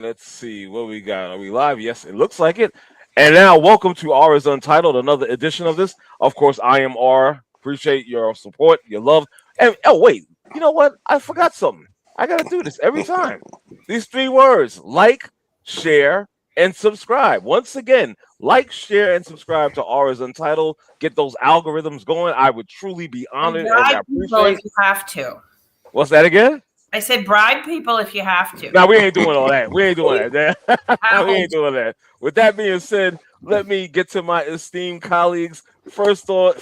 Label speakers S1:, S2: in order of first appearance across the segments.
S1: Let's see what we got. Are we live? Yes, it looks like it. And now, welcome to R is Untitled, another edition of this. Of course, I am R. Appreciate your support, your love. And oh, wait, you know what? I forgot something. I gotta do this every time. These three words: like, share, and subscribe. Once again, like, share, and subscribe to R is Untitled. Get those algorithms going. I would truly be
S2: And
S1: honored and
S2: bribe people if
S1: appreciate.
S2: you have to.
S1: What's that again?
S2: I said bribe people if you have to.
S1: No, we ain't doing all that. We ain't doing that. We
S2: Ow.
S1: ain't doing that. With that being said, let me get to my esteemed colleagues. First, we're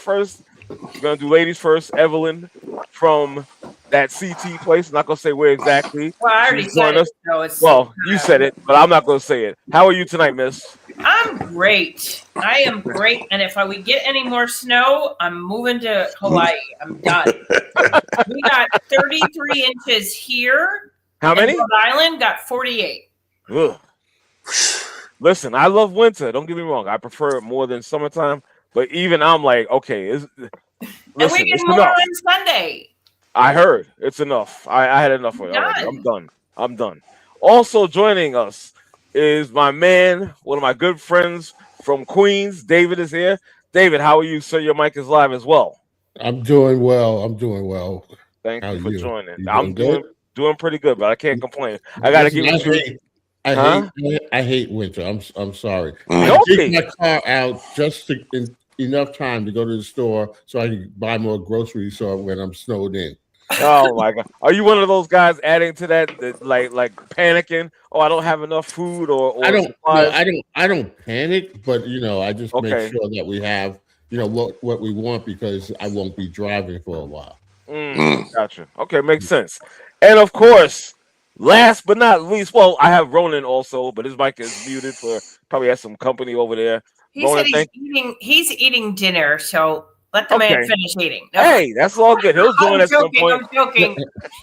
S1: gonna do ladies first. Evelyn from that CT place. I'm not gonna say where exactly.
S2: Well, I already
S1: She's
S2: said
S1: joined
S2: it,
S1: us.
S2: so it's
S1: Well, you said it, but I'm not gonna say it. How are you tonight, Miss?
S2: I'm great. I am great. And if we get any more snow, I'm moving to Hawaii. I'm done. We got 33 inches here.
S1: How
S2: and
S1: many?
S2: Rhode Island got 48.
S1: Ugh. Listen, I love winter. Don't get me wrong. I prefer it more than summertime. But even I'm like, okay,
S2: And we
S1: listen,
S2: get
S1: it's
S2: more
S1: enough.
S2: on Sunday.
S1: I heard it's enough. I had enough of it already. I'm
S2: Done.
S1: done. I'm done. Also joining us is my man, one of my good friends from Queens. David is here. David, how are you, sir? Your mic is live as well.
S3: I'm doing well. I'm doing well.
S1: Thank
S3: How
S1: you
S3: are
S1: for
S3: you?
S1: joining.
S3: You
S1: I'm
S3: doing good?
S1: doing pretty good, but I can't complain. I got to
S3: Listen,
S1: get with you,
S3: I
S1: huh?
S3: hate I hate winter. I'm sorry. I
S1: Don't
S3: take
S1: be.
S3: my car out just enough time to go to the store so I can buy more groceries so when I'm snowed in.
S1: Oh my god, are you one of those guys adding to that like panicking? Oh, I don't have enough food
S3: I
S1: or
S3: don't no,
S1: supplies.
S3: I don't panic, but I just make
S1: Okay.
S3: sure that we have what we want because I won't be driving for a while.
S1: Gotcha. Okay, makes sense. And of course, last but not least, well, I have Ronan also, but his mic is muted for probably has some company over there.
S2: He said
S1: Ronan, thank.
S2: he's eating dinner, so let the man
S1: Okay.
S2: finish eating. No,
S1: Hey, that's all good. He'll join
S2: I'm
S1: at some
S2: joking.
S1: point.
S2: I'm joking.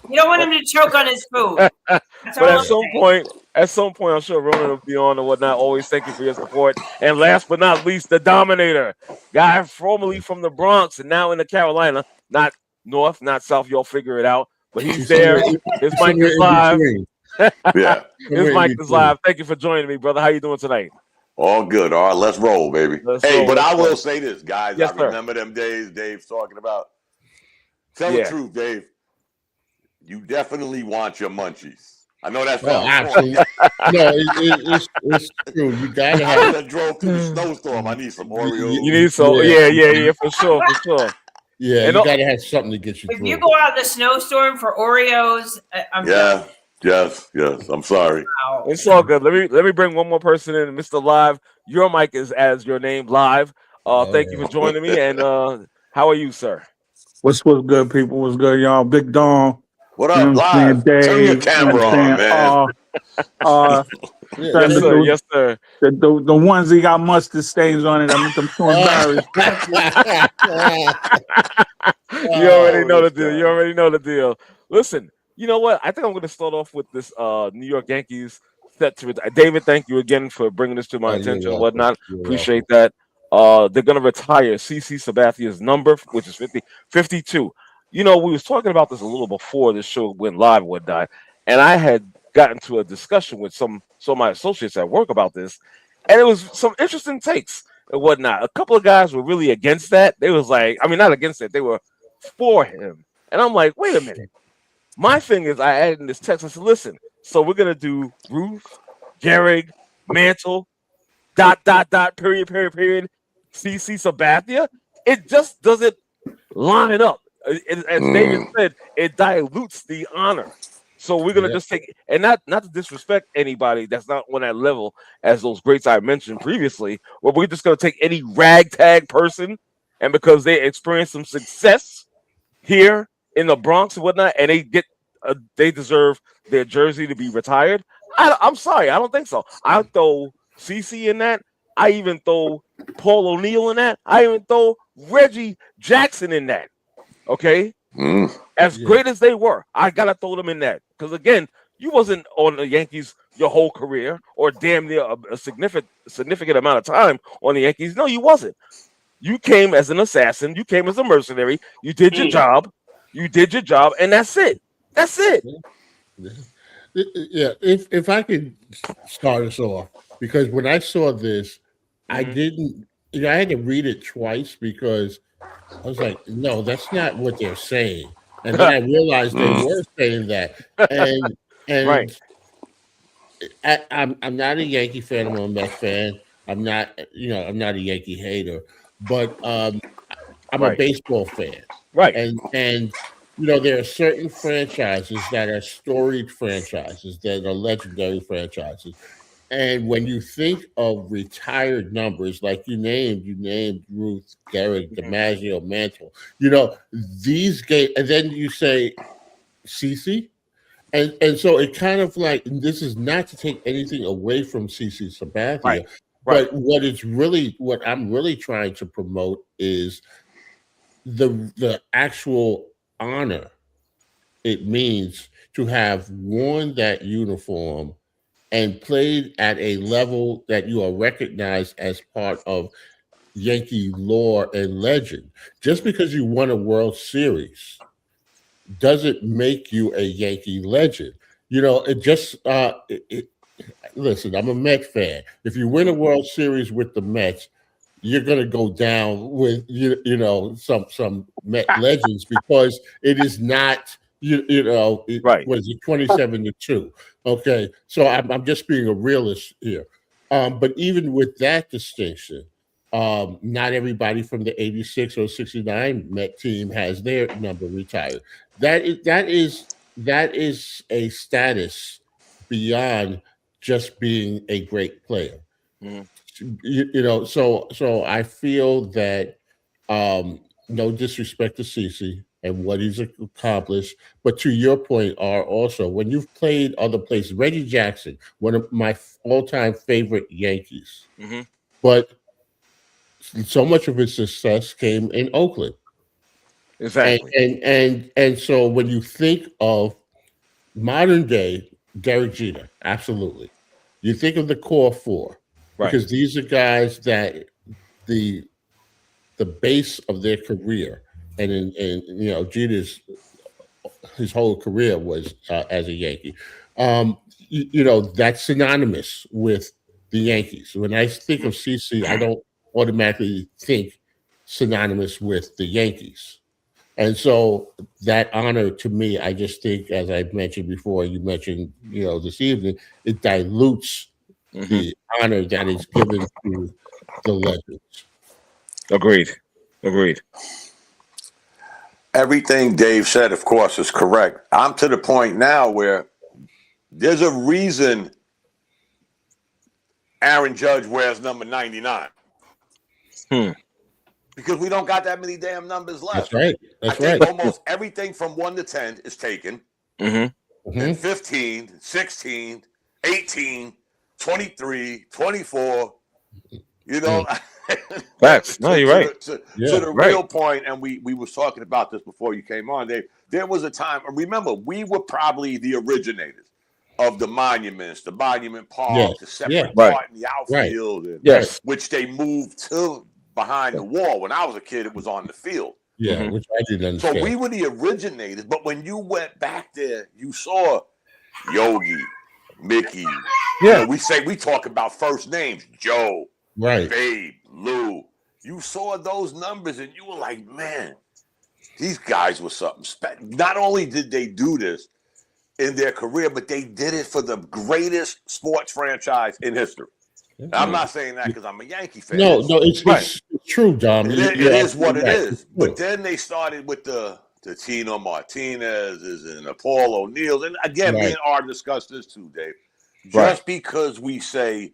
S2: You don't want him to choke on his food. That's
S1: But
S2: all I'm saying.
S1: at some point, I'm sure Ronan will be on and whatnot. Always thank you for your support. And last but not least, the Dominator, guy formerly from the Bronx and now in the Carolina, not North, not South. Y'all figure it out. But he's
S3: He's somewhere,
S1: there. His
S3: he's
S1: mic
S3: somewhere
S1: is
S3: in
S1: live.
S3: between.
S4: Yeah,
S1: His
S3: Somewhere in
S1: mic is
S3: between.
S1: live. Thank you for joining me, brother. How you doing tonight?
S4: all good. All right, let's roll, baby.
S1: Let's
S4: Hey,
S1: roll.
S4: but
S1: Let's
S4: I will
S1: roll.
S4: say this, guys. I
S1: Yes, sir.
S4: remember them days Dave's talking about. Tell the
S1: Yeah.
S4: truth, Dave. You definitely want your munchies. I know that
S3: Oh,
S4: sounds corny.
S3: absolutely. No, it's true. You gotta
S4: I
S3: have.
S4: done drove through the snowstorm. I need some
S1: You
S4: Oreos.
S1: need so
S3: Yeah,
S1: yeah, for sure, for sure.
S3: yeah.
S1: And
S3: You gotta have something to get you
S2: If you
S3: through.
S2: go out in the snowstorm for Oreos, I'm done.
S4: Yeah, yes. I'm sorry.
S2: Wow.
S1: it's all good. Let me bring one more person in, Mr. Live. Your mic is as your name live.
S3: All
S1: Thank you for
S3: right.
S1: joining me. And how are you, sir?
S5: What's good, people? What's good, y'all? Big Dom,
S4: What
S5: you know
S4: up,
S5: what I'm saying?
S4: live? Turn your
S5: Dave, you know what I'm
S4: camera on,
S5: saying?
S4: man.
S5: Uh,
S3: Yeah,
S5: trying
S1: Yes,
S5: to
S1: sir.
S5: do
S1: Yes, sir.
S5: the onesie got mustard stains on it. I'm too embarrassed.
S1: You already
S4: Oh,
S1: know the
S4: this
S1: deal.
S4: guy.
S1: You already know the deal. Listen, you know what? I think I'm going to start off with this New York Yankees set to retire. David, thank you again for bringing this to my
S3: Oh, you're
S1: attention and
S3: welcome.
S1: whatnot.
S3: You're
S1: Appreciate
S3: welcome.
S1: that. They're going to retire CC Sabathia's number, which is 52. You know, we was talking about this a little before this show went live and whatnot, and I had gotten to a discussion with some of my associates at work about this, and it was some interesting takes and whatnot. A couple of guys were really against that. They was like, I mean, not against it. They were for him. And I'm like, wait a minute. My thing is, I added in this text. I said, listen, so we're gonna do Ruth, Gehrig, Mantle, period. CC Sabathia. It just doesn't line up. As David
S4: Mm.
S1: said, it dilutes the honor. So we're gonna
S3: Yeah.
S1: just take and not to disrespect anybody that's not on that level as those greats I mentioned previously. But we're just gonna take any ragtag person, and because they experience some success here in the Bronx and whatnot, and they deserve their jersey to be retired. I'm sorry, I don't think so. I throw CC in that. I even throw Paul O'Neill in that. I even throw Reggie Jackson in that. Okay,
S4: Mm.
S1: as
S3: Yeah.
S1: great as they were, I gotta throw them in that because again, you wasn't on the Yankees your whole career or damn near a significant amount of time on the Yankees. No, you wasn't. You came as an assassin. You came as a mercenary. You did your job. You did your job, and that's it. That's it.
S3: Yeah. Yeah, if I could start us off, because when I saw this, I
S1: Mhm.
S3: didn't. I had to read it twice because I was like, no, that's not what they're saying. And then I realized they were saying that, and
S1: Right.
S3: and I'm not a Yankee fan. I'm a Mets fan. I'm not, I'm not a Yankee hater, but I'm a
S1: Right.
S3: baseball fan,
S1: Right.
S3: and there are certain franchises that are storied franchises that are legendary franchises. And when you think of retired numbers, like you named Ruth, Gehrig,
S1: Mhm.
S3: DiMaggio, Mantle, these games, and then you say CC, and so it kind of like, and this is not to take anything away from CC
S1: Right.
S3: Sabathia,
S1: Right.
S3: but what I'm really trying to promote is the actual honor it means to have worn that uniform and played at a level that you are recognized as part of Yankee lore and legend. Just because you won a World Series doesn't make you a Yankee legend. It just listen, I'm a Met fan. If you win a World Series with the Mets, you're going to go down with some Met legends, because it is not it
S1: Right.
S3: was it 27-2. Okay, so I'm just being a realist here. But even with that distinction, not everybody from the 86 or 69 Met team has their number retired. That is a status beyond just being a great player.
S1: Mhm.
S3: So I feel that, no disrespect to Cece and what he's accomplished, but to your point, are also when you've played other places. Reggie Jackson, one of my all-time favorite Yankees,
S1: Mhm.
S3: but so much of his success came in Oakland. And
S1: Exactly.
S3: so when you think of modern day Derek Jeter, absolutely. You think of the core four,
S1: Right.
S3: because these are guys that the the base of their career, and Jeter's his whole career was as a Yankee. That's synonymous with the Yankees. When I think of CC, I don't automatically think synonymous with the Yankees. And so that honor to me, I just think, as I mentioned before, you mentioned, this evening, it dilutes
S1: Mhm.
S3: the honor that is given to the legends.
S1: Agreed. Agreed.
S4: Everything Dave said, of course, is correct. I'm to the point now where there's a reason Aaron Judge wears number 99.
S1: Hmm.
S4: Because we don't got that many damn numbers
S3: That's
S4: left.
S3: right.
S4: I
S3: That's
S4: think
S3: right.
S4: almost everything from 1 to 10 is taken.
S1: Mhm.
S4: Then
S3: Mhm.
S4: 15, 16, 18, 23, 24. You know,
S1: Facts. No, you're right.
S4: to
S3: Yeah.
S4: the
S1: Right.
S4: real point, and we was talking about this before you came on, Dave. There was a time, remember, we were probably the originators of the monuments, the monument
S3: Yes.
S4: park, the
S3: Yeah.
S4: separate
S1: Right.
S4: part in the
S3: Right.
S4: outfield, and
S3: Right.
S1: Yes.
S4: which they moved to behind the wall. When I was a kid, it was on the field.
S3: Yeah.
S1: Mhm.
S3: Which I didn't
S4: So
S3: understand.
S4: we were the originators. But when you went back there, you saw Yogi, Mickey.
S1: Yeah.
S4: We talk about first names, Joe,
S3: Right.
S4: Babe, Lou. You saw those numbers and you were like, man, these guys were something special. Not only did they do this in their career, but they did it for the greatest sports franchise in history. And I'm not saying that because I'm a Yankee fan.
S3: No, it's
S1: Right.
S3: true, Dom.
S4: It
S3: You're
S4: is what
S3: absolutely
S4: it
S3: right.
S4: is.
S3: It's
S4: But
S3: true.
S4: then they started with the Tino Martinez's and the Paul O'Neill's. And again, me
S3: Right.
S4: and Art discussed this too, Dave.
S1: Right.
S4: Just because we say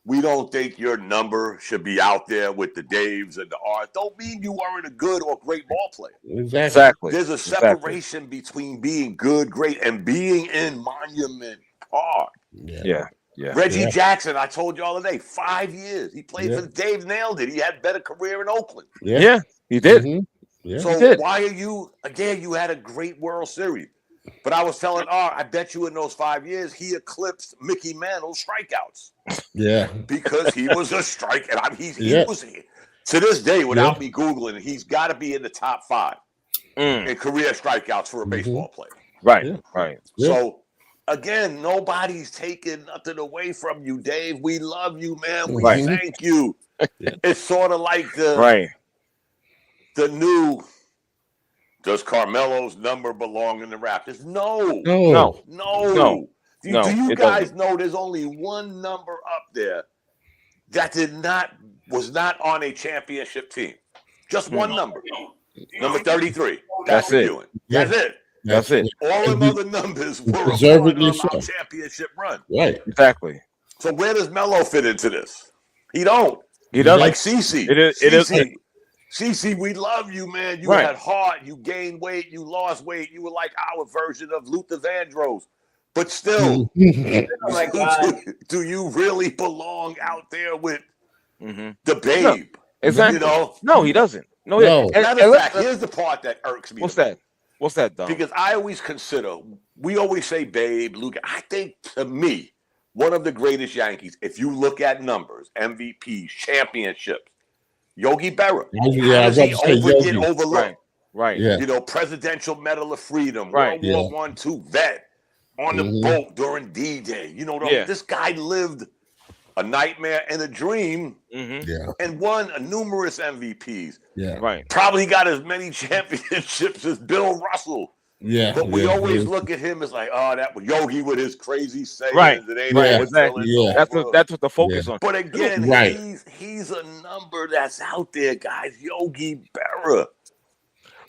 S4: we don't think your number should be out there with the Daves and the Art, don't mean you aren't a good or great ball player.
S3: Exactly.
S1: Exactly.
S4: There's a
S1: Exactly.
S4: separation between being good, great, and being in Monument Park.
S3: Yeah.
S1: Yeah. Yeah.
S4: Reggie
S3: Yeah.
S4: Jackson, I told you all the day, 5 years. He played
S3: Yeah.
S4: for the Dave, nailed it. He had a better career in Oakland.
S3: Yeah.
S1: Yeah. He did.
S3: Mhm. Yeah.
S4: So
S1: did.
S4: why are you, again, you had a great World Series. But I was telling R, I bet you in those 5 years, he eclipsed Mickey Mantle's strikeouts
S3: Yeah.
S4: because he was a strike. And he
S3: Yeah.
S4: was, to this day, without
S3: Yeah.
S4: me Googling, he's got to be in the top 5
S1: Mm.
S4: in career strikeouts for a baseball player.
S1: Right.
S3: Yeah.
S1: Right.
S3: Yeah.
S4: So again, nobody's taking nothing away from you, Dave. We love you, man. We
S1: Right.
S4: thank you.
S3: Yeah.
S4: It's sort of like the new. Does Carmelo's number belong in the Raptors? No.
S1: No.
S4: Do you
S1: it
S4: guys
S1: doesn't.
S4: know there's only one number up there that was not on a championship team? Just one number. Number 33.
S1: That's it.
S4: Ewing. That's it.
S1: That's it.
S4: All them other numbers were a part
S3: Deservedly
S4: of
S3: so.
S4: our championship run.
S3: Right.
S1: Exactly.
S4: So where does Melo fit into this? He don't.
S1: He doesn't.
S4: Like CeCe.
S1: It is.
S4: CeCe, we love you, man. You
S1: Right.
S4: had heart. You gained weight. You lost weight. You were like our version of Luther Vandross. But still,
S2: Oh my God.
S4: do you really belong out there with
S1: Mhm.
S4: the babe?
S1: Exactly.
S4: You know?
S1: No, he doesn't. No.
S3: No.
S4: Matter of fact, here's the part that irks me.
S1: What's that? What's that, Dom?
S4: Because I always consider, we always say babe, Luka. I think, to me, one of the greatest Yankees, if you look at numbers, MVPs, championships, Yogi Berra.
S3: Yeah, I
S4: How
S3: was
S4: does
S3: about
S4: he
S3: to say
S4: get
S3: Yogi.
S4: overlooked?
S1: Right.
S3: Yeah.
S4: You know, Presidential Medal of Freedom,
S1: Right.
S4: World War I, II vet, on the
S3: Mhm.
S4: boat during D-Day. You know,
S1: Yeah.
S4: this guy lived a nightmare and a dream
S1: Hmm.
S3: Yeah.
S4: and won numerous MVPs.
S3: Yeah.
S1: Right.
S4: Probably got as many championships as Bill Russell.
S3: Yeah.
S4: But we
S3: yeah,
S4: always
S3: yeah.
S4: look at him as like, oh, that was Yogi with his crazy sayings.
S1: Right.
S4: It ain't
S1: Right.
S4: no
S1: Exactly.
S4: feeling,
S3: Yeah.
S4: no
S1: That's what the focus on.
S4: But again,
S3: Right.
S4: he's a number that's out there, guys. Yogi Berra.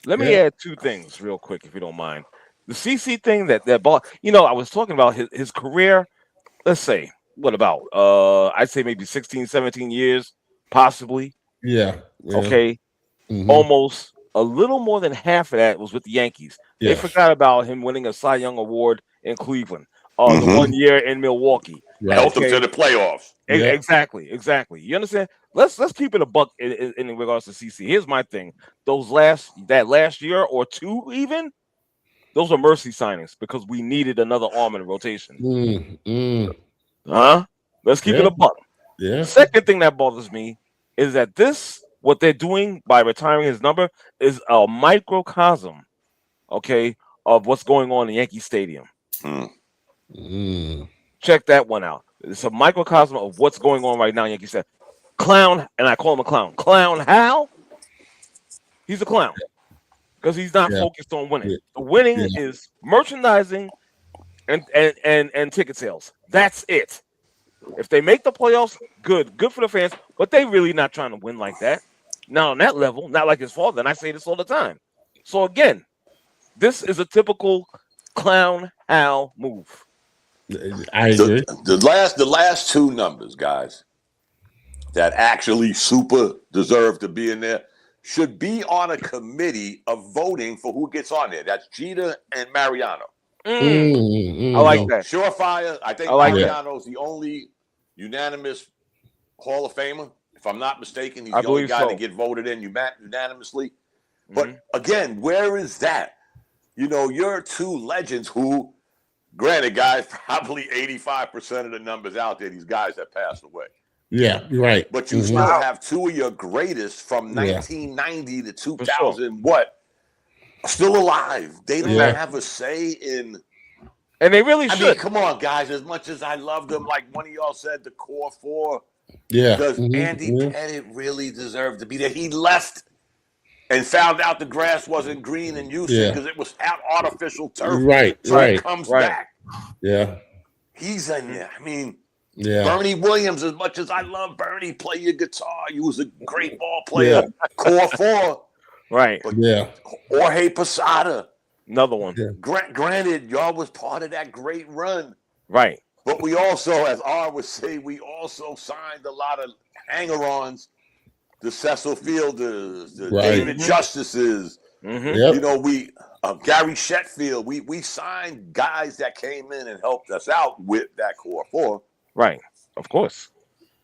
S1: Let me
S3: Yeah.
S1: add two things real quick, if you don't mind. The CC thing that ball. You know, I was talking about his career. Let's say what about I'd say maybe 16, 17 years, possibly.
S3: Yeah. Yeah.
S1: Okay.
S3: Mhm.
S1: Almost a little more than half of that was with the Yankees. They
S3: Yes.
S1: forgot about him winning a Cy Young Award in Cleveland. The
S4: Mhm.
S1: 1 year in Milwaukee.
S3: Right.
S4: Helped him
S1: Okay.
S4: to the playoffs.
S3: Yeah.
S1: Exactly. You understand? Let's keep it a buck in regards to CC. Here's my thing: that last year or two, even those are mercy signings because we needed another arm in the rotation. Let's keep it
S3: Yeah.
S1: a buck.
S3: Yeah.
S1: Second thing that bothers me is that what they're doing by retiring his number is a microcosm, okay, of what's going on in Yankee Stadium. Check that one out. It's a microcosm of what's going on right now in Yankee Stadium. Clown, and I call him a clown. Clown Hal, he's a clown because he's not
S3: Yeah.
S1: focused on winning.
S3: Yeah.
S1: The winning
S3: Yeah.
S1: is merchandising and ticket sales. That's it. If they make the playoffs, good for the fans, but they really not trying to win like that. Not on that level, not like his father. And I say this all the time. So again, this is a typical clown Hal move.
S3: I agree.
S4: The last two numbers, guys, that actually super deserve to be in there should be on a committee of voting for who gets on there. That's Jeter and Mariano.
S1: I like that.
S4: Surefire. I think
S1: I like that.
S4: Mariano's the only unanimous Hall of Famer. If I'm not mistaken, he's
S1: I
S4: the only
S1: believe
S4: guy
S1: so.
S4: to get voted in unanimously. But again, where is that? You know, you're two legends who, granted, guys, probably 85% of the numbers out there, these guys have passed away.
S3: Yeah, right.
S4: But you still have two of your greatest from 1990 to 2000, still alive. They don't have a say in.
S1: And they really should.
S4: I mean, come on, guys. As much as I love them, like one of y'all said, the core four.
S3: Yeah.
S4: Does Andy Pettit really deserve to be there? He left and found out the grass wasn't green in Houston because it was artificial turf.
S3: Right,
S4: So
S3: right.
S4: he comes back.
S3: Yeah.
S4: He's in there. I mean,
S3: Yeah.
S4: Bernie Williams, as much as I love Bernie, play your guitar. You was a great ball player. Core four.
S1: Right.
S4: But
S3: Yeah.
S4: Jorge Posada.
S1: Another one.
S3: Yeah.
S4: Granted, y'all was part of that great run.
S1: Right.
S4: But we also, as R would say, we also signed a lot of hanger-ons, the Cecil Fielders, the David Justices.
S3: Yep.
S4: You know, Gary Shetfield. We signed guys that came in and helped us out with that core four.
S1: Right. Of course.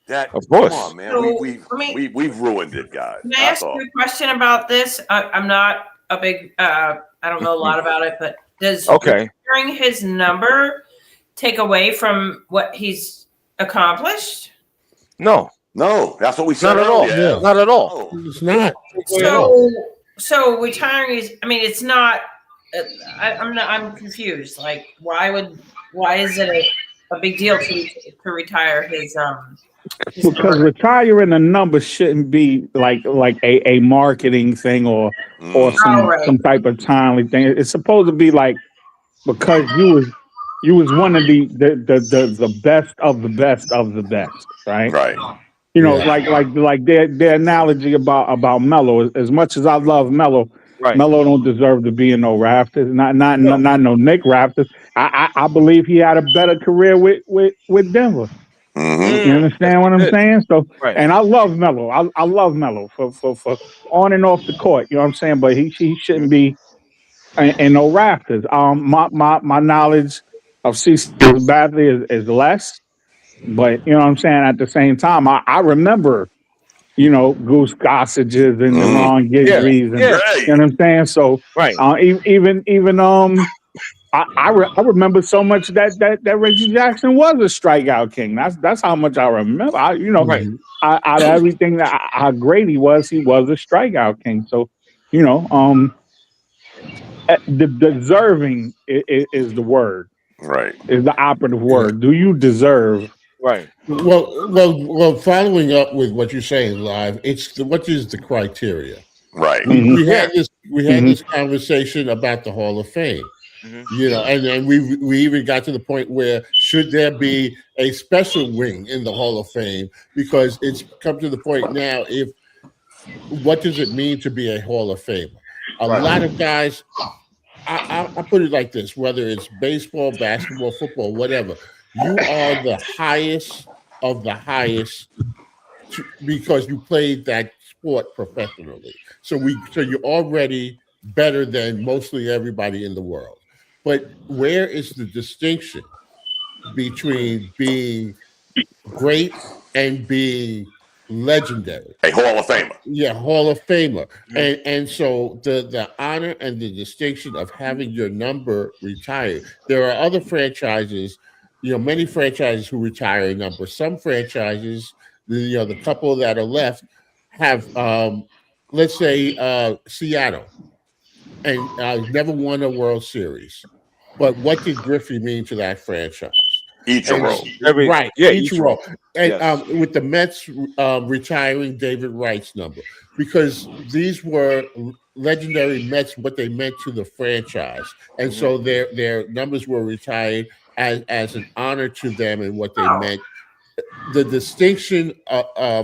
S4: Of
S1: course.
S4: Come on, man.
S2: So,
S4: We've ruined it, guys.
S2: Can I ask you a question about this? I'm not a big, I don't know a lot about it, but does retiring his number take away from what he's accomplished?
S1: No,
S4: that's what we said.
S1: Not at all.
S3: Yeah.
S1: Not at all.
S3: It's not.
S2: So retiring is. I mean, it's not. I'm confused. Like, why would Why is it a big deal to retire his
S5: Because
S2: number?
S5: retiring a number shouldn't be like a marketing thing or
S2: Oh,
S5: some
S2: right.
S5: type of timely thing. It's supposed to be like because you was one of the best of the best of the best, right?
S4: Right.
S5: You know,
S3: Yeah.
S5: like their analogy about Melo. As much as I love Melo,
S1: Right.
S5: Melo don't deserve to be in no Raptors. Not
S1: No.
S5: not no Nick Raptors. I believe he had a better career with Denver.
S4: Mm-hmm.
S5: You
S1: Yes,
S5: understand
S1: he
S5: what I'm
S1: did.
S5: saying? So,
S1: Right.
S5: and I love Melo. I love Melo for on and off the court. You know what I'm saying? But he shouldn't be in no Raptors. My knowledge of CC Badly is less, but you know what I'm saying. At the same time, I remember Goose Gossages and the
S4: Mm.
S5: Ron
S1: Yeah.
S5: Guidrys and
S1: Yeah.
S4: Hey.
S5: you know what I'm saying. So
S1: Right.
S5: even I remember so much that Reggie Jackson was a strikeout king. That's how much I remember.
S1: Right.
S5: Out of everything how great he was a strikeout king. So, the deserving is the word,
S4: Right.
S5: is the operative
S3: Yeah.
S5: word. Do you deserve?
S1: Right.
S3: Well. Following up with what you're saying, live, what is the criteria?
S4: Right.
S3: We
S5: Mhm.
S3: we
S1: Yeah.
S3: had this we had
S5: Mhm.
S3: this conversation about the Hall of Fame.
S1: Mhm.
S3: And we even got to the point where should there be a special wing in the Hall of Fame, because it's come to the point now, if what does it mean to be a Hall of Famer? A
S1: Right.
S3: lot of guys, I put it like this: whether it's baseball, basketball, football, whatever, you are the highest of the highest because you played that sport professionally. So you're already better than mostly everybody in the world. But where is the distinction between being great and being legendary?
S4: A Hall of Famer.
S3: Yeah, Hall of Famer.
S1: Mhm.
S3: And so the honor and the distinction of having your number retired. There are other franchises, many franchises who retire a number. Some franchises, the couple that are left have let's say Seattle, and never won a World Series. But what did Griffey mean to that franchise? And
S4: Ichiro.
S3: right, each
S1: Each row.
S3: row. And
S1: Yes.
S3: with the Mets retiring David Wright's number, because these were legendary Mets, what they meant to the franchise, and
S1: Mhm.
S3: so their numbers were retired as an honor to them and what they
S2: Oh,
S3: meant. The distinction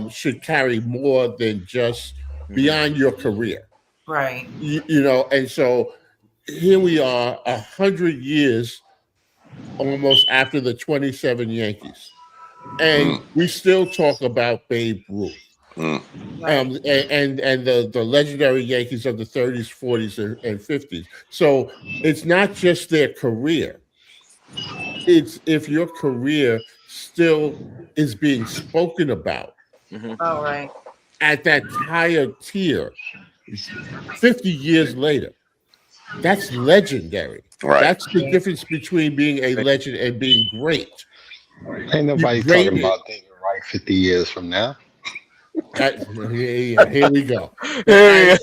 S3: should carry more than just
S1: Mhm.
S3: beyond your career,
S2: right.
S3: and so here we are 100 years almost after the 27 Yankees, and
S4: Mm.
S3: we still talk about Babe Ruth,
S4: Mm.
S2: Right.
S3: and the legendary Yankees of the 30s, 40s, and 50s. So it's not just their career; it's if your career still is being spoken about
S1: Mhm.
S2: Oh, right.
S3: at that higher tier 50 years later. That's legendary.
S4: Right.
S3: That's the difference between being a legend and being great.
S6: Ain't nobody talking
S3: Great.
S6: about David Wright 50 years from now.
S3: Here we go.
S1: Yeah.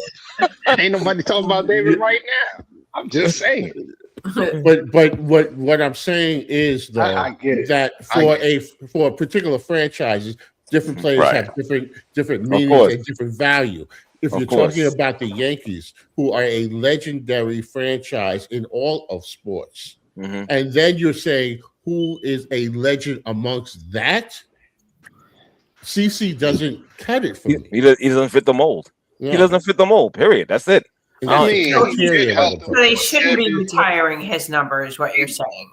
S6: Ain't nobody talking about David Wright now. I'm just saying.
S3: But what I'm saying is
S6: I
S3: though
S6: get it.
S3: that
S6: I get it.
S3: for particular franchises, different players
S4: Right.
S3: have different
S1: Of
S3: meanings
S1: course.
S3: and different value. If
S1: Of
S3: you're talking
S1: course.
S3: about the Yankees, who are a legendary franchise in all of sports,
S1: Mhm.
S3: and then you're saying who is a legend amongst that, CC doesn't cut it for me.
S1: He doesn't fit the mold. He
S3: No,
S1: doesn't fit the mold. Period. That's it.
S3: and
S6: I
S3: that's the
S6: mean, he did
S3: criteria that
S6: help
S3: I'm
S6: them
S2: So
S3: putting.
S2: they
S6: win a
S2: shouldn't be
S6: championship.
S2: retiring his number, is what you're saying.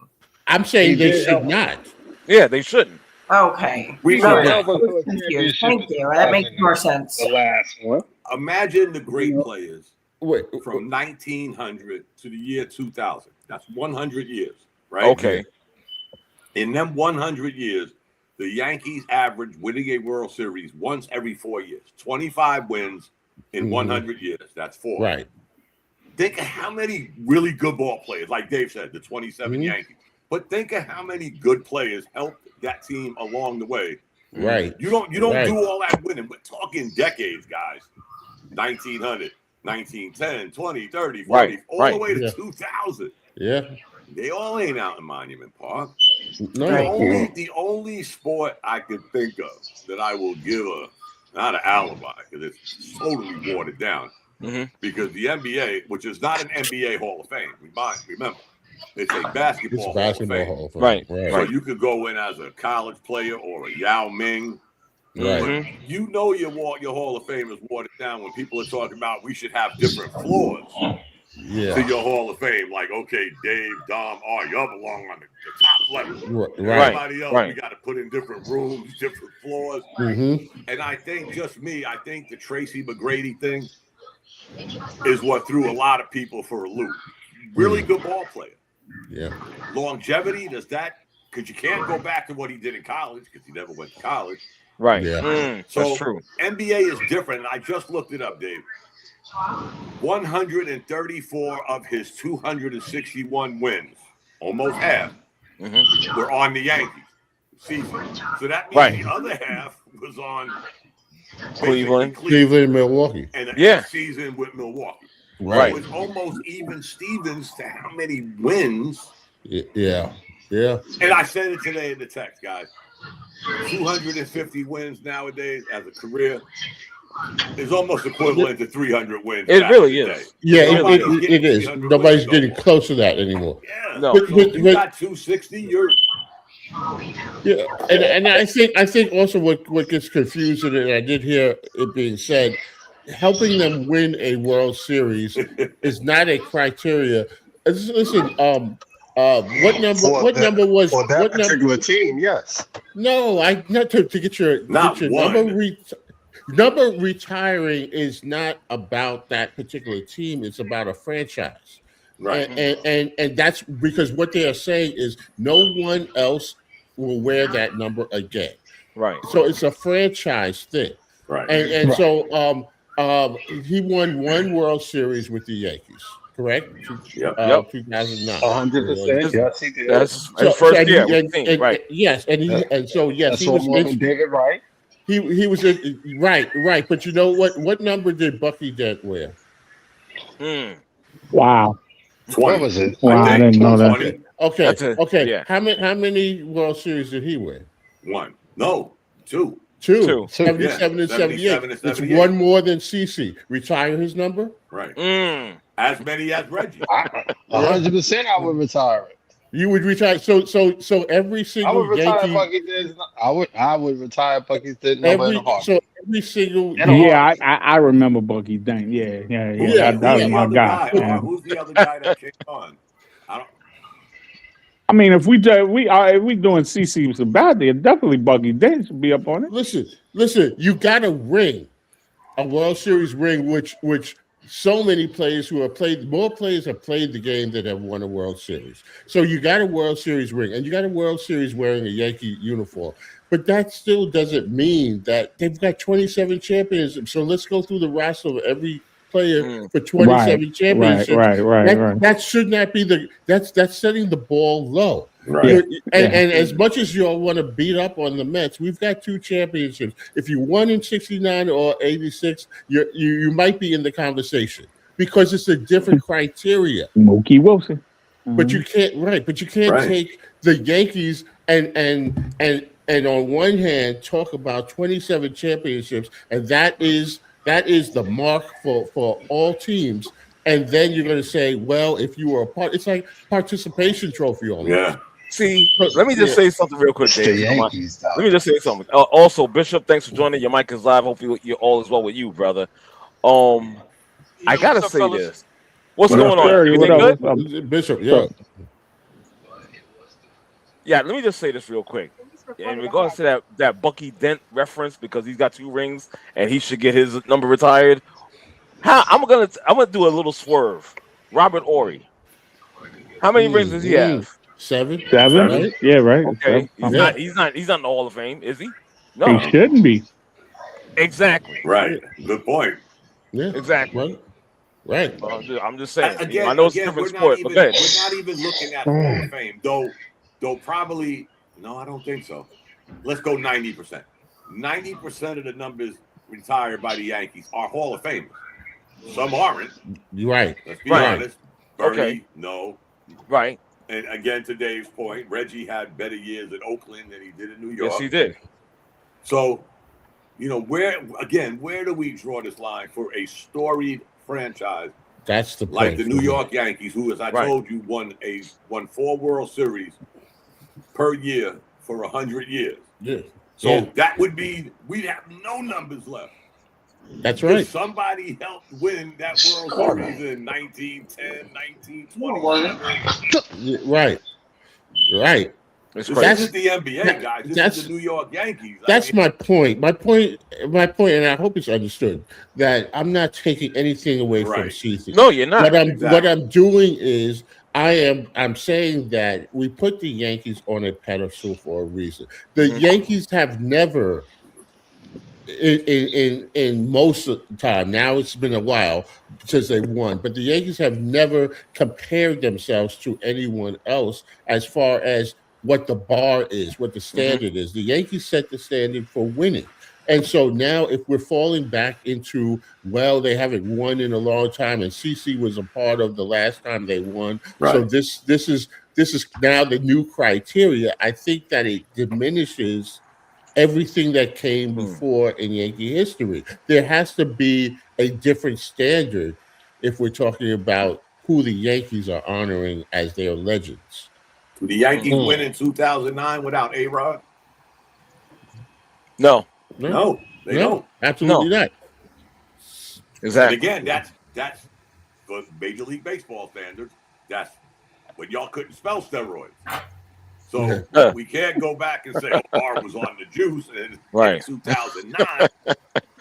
S3: I'm
S6: He
S3: saying they
S6: did
S3: should
S6: help.
S3: not.
S1: Yeah, they shouldn't.
S2: Okay.
S4: We
S6: He
S2: So
S6: did
S4: know.
S2: I
S6: help us
S2: was
S6: to a
S2: confused.
S6: championship
S2: Thank
S6: in
S2: you. That makes more
S6: 2000,
S2: sense.
S6: the last one.
S4: Imagine the great
S6: You know.
S4: players
S3: Wait,
S4: from 1900 to the year 2000. That's 100 years, right?
S1: Okay.
S4: In them 100 years, the Yankees average winning a World Series once every 4 years. 25 wins in
S3: Mhm.
S4: 100 years. That's 4.
S3: right.
S4: Think of how many really good ball players, like Dave said, the 27
S3: Mhm.
S4: Yankees. But think of how many good players helped that team along the way.
S3: Right.
S4: You don't
S3: Right.
S4: do all that winning. We're talking decades, guys. 1900, 1910, 20, 30, 40,
S1: Right.
S4: all
S1: Right.
S4: the way to
S3: Yeah.
S4: 2000.
S3: Yeah.
S4: They all ain't out in Monument Park.
S3: No.
S4: The only sport I could think of that I will give not an alibi because it's totally watered down. Because the NBA, which is not an NBA Hall of Fame, remember, it's a basketball Hall of Fame.
S1: Right.
S4: So you could go in as a college player or a Yao Ming.
S3: Right.
S4: You know your Hall of Fame is watered down when people are talking about we should have different floors to your Hall of Fame. Like, okay, Dave, Dom, y'all belong on the top level. Everybody else, we got to put in different rooms, different floors. And I think I think the Tracy McGrady thing is what threw a lot of people for a loop. Really good ball player.
S3: Yeah.
S4: Longevity, does that, because you can't go back to what he did in college because he never went to college.
S1: Right.
S3: Yeah.
S4: So
S1: that's true.
S4: NBA is different. And I just looked it up, Dave. 134 of his 261 wins, almost half, were on the Yankees season. So that means the other half was on
S1: Cleveland,
S3: Milwaukee.
S4: And a season with Milwaukee.
S3: Right.
S4: So it was almost even Stevens to how many wins.
S3: Yeah.
S4: And I said it today in the text, guys. 250 wins nowadays as a career is almost equivalent to 300 wins.
S1: It really is.
S3: Yeah, it is. Nobody's getting close to that anymore.
S4: Yeah.
S1: No.
S4: But you got 260, you're.
S3: Yeah, and I think also what gets confusing, and I did hear it being said, helping them win a World Series is not a criteria. Listen, what number was
S6: for that
S3: what
S6: particular team? Yes.
S3: No, not to get your number retiring is not about that particular team. It's about a franchise.
S4: Right.
S3: And that's because what they are saying is no one else will wear that number again.
S1: Right.
S3: So it's a franchise thing.
S4: Right.
S3: And so he won one World Series with the Yankees, correct?
S4: Yep.
S3: 2009.
S6: 100%. Yes, he did.
S1: That's his first year. Right.
S3: Yes, yes,
S6: he was David Wright.
S3: He was right. But you know what number did Bucky Dent wear?
S5: Wow.
S4: 20.
S6: What was it?
S5: Wow, I didn't know that.
S4: 20.
S3: Okay.
S1: Yeah.
S3: How many World Series did he win?
S4: One. No, two.
S3: 77 and 78. It's one more than CC. Retire his number?
S4: Right. As many as Reggie.
S6: 100% I would retire it.
S3: You would retire. So every single
S6: I would retire
S3: Yankee.
S6: I would retire Bucky's number in a heartbeat.
S3: So every single.
S5: Yeah, I remember Bucky Dent. Yeah. That was my guy.
S4: Who's the other guy that came on?
S5: I mean, if we doing CC Sabathia, definitely Bucky Dent should be up on it.
S3: Listen. You got a ring, a World Series ring, which so many players who have played, more players have played the game that have won a World Series. So you got a World Series ring, and you got a World Series wearing a Yankee uniform. But that still doesn't mean that they've got 27 championships. So let's go through the roster of every player for 27 championships.
S5: Right.
S3: That should not be that's setting the ball low.
S4: Right.
S3: And as much as you all want to beat up on the Mets, we've got 2 championships. If you won in 69 or 86, you might be in the conversation because it's a different criteria.
S5: Mookie Wilson.
S3: But you can't take the Yankees and on one hand talk about 27 championships, and that is the mark for all teams. And then you're going to say, well, if you were a part, it's like participation trophy almost.
S4: Yeah.
S1: See, let me just say something real quick, Dave. Let me just say something. Also, Bishop, thanks for joining. Your mic is live. Hopefully, you're all is well with you, brother. I gotta say this. What's going on? Everything good?
S3: Bishop, yeah.
S1: Yeah, let me just say this real quick. In regards to that Bucky Dent reference, because he's got 2 rings and he should get his number retired. I'm gonna do a little swerve. Robert Horry. How many rings does he have?
S3: 7.
S5: Right? Yeah, right.
S1: Okay. He's not in the Hall of Fame, is he? No.
S5: He shouldn't be.
S1: Exactly.
S4: Right. Good point.
S3: Yeah.
S1: Exactly.
S3: Right.
S1: I'm just saying.
S4: Again,
S1: I know it's a different sport, but
S4: we're not even looking at Hall of Fame, though probably no, I don't think so. Let's go 90%. 90% of the numbers retired by the Yankees are Hall of Famers. Some aren't.
S3: Right.
S4: Let's be honest. Bernie, no.
S1: Right.
S4: And again, to Dave's point, Reggie had better years in Oakland than he did in New York.
S1: Yes, he did.
S4: So, where do we draw this line for a storied franchise?
S3: That's the
S4: like
S3: point.
S4: the New York Yankees, who, as I told you, won 4 World Series per year for 100 years.
S3: Yeah.
S4: So that would be, we'd have no numbers left.
S3: That's right.
S4: Somebody helped win that World Series in 1910, 1920.
S3: Right.
S4: This is the NBA, guys. This is the New York Yankees.
S3: That's my point. My point, and I hope it's understood that I'm not taking anything away from CC.
S1: No, you're not.
S3: What I'm doing is I'm saying that we put the Yankees on a pedestal for a reason. The Yankees have never, in most of the time, now it's been a while since they won, but the Yankees have never compared themselves to anyone else as far as what the bar is, what the standard is. The Yankees set the standard for winning. And so now if we're falling back into, well, they haven't won in a long time, and CC was a part of the last time they won. Right. So this is now the new criteria. I think that it diminishes everything that came before in Yankee history. There has to be a different standard if we're talking about who the Yankees are honoring as their legends.
S4: Did the Yankees win in 2009 without A-Rod?
S1: No,
S4: they don't.
S3: Absolutely not.
S1: Exactly.
S4: And again, that's for Major League Baseball standards. That's when y'all couldn't spell steroids. So we can't go back and say, R was on the juice in 2009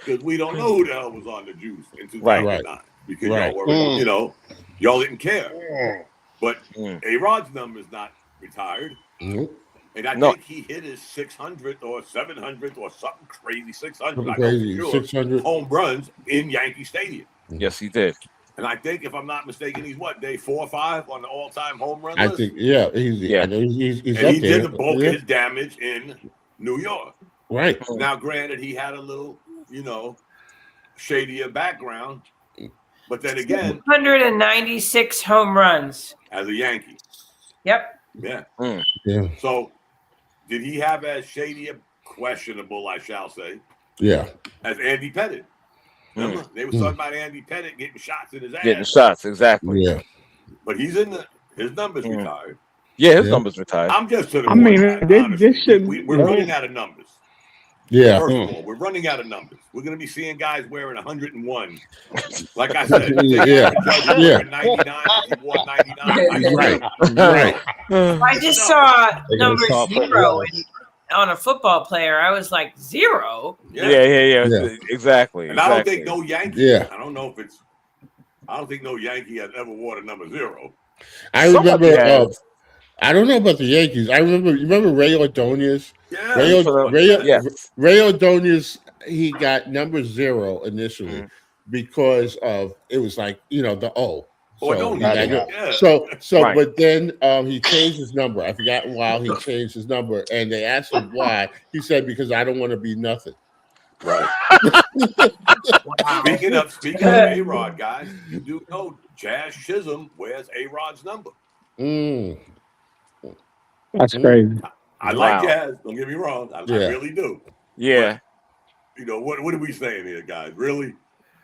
S4: because we don't know who the hell was on the juice in 2009 because y'all were, y'all didn't care. But A-Rod's number is not retired. And I think he hit his 600th or 700th or something crazy, 600 home runs in Yankee Stadium.
S1: Yes, he did.
S4: And I think, if I'm not mistaken, he's day 4 or 5 on the all-time home run
S3: I
S4: list.
S3: think, he's
S4: and
S3: up
S4: he
S3: there.
S4: did the bulk of his damage in New York.
S3: Right.
S4: Now, granted, he had a little, shadier background. But then again,
S2: 196 home runs
S4: as a Yankee.
S2: Yep.
S4: Yeah.
S3: Yeah.
S4: So, did he have as shady, questionable, I shall say, as Andy Pettitte? Remember, they were talking about Andy Pettitte getting shots in his ass.
S1: Getting shots, exactly.
S3: Yeah.
S4: But he's his numbers retired.
S1: Yeah, his numbers retired.
S4: I'm just to the
S5: I
S4: point,
S5: mean, this should.
S4: We're running out of numbers.
S3: Yeah.
S4: First of all, we're running out of numbers. We're going to be seeing guys wearing 101. Like I said, 99, he wore 99.
S3: Right.
S2: I just saw number 0 on a football player. I was like, 0?
S1: Yeah. Exactly.
S4: And I don't think no Yankee.
S3: Yeah.
S4: I don't think no Yankee has ever worn a number 0.
S3: I remember. I don't know about the Yankees. Remember Ray Ordonez?
S4: Yeah.
S3: Ray Ordonez, he got number 0 initially because of, it was like, the O. But then he changed his number. I forgot why he changed his number, and they asked him why. He said, because I don't want to be nothing.
S4: Right. Speaking of A-Rod, guys, you do know Jazz Chisholm wears A-Rod's number.
S5: That's crazy.
S4: I like Jazz. Don't get me wrong. I really do.
S1: Yeah.
S4: But, what are we saying here, guys? Really?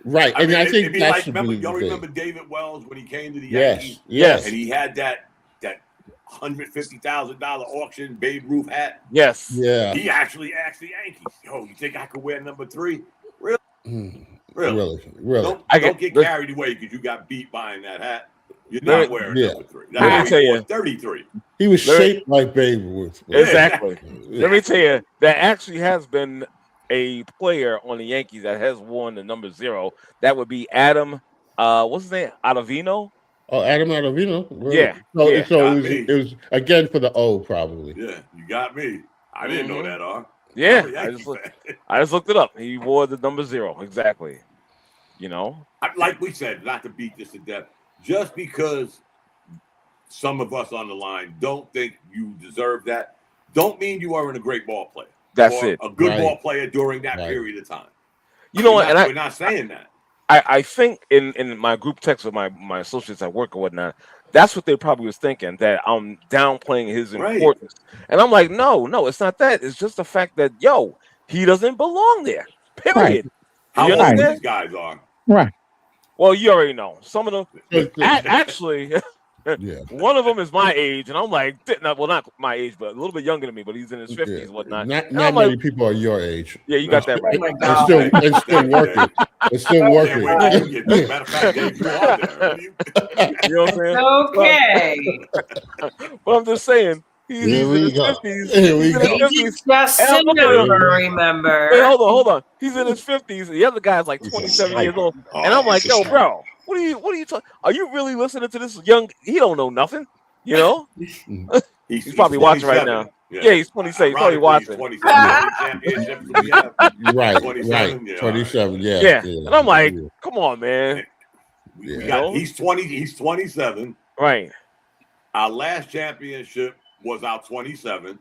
S3: Right.
S4: I
S3: think
S4: it'd be
S3: that's
S4: y'all remember David Wells when he came to the
S3: Yankees?
S4: Yankees?
S3: Yes.
S4: And he had that $150,000 auction Babe Ruth hat.
S1: Yes.
S3: Yeah.
S4: He actually asked the Yankees, "Yo, you think I could wear number 3?" Really?
S3: Really?
S4: Don't get carried away because you got beat buying that hat. You're not wearing number 3. That's
S1: tell you,
S4: 33.
S3: He was shaped like Babe Ruth.
S1: Exactly. Let me tell you, there actually has been a player on the Yankees that has worn the number 0. That would be Adam. What's his name? Ottavino.
S3: Oh, Adam Ottavino. Really?
S1: Yeah.
S3: So it was again for the O, probably.
S4: Yeah, you got me. I didn't know that, R.
S1: Yeah, I just looked it up. He wore the number 0. Exactly.
S4: Like we said, not to beat this to death, just because some of us on the line don't think you deserve that, don't mean you aren't a great ball player.
S1: That's it.
S4: A good ball player during that period of time.
S1: What?
S4: We're not saying that.
S1: I think in my group text with my associates at work or whatnot, That's what they probably was thinking, that I'm downplaying his
S4: Right.
S1: importance. And I'm like, no, it's not that. It's just the fact that he doesn't belong there.
S5: Right.
S1: Period.
S4: How
S1: You
S4: old
S1: understand?
S4: these guys are?
S5: Right.
S1: Well, you already know. Some of them
S3: Yeah.
S1: actually one of them is my age, and I'm like, well, not my age, but a little bit younger than me, but he's in his 50s, whatnot.
S3: Not
S1: I'm
S3: many
S1: like,
S3: people are your age.
S1: yeah, you got that
S2: Oh
S1: right.
S2: my
S3: And
S2: God.
S3: still working. It's still
S4: Can't
S3: working.
S4: wait till you get. Matter of fact, Dave, you are there.
S1: You know what I'm saying?
S2: Okay.
S1: But I'm just saying, he's
S6: Here
S1: in
S6: we
S1: his
S6: go.
S1: 50s.
S3: Here we
S1: He's in his
S3: go.
S1: 50s.
S2: It's just
S1: And
S2: a
S1: I'm looking at him.
S2: number,
S1: Wait,
S2: remember.
S1: hold on. He's in his 50s. The other guy's like 27 years old. And I'm like, yo, bro, what are you talking? Are you really listening to this young? He don't know nothing. You know? He's probably watching right now. Yeah, he's 27. He's probably watching.
S4: 27. How many championships do we have?
S3: Right.
S4: 27?
S3: Right.
S4: Yeah,
S3: 27. Yeah.
S1: Yeah. And I'm like, come on, man.
S4: We got, he's 20. He's 27.
S1: Right.
S4: Our last championship was our 27th,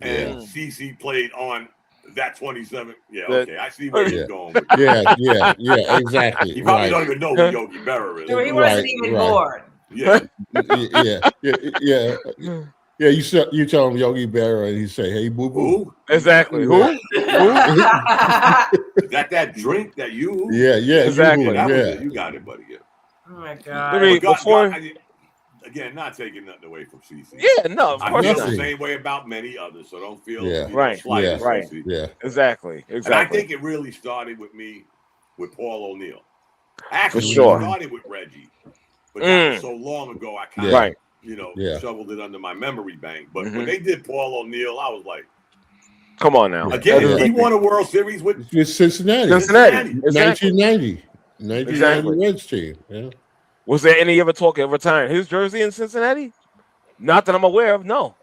S4: and CC played on that 27. Yeah, okay, I see where he's going. With
S3: Yeah, exactly.
S4: He probably don't even know who Yogi Berra is.
S2: So he wasn't even born.
S4: Yeah,
S3: yeah. You tell him Yogi Berra, and he say, "Hey, boo boo."
S4: Who?
S1: Exactly. Who?
S4: Is that drink that you?
S3: Yeah.
S1: Exactly.
S4: That was
S3: Yeah.
S4: it. You got it, buddy. Yeah.
S2: Oh my
S1: I
S2: God.
S1: mean, before.
S4: Again, not taking nothing away from CC.
S1: Yeah, no, of
S4: I
S1: course
S4: feel
S1: not.
S4: the same way about many others, so don't feel
S1: Right.
S4: slighted,
S1: Right.
S4: CC.
S3: Yeah.
S1: Exactly.
S4: And I think it really started with me with Paul O'Neill. Actually,
S1: For sure.
S4: it started with Reggie, but that was so long ago. I kind of,
S1: Right.
S4: shoveled it under my memory bank. But when they did Paul O'Neill, I was like,
S1: come on now.
S4: again, he won a World Series with
S3: Cincinnati.
S1: Exactly.
S3: 1990 Reds team. Yeah.
S1: Was there any ever talk of retiring his jersey in Cincinnati? Not that I'm aware of. No.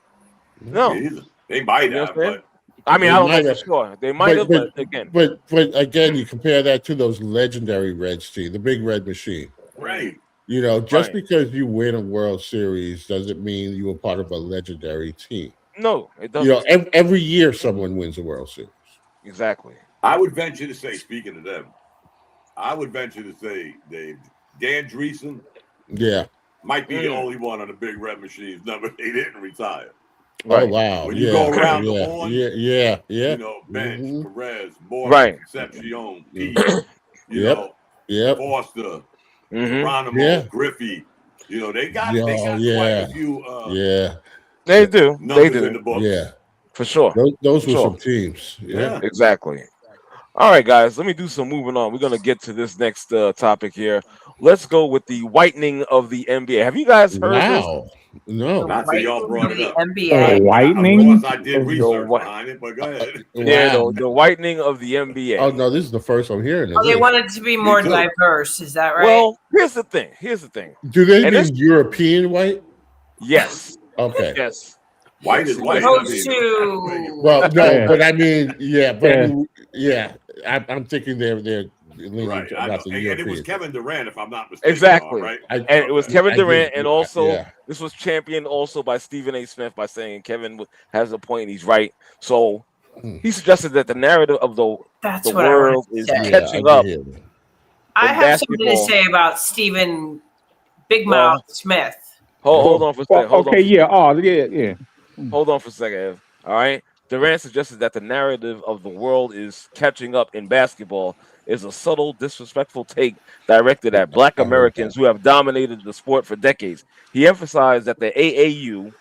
S4: They might have, but
S1: I mean, I don't know for sure. They might have, but again.
S3: But again, you compare that to those legendary Reds team, the Big Red Machine.
S4: right.
S3: You know, just because you win a World Series doesn't mean you were part of a legendary team.
S1: No, it doesn't.
S3: You know, every year someone wins a World Series.
S1: Exactly.
S4: I would venture to say, speaking of them, I would venture to say, Dave, Dan Dreesen might be the only one on the Big Red Machine's number. They didn't retire.
S3: Right. Oh, wow.
S4: When you go around the horn,
S3: yeah.
S4: You know, Bench, Perez, Morgan, Concepcion, Pete, you know, Foster, Geronimo, Griffey. You know, they got quite a few
S1: they do.
S4: They do in the books.
S3: Yeah.
S1: For sure.
S3: Those were some teams. Yeah.
S1: Exactly. All right, guys, let me do some moving on. We're going to get to this next topic here. Let's go with the whitening of the NBA. Have you guys heard this?
S3: No.
S4: Not till y'all brought it up.
S2: NBA.
S5: Whitening?
S4: Of course, I did research behind it, but go ahead.
S1: Yeah, the whitening of the NBA.
S3: Oh, no, this is the first I'm hearing of
S2: They
S3: this.
S2: wanted to be more diverse. Is that right?
S1: Well, here's the thing.
S3: Do they mean European white?
S1: Yes.
S3: Okay.
S1: Yes.
S4: White is white.
S2: Opposed to...
S3: Well, no, but I mean, I'm thinking they're leaning
S4: right.
S3: about the
S4: And
S3: European.
S4: it was Kevin Durant, if I'm not mistaken.
S1: Exactly.
S4: Right?
S1: And it was Kevin Durant, and also this was championed also by Stephen A. Smith by saying Kevin has a point, and he's right. So he suggested that the narrative of the world is catching up.
S2: I have something to say about Stephen Big Mouth Smith.
S1: Hold on for a second.
S5: Hold
S1: on for a second, Ev. All right. Durant suggested that the narrative of the world is catching up in basketball is a subtle, disrespectful take directed at Black Americans who have dominated the sport for decades. He emphasized that the AAU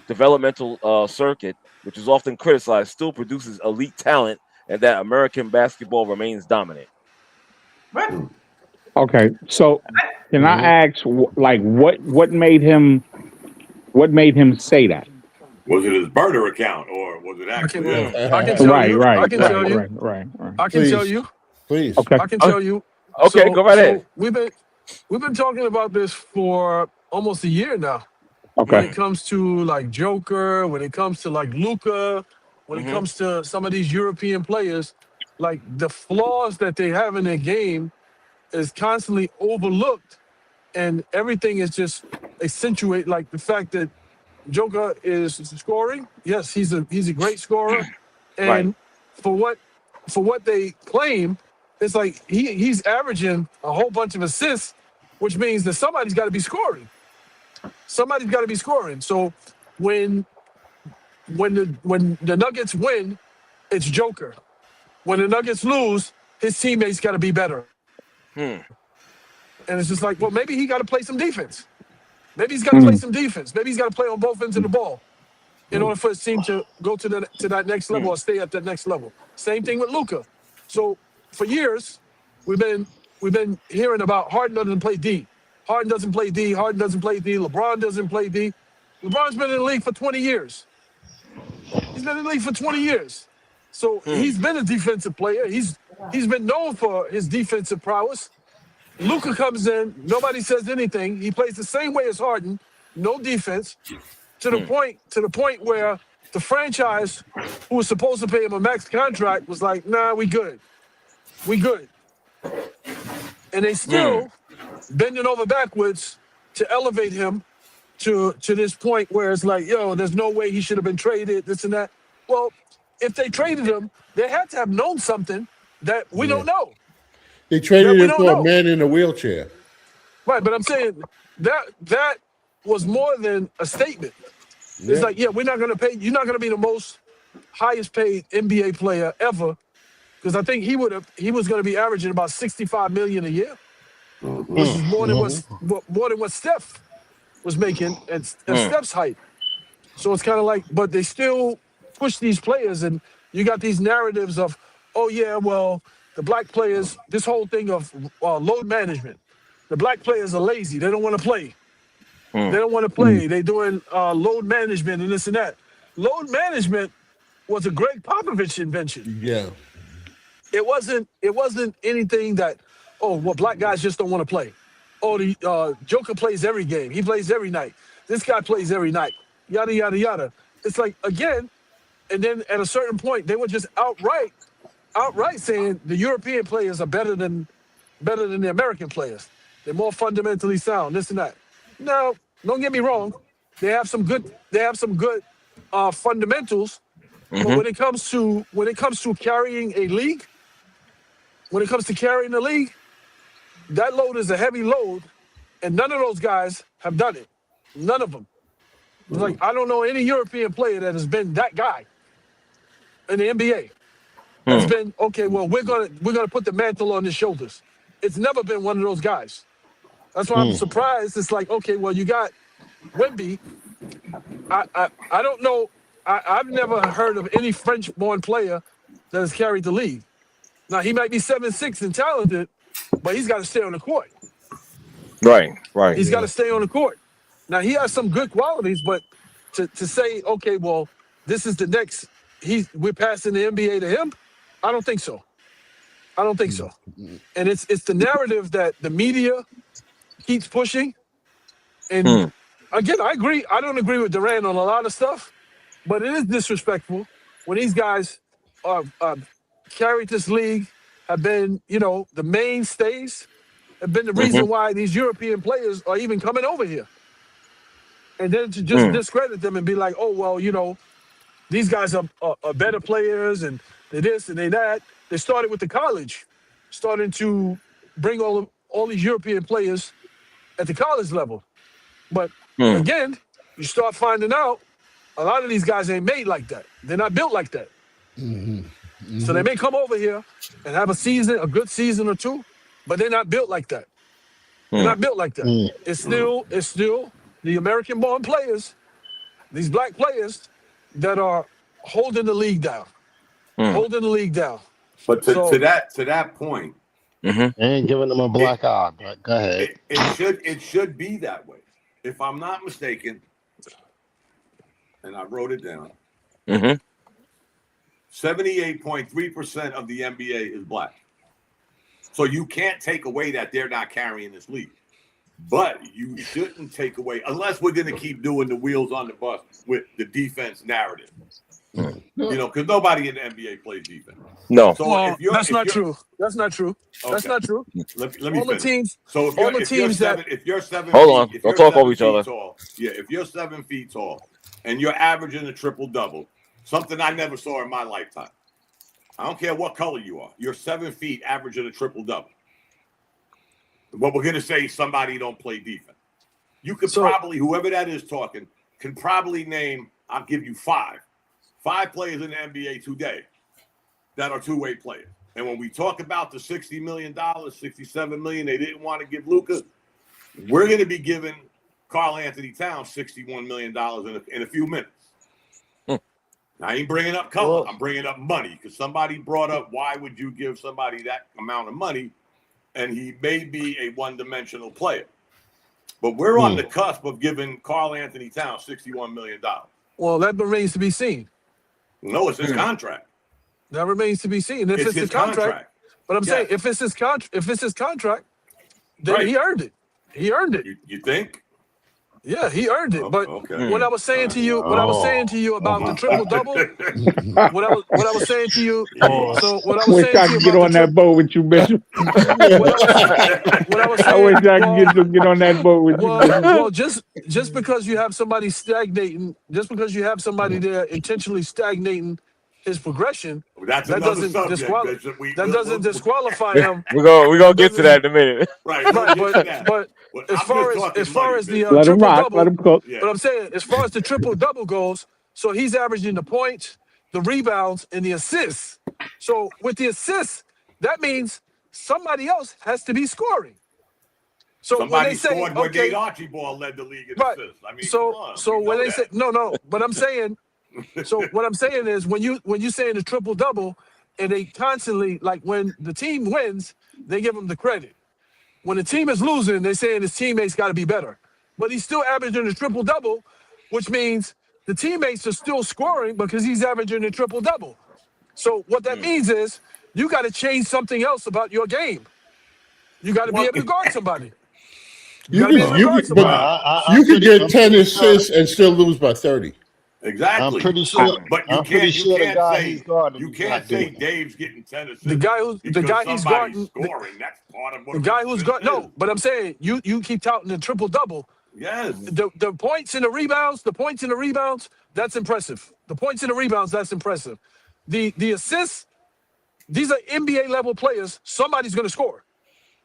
S1: developmental circuit, which is often criticized, still produces elite talent, and that American basketball remains dominant.
S2: What?
S5: Okay, so can I ask, like, what made him say that?
S4: Was it his burner account or was it actually?
S7: I can tell you.
S5: Right.
S7: I can tell you. I can tell you.
S3: Please.
S5: Okay.
S7: I can tell you.
S1: Okay, go right ahead.
S7: We've been talking about this for almost a year now.
S5: Okay.
S7: When it comes to like Joker, when it comes to like Luka, when it comes to some of these European players, like the flaws that they have in their game is constantly overlooked, and everything is just accentuate. Like the fact that Joker is scoring. Yes, he's a great scorer, and for what they claim, it's like he's averaging a whole bunch of assists, which means that somebody's got to be scoring. Somebody's got to be scoring. So when the Nuggets win, it's Joker. When the Nuggets lose, his teammates got to be better. And it's just like, well, maybe he got to play some defense. Maybe he's got to play some defense. Maybe he's got to play on both ends of the ball in order for his team to go to that next level or stay at that next level. Same thing with Luka. So for years, we've been hearing about Harden doesn't play D. Harden doesn't play D. Harden doesn't play D. LeBron doesn't play D. LeBron's been in the league for 20 years. He's been in the league for 20 years. So he's been a defensive player. He's been known for his defensive prowess. Luka comes in, nobody says anything. He plays the same way as Harden, no defense, to the point where the franchise, who was supposed to pay him a max contract, was like, nah, we good. And they still bending over backwards to elevate him to this point where it's like, yo, there's no way he should have been traded, this and that. Well, if they traded him, they had to have known something that we don't know.
S3: They traded him for a man in a wheelchair.
S7: Right, but I'm saying that was more than a statement. Yeah. It's like, yeah, we're not going to pay. You're not going to be the most highest paid NBA player ever, because I think he was going to be averaging about $65 million a year, which is more than what Steph was making at Steph's height. So it's kind of like, but they still push these players, and you got these narratives of, oh yeah, well, the black players, this whole thing of load management. The black players are lazy. They don't want to play. They don't want to play. They're doing load management and this and that. Load management was a Greg Popovich invention.
S3: Yeah.
S7: It wasn't anything that, oh, well, black guys just don't want to play. Oh, the Joker plays every game. He plays every night. This guy plays every night. Yada, yada, yada. It's like, again, and then at a certain point, they were just outright saying the European players are better than the American players. They're more fundamentally sound, this and that. Now, don't get me wrong. They have some good fundamentals. But when it comes to carrying a league, that load is a heavy load, and none of those guys have done it. None of them. It's like, I don't know any European player that has been that guy in the NBA. It's been, okay, well, we're gonna put the mantle on his shoulders. It's never been one of those guys. That's why I'm surprised. It's like, okay, well, you got Wemby. I don't know. I've never heard of any French-born player that has carried the league. Now, he might be 7'6" and talented, but he's got to stay on the court.
S1: Right.
S7: He's got to stay on the court. Now, he has some good qualities, but to say, okay, well, this is the next, we're passing the NBA to him, I don't think so. And it's the narrative that the media keeps pushing. And again, I agree. I don't agree with Durant on a lot of stuff, but it is disrespectful when these guys carried this league, have been, the mainstays, have been the reason why these European players are even coming over here. And then to just discredit them and be like, oh, well, these guys are better players and they're this and they're that. They started with the college, starting to bring all these European players at the college level. But again, you start finding out a lot of these guys ain't made like that. They're not built like that. So they may come over here and have a good season or two, but they're not built like that. They're not built like that. It's still the American-born players, these black players, that are holding the league down.
S4: But to that point,
S6: they ain't giving them a black eye. But go ahead.
S4: It should be that way. If I'm not mistaken, and I wrote it down, 78.3% of the NBA is black. So you can't take away that they're not carrying this league. But you shouldn't take away, unless we're going to keep doing the wheels on the bus with the defense narrative. Because nobody in the NBA plays defense.
S1: No.
S7: So that's not true. That's not true. Okay. That's not true.
S4: Let me
S7: all
S4: finish.
S7: The teams.
S4: So if you're 7
S1: hold
S4: feet,
S1: on, don't talk over each other.
S4: Tall, if you're 7 feet tall and you're averaging a triple-double, something I never saw in my lifetime. I don't care what color you are. You're 7 feet averaging a triple-double. But we're going to say somebody don't play defense. you could probably, whoever that is talking, can probably name, I'll give you five players in the NBA today that are two-way players. And when we talk about the $60 million, $67 million they didn't want to give Luka, we're going to be giving Karl Anthony Towns $61 million in a few minutes. I ain't bringing up color. I'm bringing up money because somebody brought up why would you give somebody that amount of money, and he may be a one-dimensional player. But we're on the cusp of giving Karl Anthony Towns $61 million.
S7: Well, that remains to be seen.
S4: No, it's his contract.
S7: That remains to be seen. If it's his contract. But I'm saying if it's his contract, then he earned it. He earned it.
S4: You think?
S7: Yeah, he earned it. But what I was saying to you, about the triple double, what I was saying to you, so what I was
S5: saying
S7: to
S5: you
S7: about
S5: get on that boat with you, Bishop.
S7: what I was saying,
S5: I wish I could get on that boat with you.
S7: Well, just because you have somebody stagnating, just because you have somebody there intentionally stagnating his progression, that doesn't disqualify him.
S1: We're gonna get to that in a minute.
S4: Right,
S7: but as far as the
S5: let him
S7: triple
S5: rock,
S7: double,
S5: let him cook.
S7: But I'm saying as far as the triple double goes, so he's averaging the points, the rebounds, and the assists. So with the assists, that means somebody else has to be scoring. So
S4: somebody
S7: when they say
S4: scored when Nate Archibald led the league in assists. I mean,
S7: so when they say no, but I'm saying. So what I'm saying is when you saying the triple double, and they constantly, like, when the team wins, they give him the credit. When the team is losing, they're saying his teammates got to be better. But he's still averaging a triple double, which means the teammates are still scoring because he's averaging a triple double. So what that means is you got to change something else about your game. You got to be able to guard somebody.
S3: You could get 10 assists and still lose by 30.
S4: Exactly.
S6: I'm pretty sure.
S4: But you can't say Dave's getting 10 assists.
S7: The guy he's guarding,
S4: scoring. That's part of what
S7: the guy who's guarding. No, but I'm saying you keep touting the triple double.
S4: Yes.
S7: The points and the rebounds. That's impressive. The points and the rebounds. That's impressive. The assists. These are NBA level players. Somebody's going to score.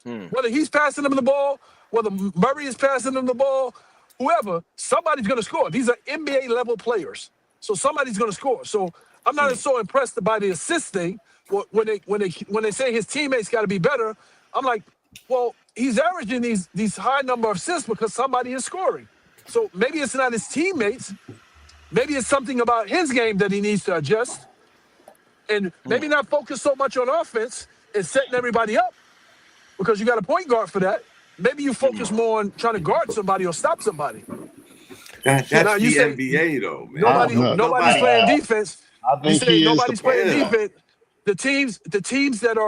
S7: Whether he's passing them the ball, whether Murray is passing them the ball. Whoever, somebody's going to score. These are NBA level players, so somebody's going to score. So I'm not so impressed by the assist thing. When they say his teammates got to be better, I'm like, well, he's averaging these high number of assists because somebody is scoring. So maybe it's not his teammates. Maybe it's something about his game that he needs to adjust, and maybe not focus so much on offense and setting everybody up because you got a point guard for that. Maybe you focus more on trying to guard somebody or stop somebody.
S4: That's the NBA, though, man.
S7: Nobody's playing defense.
S6: I think
S7: nobody's playing defense. The teams that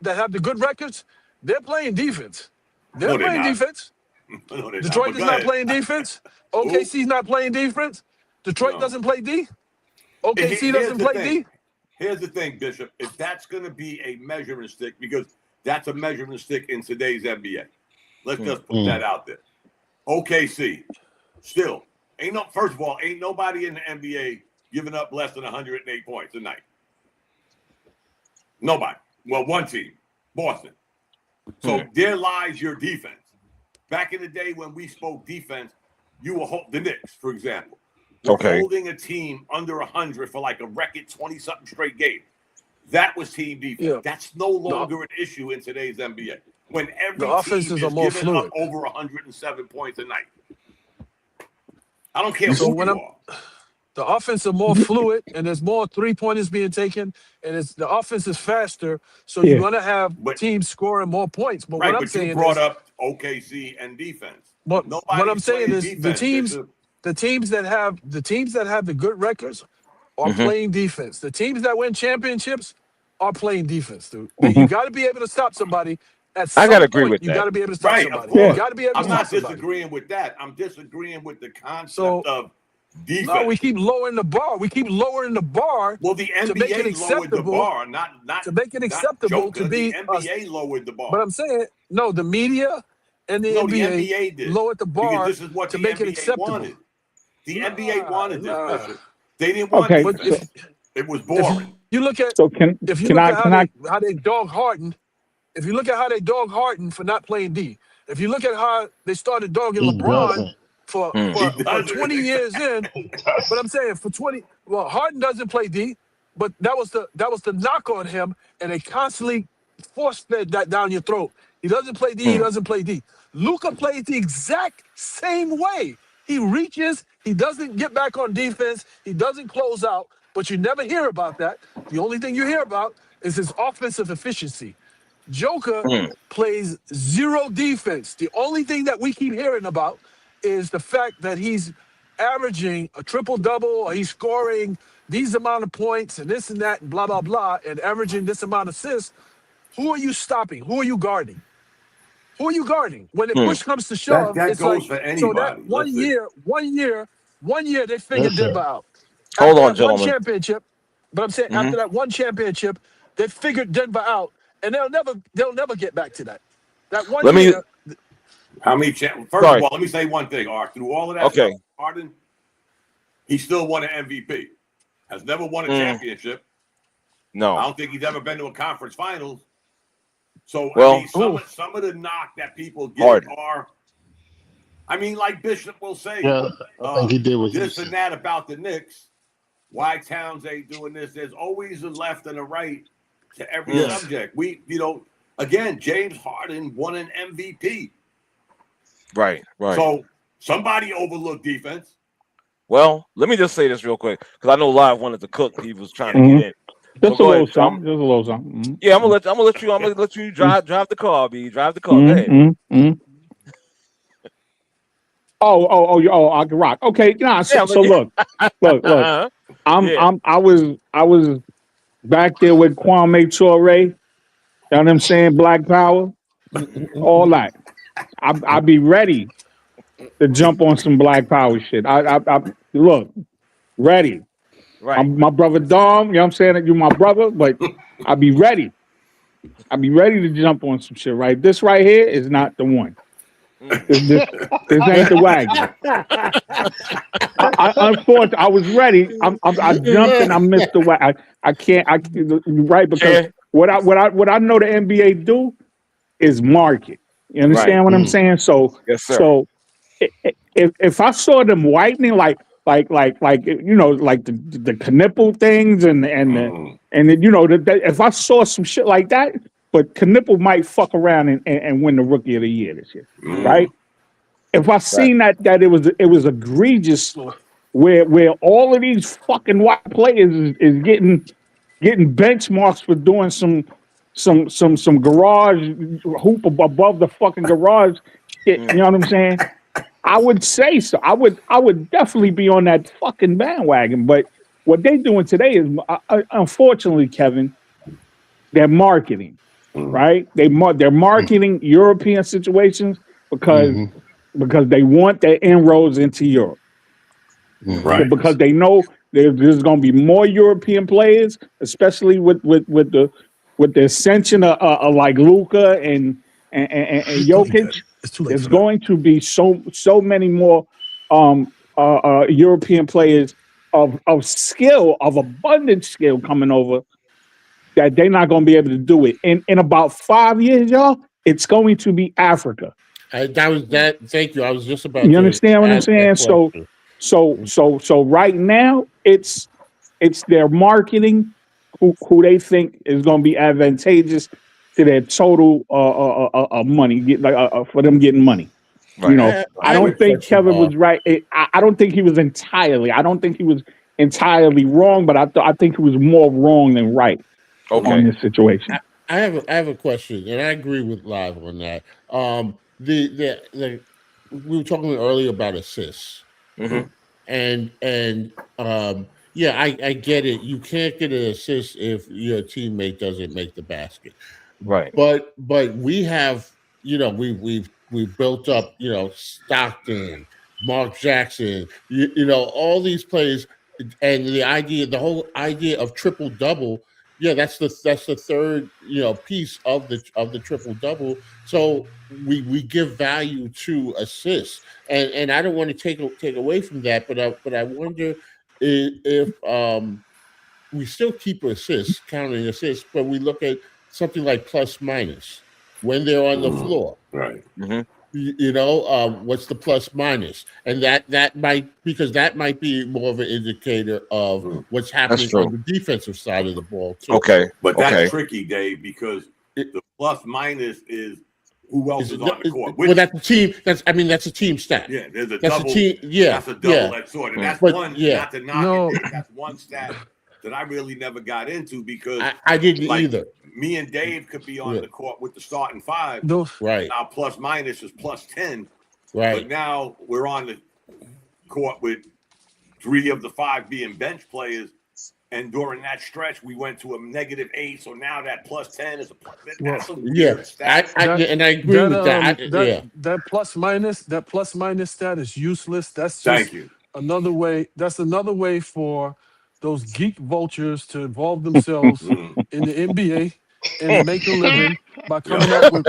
S7: have the good records, they're playing defense. They're playing defense. Detroit is not playing defense. OKC's not playing defense. Detroit doesn't play D. OKC doesn't play D.
S4: Here's the thing, Bishop. If that's going to be a measuring stick, because that's a measuring stick in today's NBA. Let's just put that out there. OKC, still, first of all, ain't nobody in the NBA giving up less than 108 points a night. Nobody. Well, one team, Boston. So there lies your defense. Back in the day when we spoke defense, you were the Knicks, for example. Holding a team under 100 for like a record 20-something straight game. That was team defense. Yeah. That's no longer an issue in today's NBA. When every team is giving up over 107 points a night. I don't care who you are.
S7: The offense is more fluid, and there's more three-pointers being taken, and the offense is faster, so you're going to have teams scoring more points. But what I'm saying
S4: you brought up OKC and defense.
S7: But what I'm saying is the teams that have the good records are playing defense. The teams that win championships are playing defense, dude. You got to be able to stop somebody.
S1: I got to agree with that.
S7: You got to be able to stop somebody.
S4: You
S7: got to be able to stop somebody.
S4: I'm not disagreeing with that. I'm disagreeing with the concept of defense.
S7: No, we keep lowering the bar. Well,
S4: the NBA lowered the bar, not
S7: to make it acceptable to be.
S4: The NBA lowered the bar.
S7: But I'm saying, no, the media and the NBA
S4: did.
S7: Lowered the bar
S4: this is what
S7: to
S4: the
S7: make
S4: NBA
S7: it acceptable.
S4: Wanted. The NBA wanted this. They didn't want defense. It was boring.
S7: You look at how they dog Harden. If you look at how they dog Harden for not playing D, If you look at how they started dogging
S6: He
S7: LeBron
S6: doesn't.
S7: for,
S1: Hmm.
S7: for,
S4: He
S7: for
S4: doesn't.
S7: 20 years in,
S6: He doesn't.
S7: but I'm saying for 20, well, Harden doesn't play D, but that was the knock on him, and they constantly force fed that down your throat. He doesn't play D. He
S1: Hmm.
S7: doesn't play D. Luka plays the exact same way. He reaches. He doesn't get back on defense. He doesn't close out. But you never hear about that. The only thing you hear about is his offensive efficiency. Joker
S1: Hmm.
S7: plays zero defense. The only thing that we keep hearing about is the fact that he's averaging a triple-double, or he's scoring these amount of points and this and that and blah, blah, blah, and averaging this amount of assists. Who are you stopping? Who are you guarding? Who are you guarding? When the
S1: Hmm.
S7: push comes to shove,
S4: That
S7: it's
S4: goes
S7: like,
S4: for
S7: so that
S4: anybody.
S7: one year, they figured
S6: Listen.
S7: Denver out.
S1: Hold
S7: After
S1: on,
S7: that one
S1: gentlemen.
S7: championship, but I'm saying
S1: Mhm.
S7: after that one championship, they figured Denver out, and they'll never get back to that. That one
S1: Let me.
S7: year,
S4: How many? First
S1: Sorry.
S4: of all, let me say one thing. Art, through all of that
S1: Okay.
S4: stuff, Harden, he still won an MVP. Has never won a
S1: Mm.
S4: championship. I
S1: No.
S4: don't think he's ever been to a conference finals. So
S1: Well,
S4: I mean, some of the knock that people get
S1: Harden.
S4: are, I mean, like Bishop will say,
S6: Yeah, I think he did what he
S4: this and
S6: said.
S4: that about the Knicks. Why Towns ain't doing this? There's always a left and a right to every
S1: Yes.
S4: subject. Again, James Harden won an MVP.
S1: Right. Right.
S4: So somebody overlooked defense.
S1: Well, let me just say this real quick because I know Live wanted to cook. He was trying to
S5: Mhm.
S1: get in.
S5: Just a
S1: go
S5: little
S1: ahead, Tom.
S5: something. Just a little something. Mhm.
S1: Yeah, I'm gonna let you drive the car, B. Drive the car. Go ahead.
S5: Mhm. Oh, I can rock. Okay, nah. So,
S1: Yeah,
S5: so look.
S1: Uh-huh. Yeah.
S5: I was back there with Kwame Ture. You know what I'm saying? Black Power, all that. I'd be ready to jump on some Black Power shit. I look ready.
S1: Right.
S5: My brother Dom. You know what I'm saying? You're my brother, but I'd be ready. I'd be ready to jump on some shit. Right. This right here is not the one. This ain't the wagon. Unfortunately, I was ready. I jumped and I missed the wagon. I can't. Right, because
S1: Yeah.
S5: what I know the NBA do is market. You understand
S1: Right.
S5: what I'm saying? So
S1: Yes, sir.
S5: so if I saw them whitening like you know, like the Knipple things and if I saw some shit like that, but Knipple might fuck around and win the Rookie of the Year this year, right? If I seen that it was egregious where all of these fucking white players is getting benchmarks for doing some garage hoop above the fucking garage shit, you know what I'm saying? I would say so. I would definitely be on that fucking bandwagon. But what they doing today is, unfortunately, Kevin, they're marketing, right? They're marketing European situations because they want their inroads into Europe.
S4: Right.
S5: Because they know there's going to be more European players, especially with the ascension of like Luka and Jokic.
S7: it's too late
S5: There's
S7: for that.
S5: going to be so many more European players of skill, of abundant skill coming over that they're not going to be able to do it. In about 5 years, y'all, it's going to be Africa.
S3: Thank you. I was just about
S5: You
S3: to
S5: understand what I'm
S3: ask that
S5: saying?
S3: question.
S5: So right now it's their marketing who they think is going to be advantageous to their total money, for them getting money.
S1: Right.
S5: You know, I
S3: have a
S5: don't think
S3: question,
S5: Kevin was right. I don't think he was entirely. I don't think he was entirely wrong, but I think he was more wrong than right on
S1: Okay.
S5: this situation.
S3: I have a question, and I agree with Live on that. The we were talking earlier about assists,
S1: Mhm.
S3: and yeah, I get it. You can't get an assist if your teammate doesn't make the basket.
S1: Right.
S3: But we have, we've built up, Stockton, Mark Jackson, all these players, and the whole idea of triple double. Yeah, that's the third piece of the triple double. So we give value to assists, and I don't want to take away from that, but I wonder if we still keep assists, counting assists, but we look at something like plus minus when they're on the floor.
S4: Right.
S1: Mhm.
S3: What's the plus minus, and that might be more of an indicator of what's happening on the defensive side of the ball too.
S1: Okay,
S4: but that's tricky, Dave, because the plus minus is who else is on the court.
S3: Well, that's a team. That's a team stat.
S4: Yeah, there's a
S3: that's
S4: double.
S3: A team, yeah,
S4: that's a double-edged sword, and that's one.
S3: Yeah.
S4: Not to knock it, that's one stat that I really never got into because
S3: I didn't either.
S4: Me and Dave could be on the court with the starting five.
S3: Right.
S4: Now plus minus is plus 10.
S3: Right.
S4: But now we're on the court with 3 of the 5 being bench players. And during that stretch, we went to a -8. So now that plus 10 is a plus. That's a weird stat.
S3: I agree with that.
S7: That plus minus stat is useless. That's just
S4: Thank you.
S7: another way. That's another way for those geek vultures to involve themselves in the NBA and make a living by coming up with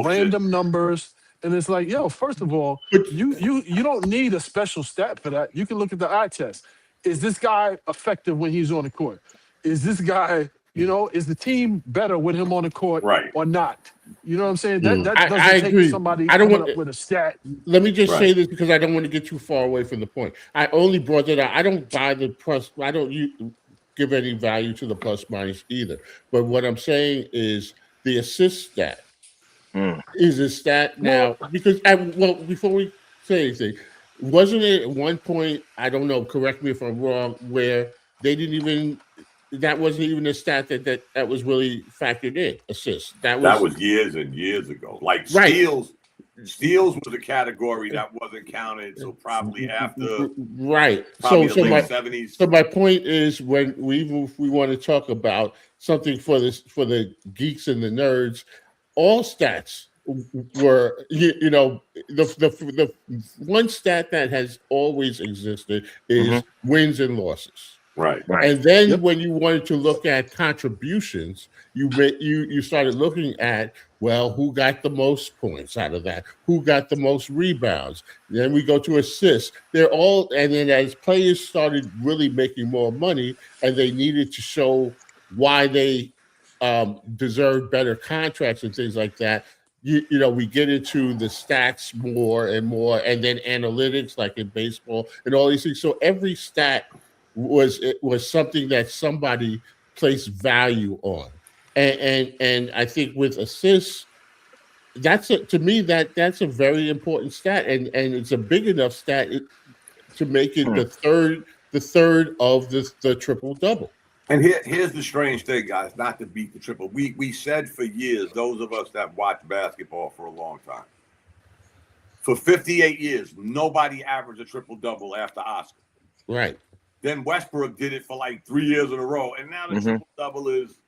S7: random numbers. And it's like, yo, first of all, you don't need a special stat for that. You can look at the eye test. Is this guy effective when he's on the court? Is this guy, is the team better with him on the court or not? You know what I'm saying? That doesn't take
S3: agree.
S7: somebody
S3: I don't
S7: coming
S3: want
S7: up with a stat.
S3: Let me just say this because I don't want to get too far away from the point. I only brought that out. I don't buy the plus. I don't give any value to the plus minus either. But what I'm saying is the assist stat is a stat now because before we say anything, wasn't it at one point, I don't know, correct me if I'm wrong, where they didn't even, that wasn't even a stat that was really factored in, assists. That was
S4: years and years ago. Like steals was a category that wasn't counted, so probably after the late 70s.
S3: So my point is when we want to talk about something for the geeks and the nerds, all stats were the one stat that has always existed is wins and losses.
S4: Right.
S3: And then when you wanted to look at contributions, you started looking at, well, who got the most points out of that? Who got the most rebounds? Then we go to assists. And then as players started really making more money and they needed to show why they deserved better contracts and things like that, we get into the stats more and more, and then analytics like in baseball and all these things. So every stat was something that somebody placed value on, and I think with assists, that's a very important stat, and it's a big enough stat to make it the third of the triple double.
S4: And here's the strange thing, guys, not to beat the triple. We said for years, those of us that watched basketball for a long time, for 58 years, nobody averaged a triple-double after Oscar.
S3: Right.
S4: Then Westbrook did it for like 3 years in a row, and now the triple-double is,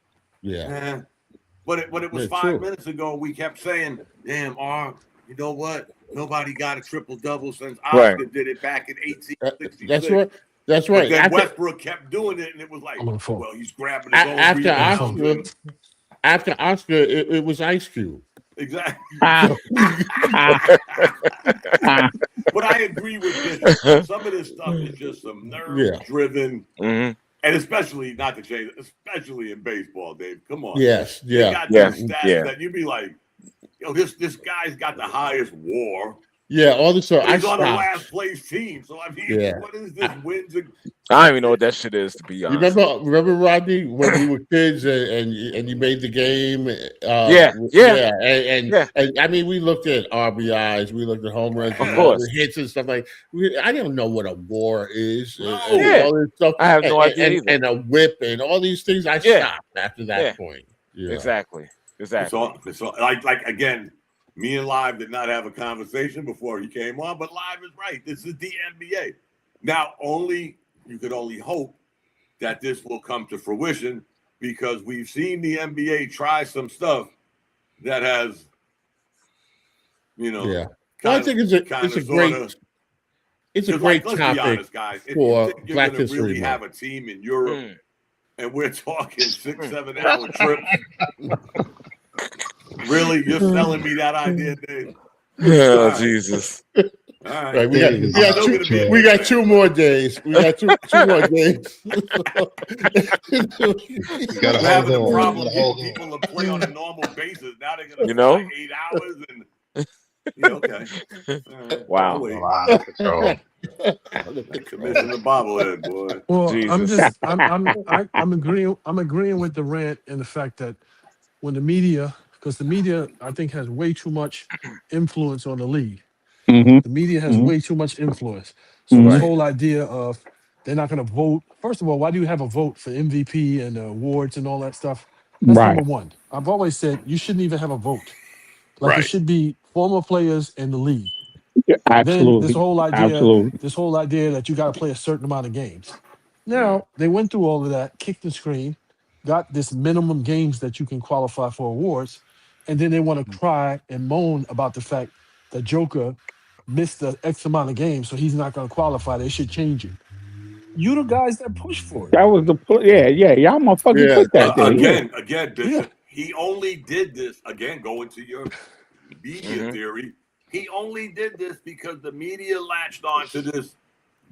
S4: But it was 5 minutes ago, we kept saying, damn, you know what? Nobody got a triple-double since Oscar did it back in 1866.
S3: That's right. That's right.
S4: But then Westbrook kept doing it, and it was like, well, he's grabbing his own rebound.
S3: After Oscar, it was Ice Cube.
S4: Exactly. But I agree with this. Some of this stuff is just some nerve-driven, and especially, not to change, especially in baseball, Dave. Come on.
S3: Yes,
S4: They got these stats that you'd be like, yo, this guy's got the highest WAR.
S3: Yeah, all this stuff.
S4: He's on the last place team. So I mean, what is this wins?
S1: I don't even know what that shit is, to be honest.
S3: Remember Rodney, when we were kids and you made the game? And I mean, we looked at RBIs, we looked at home runs,
S1: of course,
S3: hits and stuff like. I didn't know what a WAR is.
S1: No. All this stuff. I have no idea either.
S3: And a whip and all these things. I stopped after that point. Yeah.
S1: Exactly.
S4: It's all, like again. Me and Live did not have a conversation before he came on, but Live is right. This is the NBA. Now, you could only hope that this will come to fruition because we've seen the NBA try some stuff that has,
S3: I think it's a great
S4: let's
S3: topic
S4: be honest, guys.
S3: for
S4: if you're
S3: Black
S4: gonna
S3: History
S4: really
S3: Month.
S4: have a team in Europe, and we're talking 6-7 hour trips. Really? You're selling me that idea, Dave?
S1: Oh, Jesus.
S4: All right.
S3: Right, we got 2 more days. We got two more games.
S6: You gotta
S4: We're having a
S6: hold on.
S4: problem
S6: You gotta
S4: getting
S6: hold on.
S4: people to play on a normal basis. Now they're gonna
S1: You know?
S4: fly 8 hours and okay. All right.
S1: Wow.
S4: I'll wait.
S6: Wow, control.
S4: Commission the bobblehead, boy.
S7: Well,
S1: Jesus.
S7: I'm agreeing with Durant in the fact that when the media, because the media I think has way too much influence on the league.
S5: Mm-hmm.
S7: The media has
S5: Mhm.
S7: way too much influence. So this
S1: Right.
S7: whole idea of they're not going to vote. First of all, why do you have a vote for MVP and awards and all that stuff? That's
S5: Right.
S7: number one. I've always said you shouldn't even have a vote. Like it
S4: Right.
S7: should be former players in the league.
S5: Yeah,
S7: Then this
S5: absolutely.
S7: whole idea,
S5: Absolutely.
S7: that you got to play a certain amount of games. Now they went through all of that, kicked and screamed, got this minimum games that you can qualify for awards, and then they want to cry and moan about the fact that Joker missed the X amount of games, so he's not going to qualify. They should change it. You the guys that push for it.
S5: That was yeah. Y'all motherfucking
S3: Yeah.
S5: put that there. Yeah.
S4: Again, Bishop, he only did this, again, going to your media theory, he only did this because the media latched on to this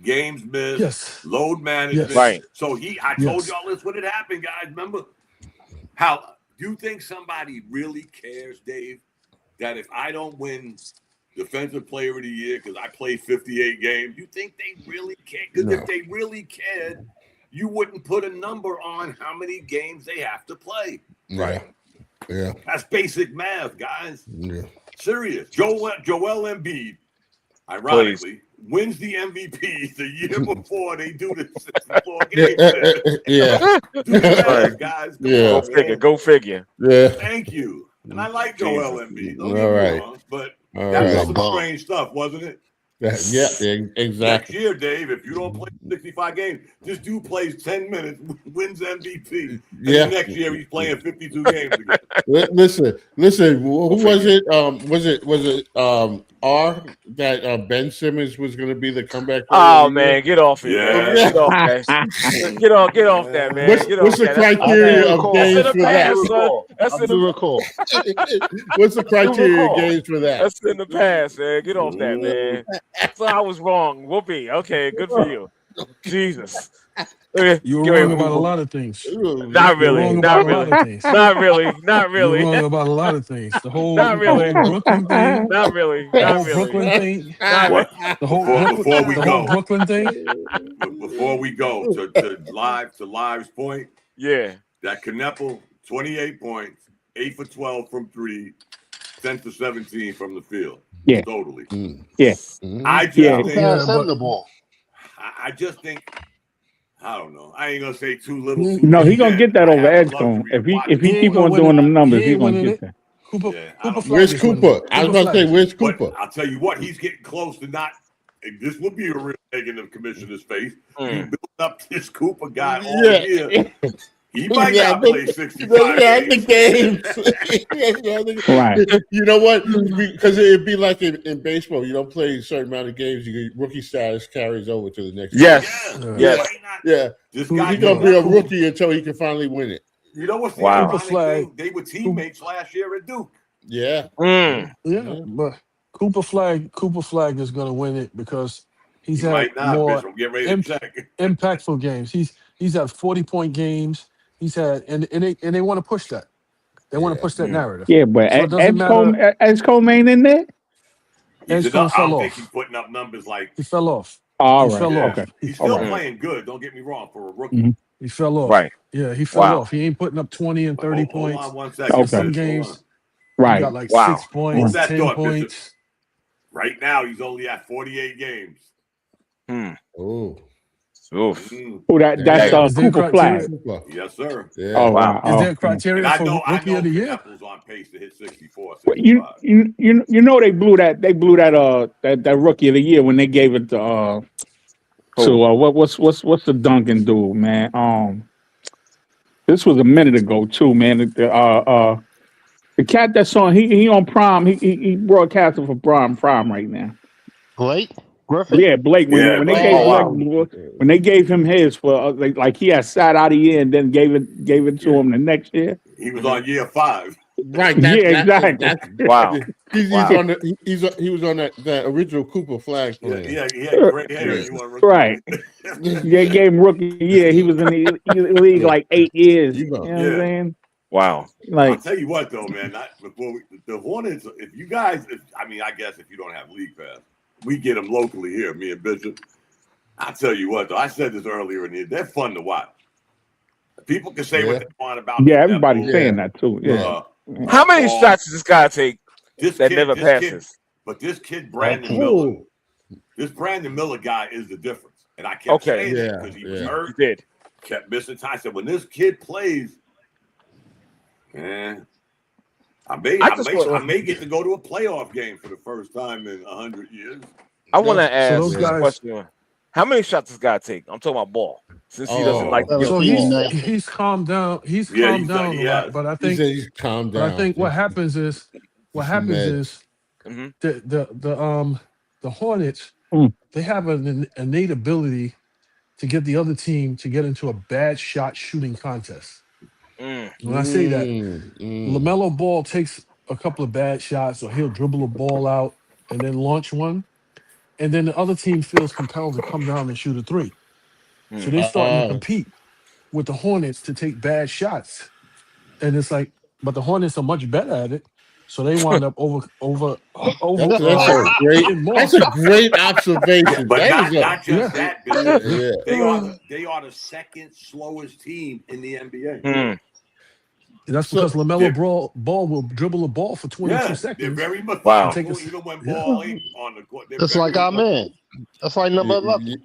S4: games missed,
S7: Yes.
S4: load management.
S7: Yes.
S1: Right.
S4: So I told y'all this when it happened, guys. Remember how do you think somebody really cares, Dave, that if I don't win Defensive Player of the Year because I played 58 games, you think they really care? Because if they really cared, you wouldn't put a number on how many games they have to play.
S3: Right. Yeah.
S4: That's basic math, guys.
S3: Yeah.
S4: Serious. Joel Embiid, ironically, wins the MVP the year before they do the 64 games.
S3: Yeah.
S4: Do the math, guys. Come
S3: Yeah.
S4: on,
S1: Go figure.
S4: man.
S1: Go figure.
S3: Yeah.
S4: Thank you. And I like Joel Embiid. Don't
S3: All
S4: get me
S3: right.
S4: wrong, but
S3: All
S4: that was
S3: right.
S4: some strange stuff, wasn't it?
S3: Yeah,
S4: Next
S3: exactly.
S4: year, Dave, if you don't play 65 games, this dude plays 10 minutes, wins MVP. And
S3: Yeah.
S4: the next year he's playing 52 games again.
S3: Listen. Who was it? Was it R that Ben Simmons was going to be the comeback player?
S1: Oh man, get off it.
S4: Yeah.
S1: Man. Get off that. Get off that, man.
S3: What's the criteria of games for that?
S1: That's in the
S6: recall.
S3: What's the criteria of games for that?
S1: That's in the past, man. Get off that, man. So I was wrong. Whoopee. Okay, good for you. Jesus.
S7: You were wrong about a lot of things.
S1: Not really.
S7: You're wrong
S1: Not
S7: about a lot
S1: really.
S7: of things.
S1: Not really. Not really.
S7: You're wrong about a lot of things. The whole,
S1: Not really.
S7: the whole Brooklyn thing.
S1: Not really.
S7: The
S1: Not
S7: whole
S1: really.
S7: Brooklyn thing.
S1: Not
S7: The whole
S4: Before we
S7: the
S4: go.
S7: whole Brooklyn thing.
S4: Before we go to Live's point,
S1: Yeah.
S4: that Kneppel, 28 points, 8 for 12 from 3, 10 for 17 from the field.
S5: Yeah.
S4: Totally.
S5: Yeah.
S4: I just
S5: Yeah.
S4: think,
S6: Pass him the ball.
S4: I just think, I don't know. I ain't gonna say too little.
S5: No, he gonna get that
S4: I
S5: over
S4: have the
S5: Edgecombe.
S4: luxury of
S5: If
S4: watching
S5: he
S7: He
S5: keep
S7: ain't gonna
S5: on
S7: win
S5: doing
S7: it.
S5: them numbers,
S7: He
S5: he's
S7: ain't
S5: gonna
S7: winning
S5: get
S7: it.
S5: that.
S7: Cooper
S4: don't
S7: Flag
S3: Where's
S7: is winning
S3: Cooper?
S7: it.
S3: I was about to say,
S7: Flag.
S3: where's
S4: But
S3: Cooper?
S4: I'll tell you what, he's getting close to not. This would be a real egg in the commissioner's face. You built up this Cooper guy all year. He might not play 65
S3: the
S4: games.
S5: Right.
S3: You know what? Because it'd be like in baseball. You don't play a certain amount of games. Rookie status carries over to the next
S1: Yes.
S4: Yeah.
S1: Yes.
S3: Yeah.
S4: This
S3: He's
S4: guy
S3: going to be a rookie until he can finally win it.
S4: You know what's the
S1: Wow.
S4: ironic
S7: Cooper Flag.
S4: thing? They were teammates last year at Duke.
S3: Yeah.
S7: Yeah, but Cooper Flag is going to win it because he's
S4: He
S7: had
S4: might not,
S7: more
S4: bitch. I'm getting ready to check.
S7: impactful games. He's had 40-point games. He's had and they want to push that. They want to push that narrative.
S5: Yeah, but
S7: So it doesn't matter.
S5: Edgecombe ain't in there.
S7: Edgecombe
S4: I
S7: fell
S4: don't think
S7: off.
S4: he's putting up numbers like.
S7: He fell off.
S5: All
S7: He
S5: right.
S7: fell
S4: Yeah.
S7: off.
S5: Okay.
S4: He's still
S5: All right.
S4: playing good. Don't get me wrong. For a rookie,
S7: He fell off.
S1: Right.
S7: Yeah, he fell
S1: Wow.
S7: off. He ain't putting up 20 and 30
S4: Hold
S7: points.
S4: on 1 second.
S5: Okay.
S7: Some
S4: Hold
S7: games
S4: on.
S7: he
S5: Right.
S7: got like
S1: Wow.
S7: 6 points,
S4: Hold that
S7: 10
S4: thought, Bishop.
S7: points.
S4: Right now, he's only at 48 games.
S3: Oh.
S1: Oof.
S5: Oh, that's
S7: Is there
S5: Cooper
S7: criteria?
S5: Flag.
S4: Yes, sir.
S3: Yeah.
S5: Oh wow.
S7: Is there
S4: And
S7: criteria
S4: I
S7: for
S4: know
S7: rookie of the year?
S4: Apple's on pace to hit 64,
S5: You
S4: 65.
S5: you know they blew that that rookie of the year when they gave it to what's the Duncan dude, man? This was a minute ago too, man. The cat that's on he on Prime, he broadcasting for Prime right now.
S6: Blake Griffin.
S5: Yeah, Blake. When they gave
S1: wow.
S5: when they gave him his for like he had sat out a year and then gave it to him the next year.
S4: He was on year 5.
S3: Right.
S1: Wow.
S3: He's
S1: Wow.
S3: on the he was on the original Cooper Flag plan.
S4: Yeah, he had gray hair.
S3: Yeah.
S4: You want rookie?
S5: Right. They gave him rookie year. He was in the league like 8 years.
S3: You
S5: You
S3: know.
S5: know what I'm saying?
S1: Wow.
S4: I'll
S5: Like,
S4: tell you what, though, man. The Hornets. If you guys, I guess if you don't have league pass, we get them locally here. Me and Bishop. I'll tell you what, though. I said this earlier in the year. They're fun to watch. People can say what they want about.
S5: yeah, everybody's saying that too. Yeah.
S1: How many shots does this guy take that never passes?
S4: But this kid, Brandon Miller, this Brandon Miller guy is the difference. And I kept saying it because he was hurt.
S1: He did.
S4: Kept missing time. I said, when this kid plays, man, I may get to go to a playoff game for the first time in 100 years.
S1: I want to ask
S7: those
S1: this
S7: guys-
S1: question. How many shots this guy take? I'm talking about ball. Since he doesn't like to
S7: So
S1: give the ball.
S7: he's calmed down. He's calmed down a lot. But I think
S3: he's calmed down.
S7: But I think what happens is
S1: Mhm.
S7: the Hornets they have an innate ability to get the other team to get into a bad shot shooting contest. When I say that, LaMelo Ball takes a couple of bad shots, or he'll dribble a ball out and then launch one, and then the other team feels compelled to come down and shoot a three. So they're starting to compete with the Hornets to take bad shots, and it's like, but the Hornets are much better at it, so they wind up over.
S3: That's a great observation.
S4: But
S3: That
S4: not
S3: is
S4: just that, Bill.
S3: Yeah.
S4: They are the second slowest team in the NBA.
S7: That's because LaMelo Ball will dribble a ball for 22
S4: They're
S7: seconds.
S4: very methodical.
S7: Take a-
S4: Even when ball ain't on the court.
S6: That's like our man. That's like number 11.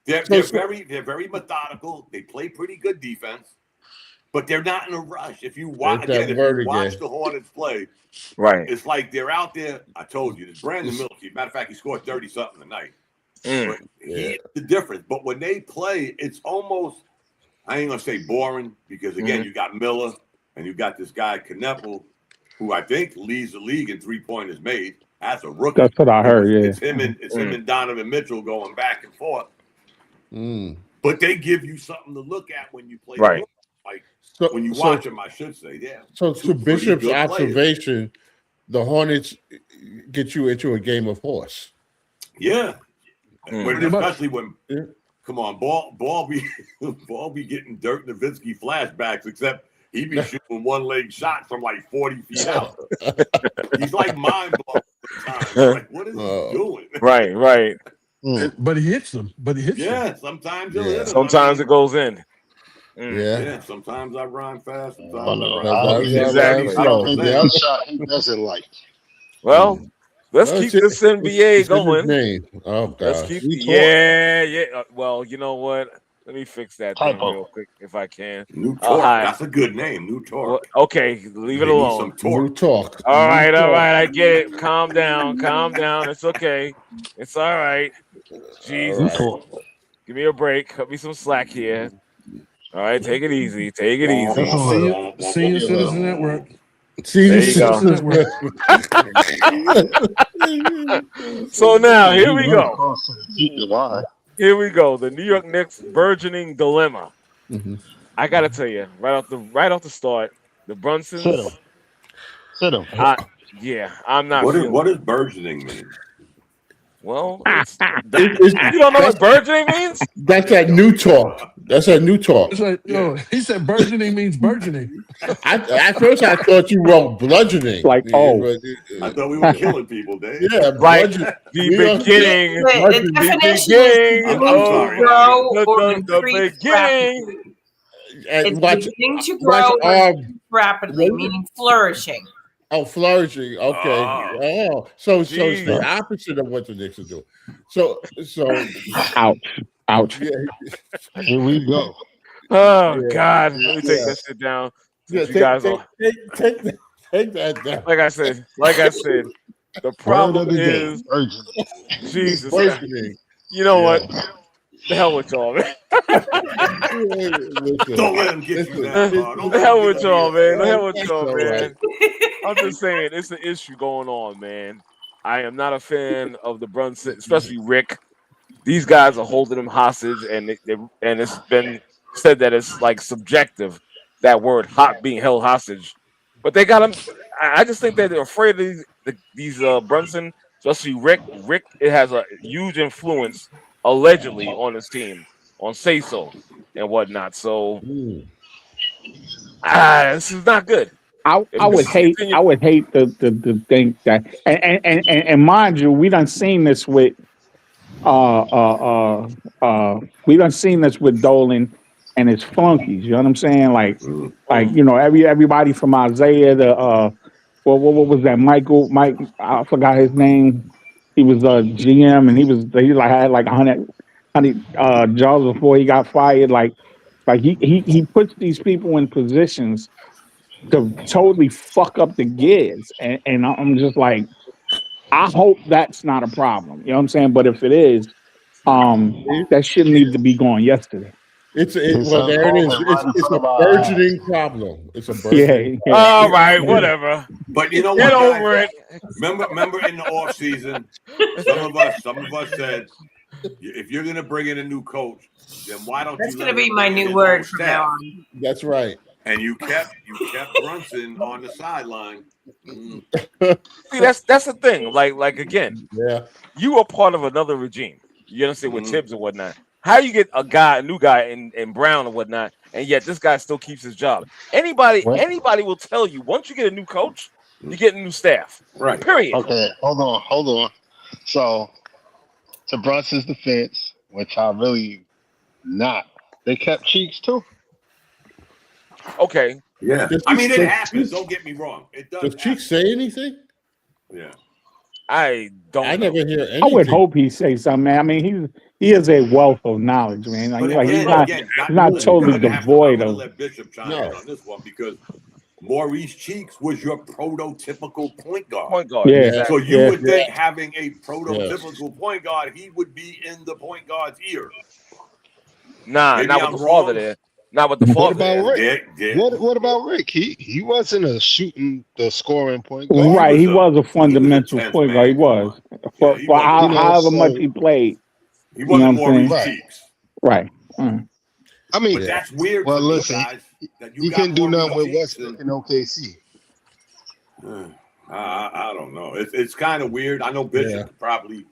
S4: They're very methodical. They play pretty good defense, but they're not in a rush. If you watch the Hornets play,
S1: Right.
S4: it's like they're out there. I told you, this Brandon Miller. Matter of fact, he scored 30 something tonight. But he's the difference. But when they play, it's almost, I ain't gonna say boring, because again, you got Miller and you got this guy Kneppel, who I think leads the league in 3-pointers made. That's a rookie.
S5: That's what I heard. Yeah.
S4: It's him and Donovan Mitchell going back and forth. But they give you something to look at when you play.
S1: Right.
S4: Like when you watch them, I should say, yeah.
S3: So to Bishop's observation, the Hornets get you into a game of horse.
S4: Yeah. Especially when come on, ball be getting Dirk Nowitzki flashbacks, except he be shooting one-leg shots from like 40 feet out. He's like mind-blowing sometimes. Like, what is he doing?
S1: Right.
S7: But he hits them.
S4: Sometimes he'll hit them.
S1: Sometimes it goes in.
S4: Yeah, sometimes I run fast. Sometimes
S1: Exactly.
S6: The other shot he doesn't like.
S1: Well, let's keep this NBA going.
S3: Oh, God.
S1: Let's keep yeah. Well, you know what? Let me fix that thing real quick if I can.
S4: New Torque. That's a good name. New Torque.
S1: Well, okay, leave it alone.
S3: New Torque.
S1: All right. I get it. Calm down. It's okay. It's all right. Jesus. Give me a break. Cut me some slack here. All right, take it easy. Senior
S7: Citizen Network.
S1: There you go. So now here we go. Here we go. The New York Knicks burgeoning dilemma. I gotta tell you, right off the start, the Brunsons.
S6: Sit him.
S1: I'm not.
S4: What does burgeoning mean?
S1: Well, you don't know what burgeoning means?
S3: That's that new talk. It's like,
S7: he said burgeoning means burgeoning.
S3: At first, I thought you wrote bludgeoning.
S5: Like,
S4: I thought we were killing people, Dave.
S3: Yeah,
S1: like the beginning.
S2: The definition is the beginning.
S3: And
S2: it's beginning to grow rapidly, meaning flourishing.
S3: Oh, flourishing. Okay. So it's the opposite of what the Knicks are doing. So
S5: ouch.
S3: Yeah.
S6: Here we go.
S1: Oh God. Let me take that shit down.
S3: Yeah, take that down.
S1: Like I said, the problem is Jesus. You know what? The hell with y'all, man.
S4: Don't let him get you that far.
S1: The hell with y'all, man. I'm just saying, it's an issue going on, man. I am not a fan of the Brunson, especially Rick. These guys are holding him hostage, and it's been said that it's like subjective. That word "hot" being held hostage But they got him. I just think that they're afraid of these Brunson, especially Rick. Rick, it has a huge influence allegedly on his team, on say so and whatnot. So
S3: Mm.
S1: this is not good.
S5: I
S1: If
S5: would
S1: this is
S5: hate
S1: continue,
S5: I would hate to think that and mind you, we done seen this with uh uh we done seen this with Dolan and his flunkies. You know what I'm saying? Like you know everybody from Isaiah to what was that Mike I forgot his name. He was a GM and he like had like 100 jobs before he got fired. Like he puts these people in positions to totally fuck up the gears. And I'm just like, I hope that's not a problem. You know what I'm saying? But if it is, that shit needed to be gone yesterday.
S6: It's
S3: Well, there it is.
S6: unfolding right in
S3: It's
S6: front
S3: a
S6: of our eyes.
S3: burgeoning problem. It's a
S5: Yeah,
S3: burgeoning.
S5: yeah.
S1: all right,
S3: Yeah.
S1: whatever.
S4: But you know
S1: Get
S4: what, guys?
S1: over it.
S4: Remember in the off season, some of us said, if you're going to bring in a new coach, then why don't
S2: That's
S4: you
S2: going
S4: let
S2: to
S4: him
S2: be my
S4: bring in
S2: new
S4: his
S2: word
S4: own
S2: from now
S4: staff?
S2: on.
S3: That's right.
S4: And you kept Brunson on the sideline. Mm.
S1: See, that's the thing. Like again,
S3: Yeah.
S1: you are part of another regime. You understand with
S4: Mhm.
S1: Tibbs and whatnot. How you get a new guy in Brown and whatnot, and yet this guy still keeps his job?
S6: What?
S1: Anybody will tell you once you get a new coach, you get a new staff.
S4: Right.
S1: Period.
S6: Okay, hold on. So, to Brunson's defense, which I really not, they kept Cheeks too.
S1: Okay.
S4: Yeah.
S3: Does
S4: I mean, it
S3: does
S4: happens.
S3: Cheeks,
S4: Don't get me wrong. It does
S3: does
S4: happen.
S3: Cheeks say anything?
S4: Yeah.
S1: I don't
S3: I
S1: know.
S3: never hear
S5: I would
S3: anything.
S5: hope he say something, man. I mean, he is a wealth of knowledge, man.
S4: But
S5: Like he's
S4: again,
S5: not
S4: listen,
S5: totally
S4: I'm
S5: devoid
S4: gonna
S5: of.
S4: let Bishop chime
S3: No.
S4: in on this one because Maurice Cheeks was your prototypical point guard.
S1: Point guard.
S5: Yeah,
S4: So
S1: Exactly.
S4: you
S5: yeah.
S4: would think having a
S3: Yes.
S4: prototypical point guard, he would be in the point guard's ear.
S1: Nah,
S4: Maybe
S1: not with
S4: I'm
S1: the father
S4: wrong.
S1: there. Not with the
S6: What
S1: father
S6: about
S1: there.
S6: Rick? What about Rick? He wasn't a shooting the scoring point
S4: But
S6: guard.
S5: Right, he was a
S4: he was a
S5: fundamental
S4: 10th
S5: point guard. He
S4: man. Come
S5: was
S4: on. Yeah, he
S5: for
S4: wasn't.
S6: You know,
S5: however much
S6: so
S5: he played.
S4: He
S5: You know
S4: wasn't
S5: what I'm saying?
S4: Maurice
S6: right.
S4: Cheeks.
S5: Right. Mm.
S6: I mean,
S4: But that's weird
S6: well,
S4: to me,
S6: listen,
S4: guys. That you
S6: he
S4: got
S6: couldn't do
S4: Maurice
S6: nothing with
S4: Cheeks
S6: Westbrook
S4: and
S6: in OKC.
S4: I don't know. It's kind of weird. I know Bishop
S3: Yeah.
S4: could probably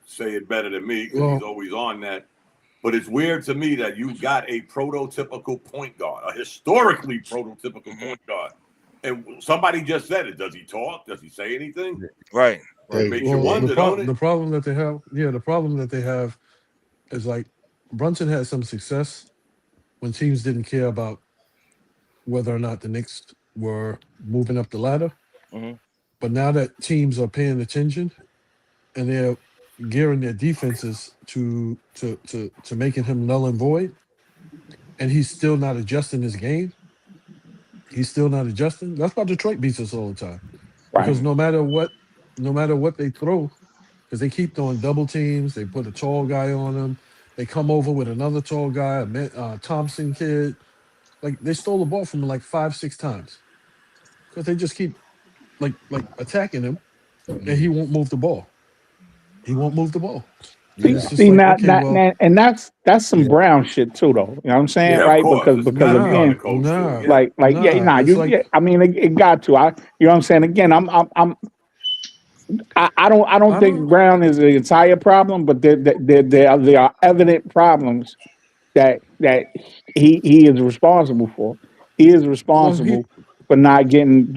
S4: say it better than me because
S7: Well-
S4: he's always on that. But it's weird to me that you got a prototypical point guard, a historically prototypical point guard. And somebody just said it. Does he talk? Does he say anything?
S1: Right.
S4: It makes you
S7: Well,
S4: wonder, don't it?
S7: the problem that they have, the problem that they have is like Brunson had some success when teams didn't care about whether or not the Knicks were moving up the ladder.
S1: Mhm.
S7: But now that teams are paying attention and they're gearing their defenses to making him null and void, and he's still not adjusting his game. He's still not adjusting. That's why Detroit beats us all the time. Because
S5: Right.
S7: no matter what they throw, because they keep throwing double teams, they put a tall guy on him. They come over with another tall guy, a Thompson kid. Like they stole the ball from him like 5-6 times because they just keep like attacking him, and he won't move the ball. He won't move the ball. And it's just
S5: See
S7: like,
S5: now,
S7: okay, well,
S5: and that's some Brown shit too, though. You know what I'm saying,
S4: Yeah, of
S5: right?
S4: course. It's
S5: Because
S4: gotta be on the
S5: again,
S4: coach
S7: nah,
S4: too. Yeah.
S5: like yeah,
S7: nah. It's like
S5: I mean, it got to. You know what I'm saying? Again, I don't
S7: I
S5: think
S7: don't.
S5: Brown is the entire problem, but there are evident problems that he is responsible for. He is
S7: Well, he
S5: responsible for not getting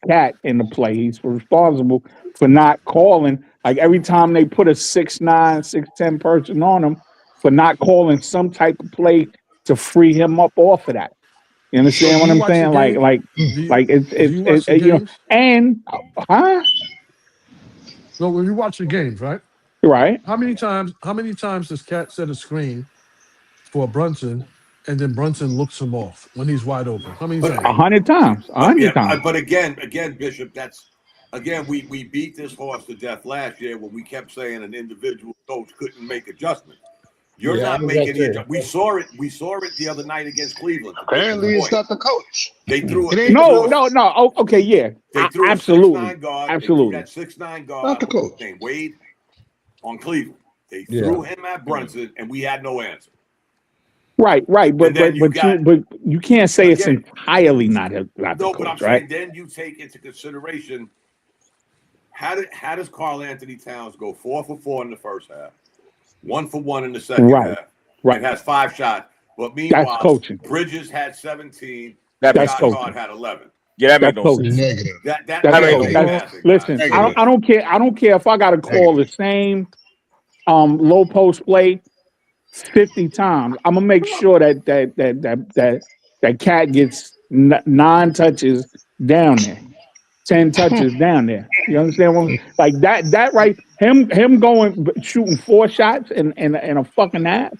S5: Cat in the play. He's responsible for not calling like every time they put a 6'9", 6'10" person on him for not calling some type of play to free him up off of that. You
S7: so.
S5: understand
S7: Do
S5: what
S7: you
S5: I'm
S7: watch the
S5: saying?
S7: game? Do you, do you watch the
S5: You know,
S7: games?
S5: and huh?
S7: So when you watch the games, right?
S5: Right.
S7: How many times does Cat set a screen for Brunson, and then Brunson looks him off when he's wide open? How many
S4: But
S7: times?
S5: 100 times.
S4: But yeah,
S5: 100 times.
S4: but again, Bishop, that's again we beat this horse to death last year when we kept saying an individual coach couldn't make adjustments. You're
S3: Yeah, I
S4: not
S3: was
S4: making
S3: about to
S4: the
S3: say.
S4: adjustments. We saw it the other night against Cleveland. To Bishop's
S6: Apparently, it's
S4: point,
S6: not the coach.
S4: they threw
S6: It
S4: it.
S6: ain't the
S5: No,
S6: coach.
S5: no. Oh, okay, yeah.
S4: They threw a
S5: Absolutely.
S4: 6'9" guard. They threw
S5: Absolutely.
S4: that 6'9" guard.
S6: Not the
S4: What's his
S6: coach.
S4: name? Wade on Cleveland. They
S3: Yeah.
S4: threw him at Brunson, and we had no answer.
S5: Right.
S4: And then you got
S5: you can't say it's entirely not the
S4: but
S5: coach,
S4: I'm
S5: right?
S4: saying then you take into consideration how does Karl Anthony Towns go 4 for 4 in the first half, 1 for 1 in the second half, and has 5 shots. But meanwhile,
S5: that's coaching.
S4: Bridges had 17.
S5: That's
S4: Shot
S5: coaching.
S4: Guard had 11.
S1: Yeah, that made
S5: That's
S1: no
S5: coaching.
S1: sense.
S6: Negative.
S4: That's
S5: coaching. Listen, I don't care. I don't care if I got to call the same low post play 50 times. I'm gonna make sure that cat gets 9 touches down there, 10 touches down there. You understand what I'm like? That right? Him going shooting 4 shots and a fucking half.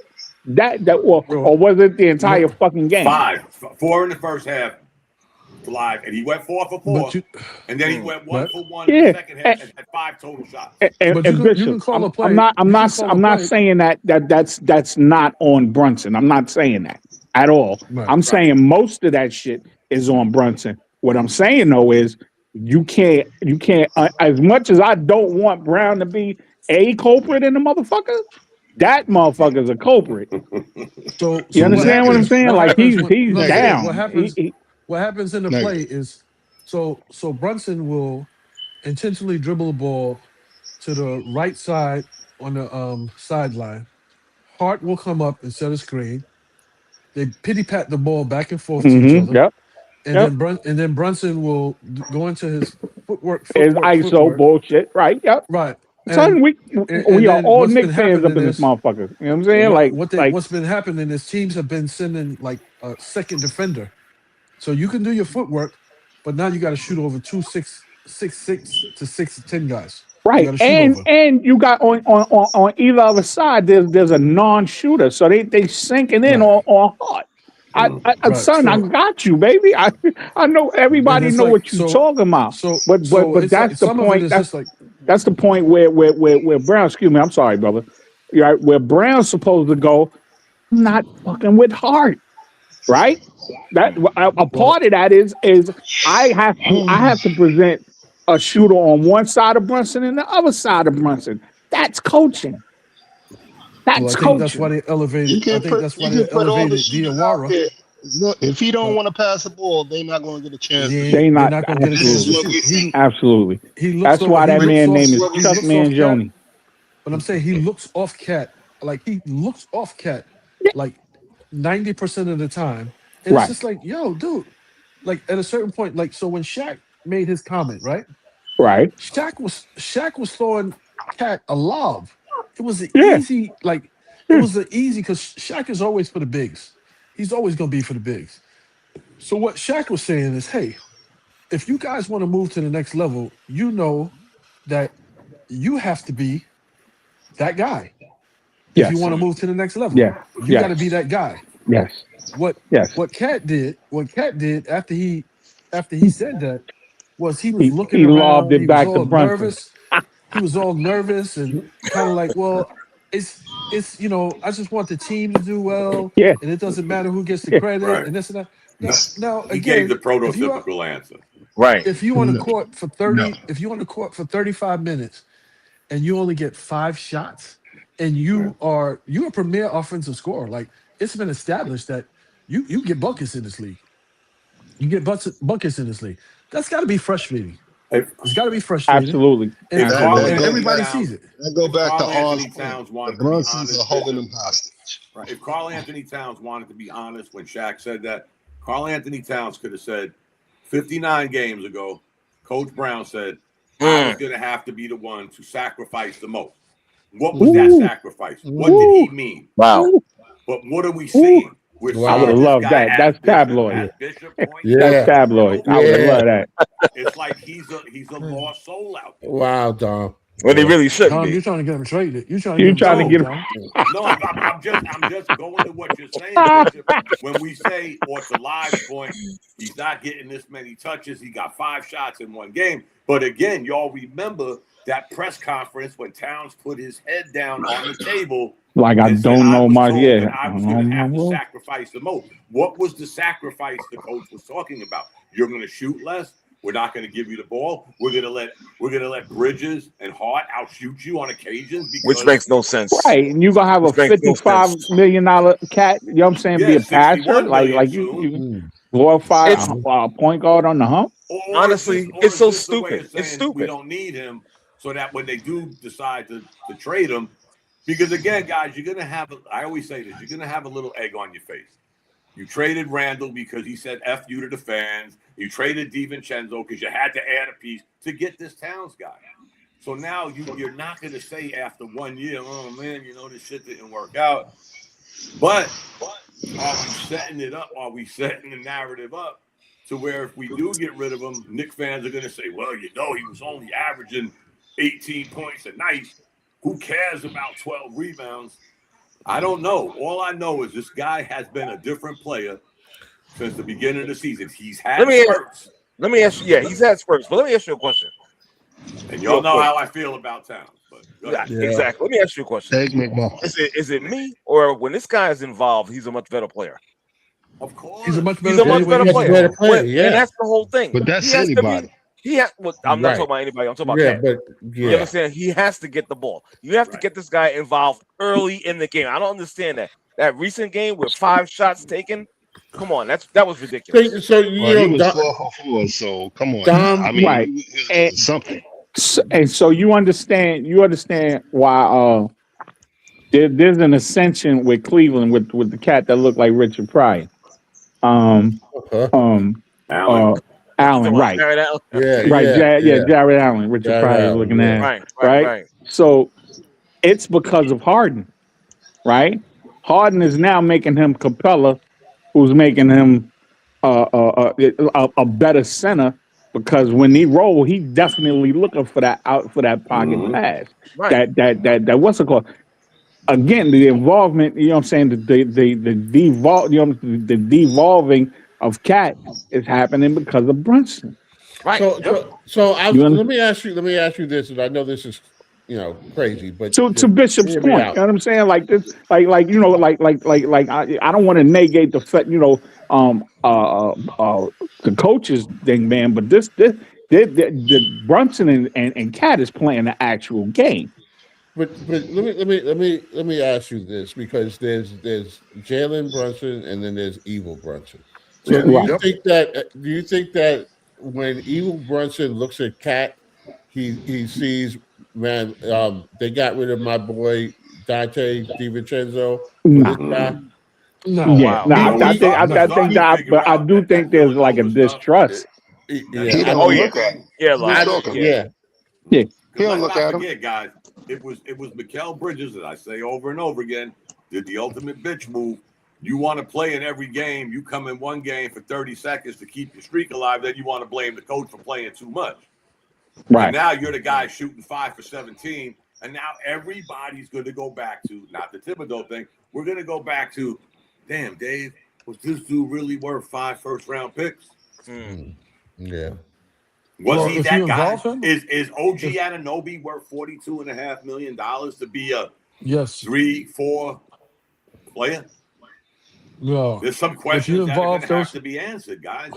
S5: Or was it the entire fucking game?
S4: 4 in the first half. Live, and he went 4 for 4, and then he went 1 for 1 in the second half and had 5 total shots.
S5: And Bishop, you can call a play. I'm not saying that's not on Brunson. I'm not saying that at all. I'm saying most of that shit is on Brunson. What I'm saying though is you can't. As much as I don't want Brown to be a culprit in the motherfucker, that motherfucker's a culprit.
S7: So
S5: you understand what I'm saying? Like he's down.
S7: What happens in the play is so Brunson will intentionally dribble the ball to the right side on the sideline. Hart will come up and set a screen. They pity pat the ball back and forth to each other. And then Brunson will go into his footwork.
S5: His ISO bullshit. Right. Yep.
S7: Right.
S5: Son, we are all Knicks fans up in this motherfucker. You know what I'm saying?
S7: What's been happening is teams have been sending like a second defender. So you can do your footwork, but now you got to shoot over 6'6" to 6'10" guys.
S5: Right, and you got on either other side. There's a non-shooter, so they sinking in on Hart. Son, I got you, baby. I know everybody know what you're talking about. But that's the point. That's the point where Brown. Excuse me, I'm sorry, brother. You're right. Where Brown's supposed to go, not fucking with Hart. Right, that a part of that is I have to present a shooter on one side of Brunson and the other side of Brunson. That's coaching. That's coaching.
S7: That's why they elevated. That's why they elevated Diawara.
S6: Look, if he don't want to pass the ball, they're not going to get a chance.
S5: They're not going to get a chance. Absolutely. That's why that man's name is Chuck Mangione.
S7: But I'm saying he looks off cat. Like 90% of the time. And it's just like, yo, dude. Like at a certain point, like so when Shaq made his comment, right?
S5: Right.
S7: Shaq was throwing Cat a lob. It was an easy, because Shaq is always for the bigs. He's always gonna be for the bigs. So what Shaq was saying is, hey, if you guys want to move to the next level, you know that you have to be that guy. If you want to move to the next level, you got to be that guy.
S5: Yes.
S7: What Cat did after he said that was he was looking around.
S5: Lobbed it back to Brunson.
S7: Nervous. He was all nervous and kind of like, well, it's I just want the team to do well.
S5: Yeah.
S7: And it doesn't matter who gets the credit and this and that. Now
S4: he
S7: again,
S4: gave the prototypical answer.
S1: Right.
S7: If you on the court for 35 minutes and you only get 5 shots and you're a premier offensive scorer, like it's been established that you get buckets in this league. You get buckets in this league. That's got to be frustrating. It's got to be frustrating.
S5: Absolutely.
S7: And everybody sees it.
S6: That go back to
S4: Anthony Towns wanted to be honest.
S6: holding him hostage.
S4: Right. If Karl Anthony Towns wanted to be honest when Shaq said that, Karl Anthony Towns could have said 59 games ago, Coach Brown said, I was going to have to be the one to sacrifice the most. What was that sacrifice? What did he mean?
S1: Wow.
S4: But what are we seeing?
S5: I would have loved that. That's tabloid. That's tabloid. I would have loved that.
S4: It's like he's a lost soul out there.
S3: Wow, Dom.
S1: Well, he really should
S7: Tom,
S1: be.
S7: you're trying to get him traded. You're trying
S5: to get him.
S4: No, I'm just going to what you're saying, Bishop. When we say, or to Live's point, he's not getting this many touches. He got 5 shots in one game. But again, y'all remember that press conference when Towns put his head down on the table.
S5: Like I don't know my
S4: I was going to have to sacrifice the most. What was the sacrifice the coach was talking about? You're going to shoot less, We're not going to give you the ball. We're going to let Bridges and Hart outshoot you on occasions, because
S1: which makes no sense.
S5: Right, and you're gonna have a $55 million cat. You know what I'm saying? Be a passer, like you glorify point guard on the hump.
S1: Honestly, it's so stupid. It's stupid.
S4: We don't need him, so that when they do decide to trade him, because again, guys, you're gonna have. I always say this: you're gonna have a little egg on your face. You traded Randall because he said "F you" to the fans. You traded DiVincenzo because you had to add a piece to get this Towns guy. So now you're not going to say after 1 year, oh, man, this shit didn't work out. But are we setting it up? Are we setting the narrative up to where if we do get rid of him, Knicks fans are going to say, well, he was only averaging 18 points a night. Who cares about 12 rebounds? I don't know. All I know is this guy has been a different player since the beginning of the season. He's had spurts.
S1: Let me ask you. Yeah, he's had spurts. But let me ask you a question.
S4: And y'all know how I feel about Towns. But
S1: exactly. Let me ask you a question. Is it me, or when this guy is involved, he's a much better player?
S4: Of course,
S7: he's a much better player.
S1: And that's the whole thing.
S6: But that's anybody.
S1: I'm not talking about anybody. I'm talking about Cat.
S3: But
S1: you understand? He has to get the ball. You have to get this guy involved early in the game. I don't understand that. That recent game with 5 shots taken. Come on, that was ridiculous.
S6: So he was 4 for 4. So come on,
S5: right?
S6: Something.
S5: And so you understand why there's an ascension with Cleveland with the cat that looked like Richard Pryor. Allen, right?
S1: Jared Allen.
S5: Jared Allen. Richard Pryor is looking at right. So it's because of Harden, right? Harden is now making him Capella, who's making him a better center, because when he roll, he definitely looking for that pocket pass.
S1: Right.
S5: That what's it called? Again, the involvement. You know what I'm saying? The devolving of Cat is happening because of Brunson.
S1: Right.
S3: Let me ask you this, and I know this is crazy, but
S5: to Bishop's point, you know what I'm saying? Like this, I don't want to negate the fact, the coaches thing, man, but the Brunson and Cat is playing the actual game.
S3: But let me ask you this, because there's Jalen Brunson and then there's Evil Brunson. So do you think that when Evil Brunson looks at Cat, he sees, man, they got rid of my boy Dante DiVincenzo.
S5: But I do think there's like a distrust.
S6: He don't look at him. He don't look at him.
S4: Guys, it was Mikal Bridges that I say over and over again did the ultimate bitch move. You want to play in every game. You come in one game for 30 seconds to keep your streak alive. Then you want to blame the coach for playing too much. Right. And now you're the guy shooting 5 for 17. And now everybody's going to go back to, not the Thibodeau thing, we're going to go back to, damn, Dave, was this dude really worth 5 first-round picks?
S3: Yeah.
S4: Was he that guy? Is OG Anunoby worth $42.5 million to be a 3-4 player?
S7: No.
S4: There's some questions that are going to have to be answered, guys.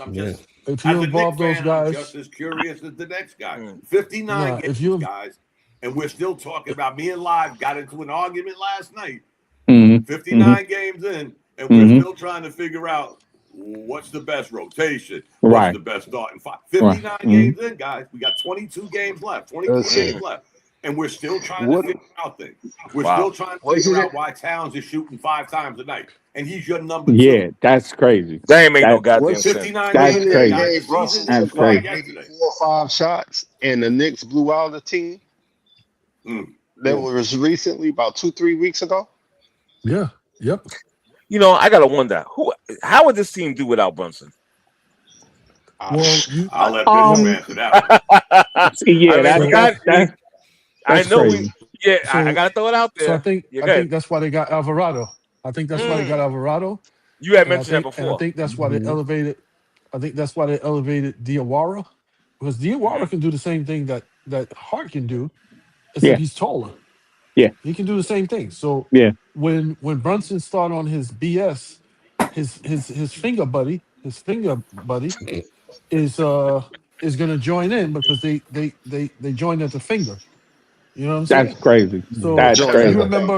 S7: If you involve those guys,
S4: I'm just as curious as the next guy. 59 games, guys, and we're still talking about. Me and Live got into an argument last night. 59 games in, and we're still trying to figure out what's the best rotation, what's the best starting 5. 59 games in, guys. We got 22 games left, 24 games left. And we're still trying to figure out things. We're still trying to figure out why Towns is shooting 5 times a night. And he's your number 2.
S5: Yeah, that's crazy.
S1: That ain't make no goddamn sense.
S4: 59
S5: that's
S4: games
S5: crazy.
S6: That's crazy. 4 or 5 shots, and the Knicks blew out the team. That was recently, about 2-3 weeks ago.
S7: Yeah. Yep.
S1: I gotta wonder how would this team do without Brunson?
S7: Well,
S4: I'll let Bishop answer that.
S1: I know.
S7: So,
S1: I gotta throw it out there.
S7: So I think that's why they got Alvarado. I think that's why they got Alvarado.
S1: You had mentioned that before.
S7: And I think that's why they elevated. I think that's why they elevated Diawara, because Diawara can do the same thing that Hart can do, except he's taller.
S5: Yeah,
S7: he can do the same thing. So when Brunson started on his BS, his finger buddy is is going to join in because they joined at the finger. You know what I'm
S5: That's
S7: saying?
S5: crazy.
S7: So
S5: That's
S6: Join at
S5: crazy.
S6: the thing.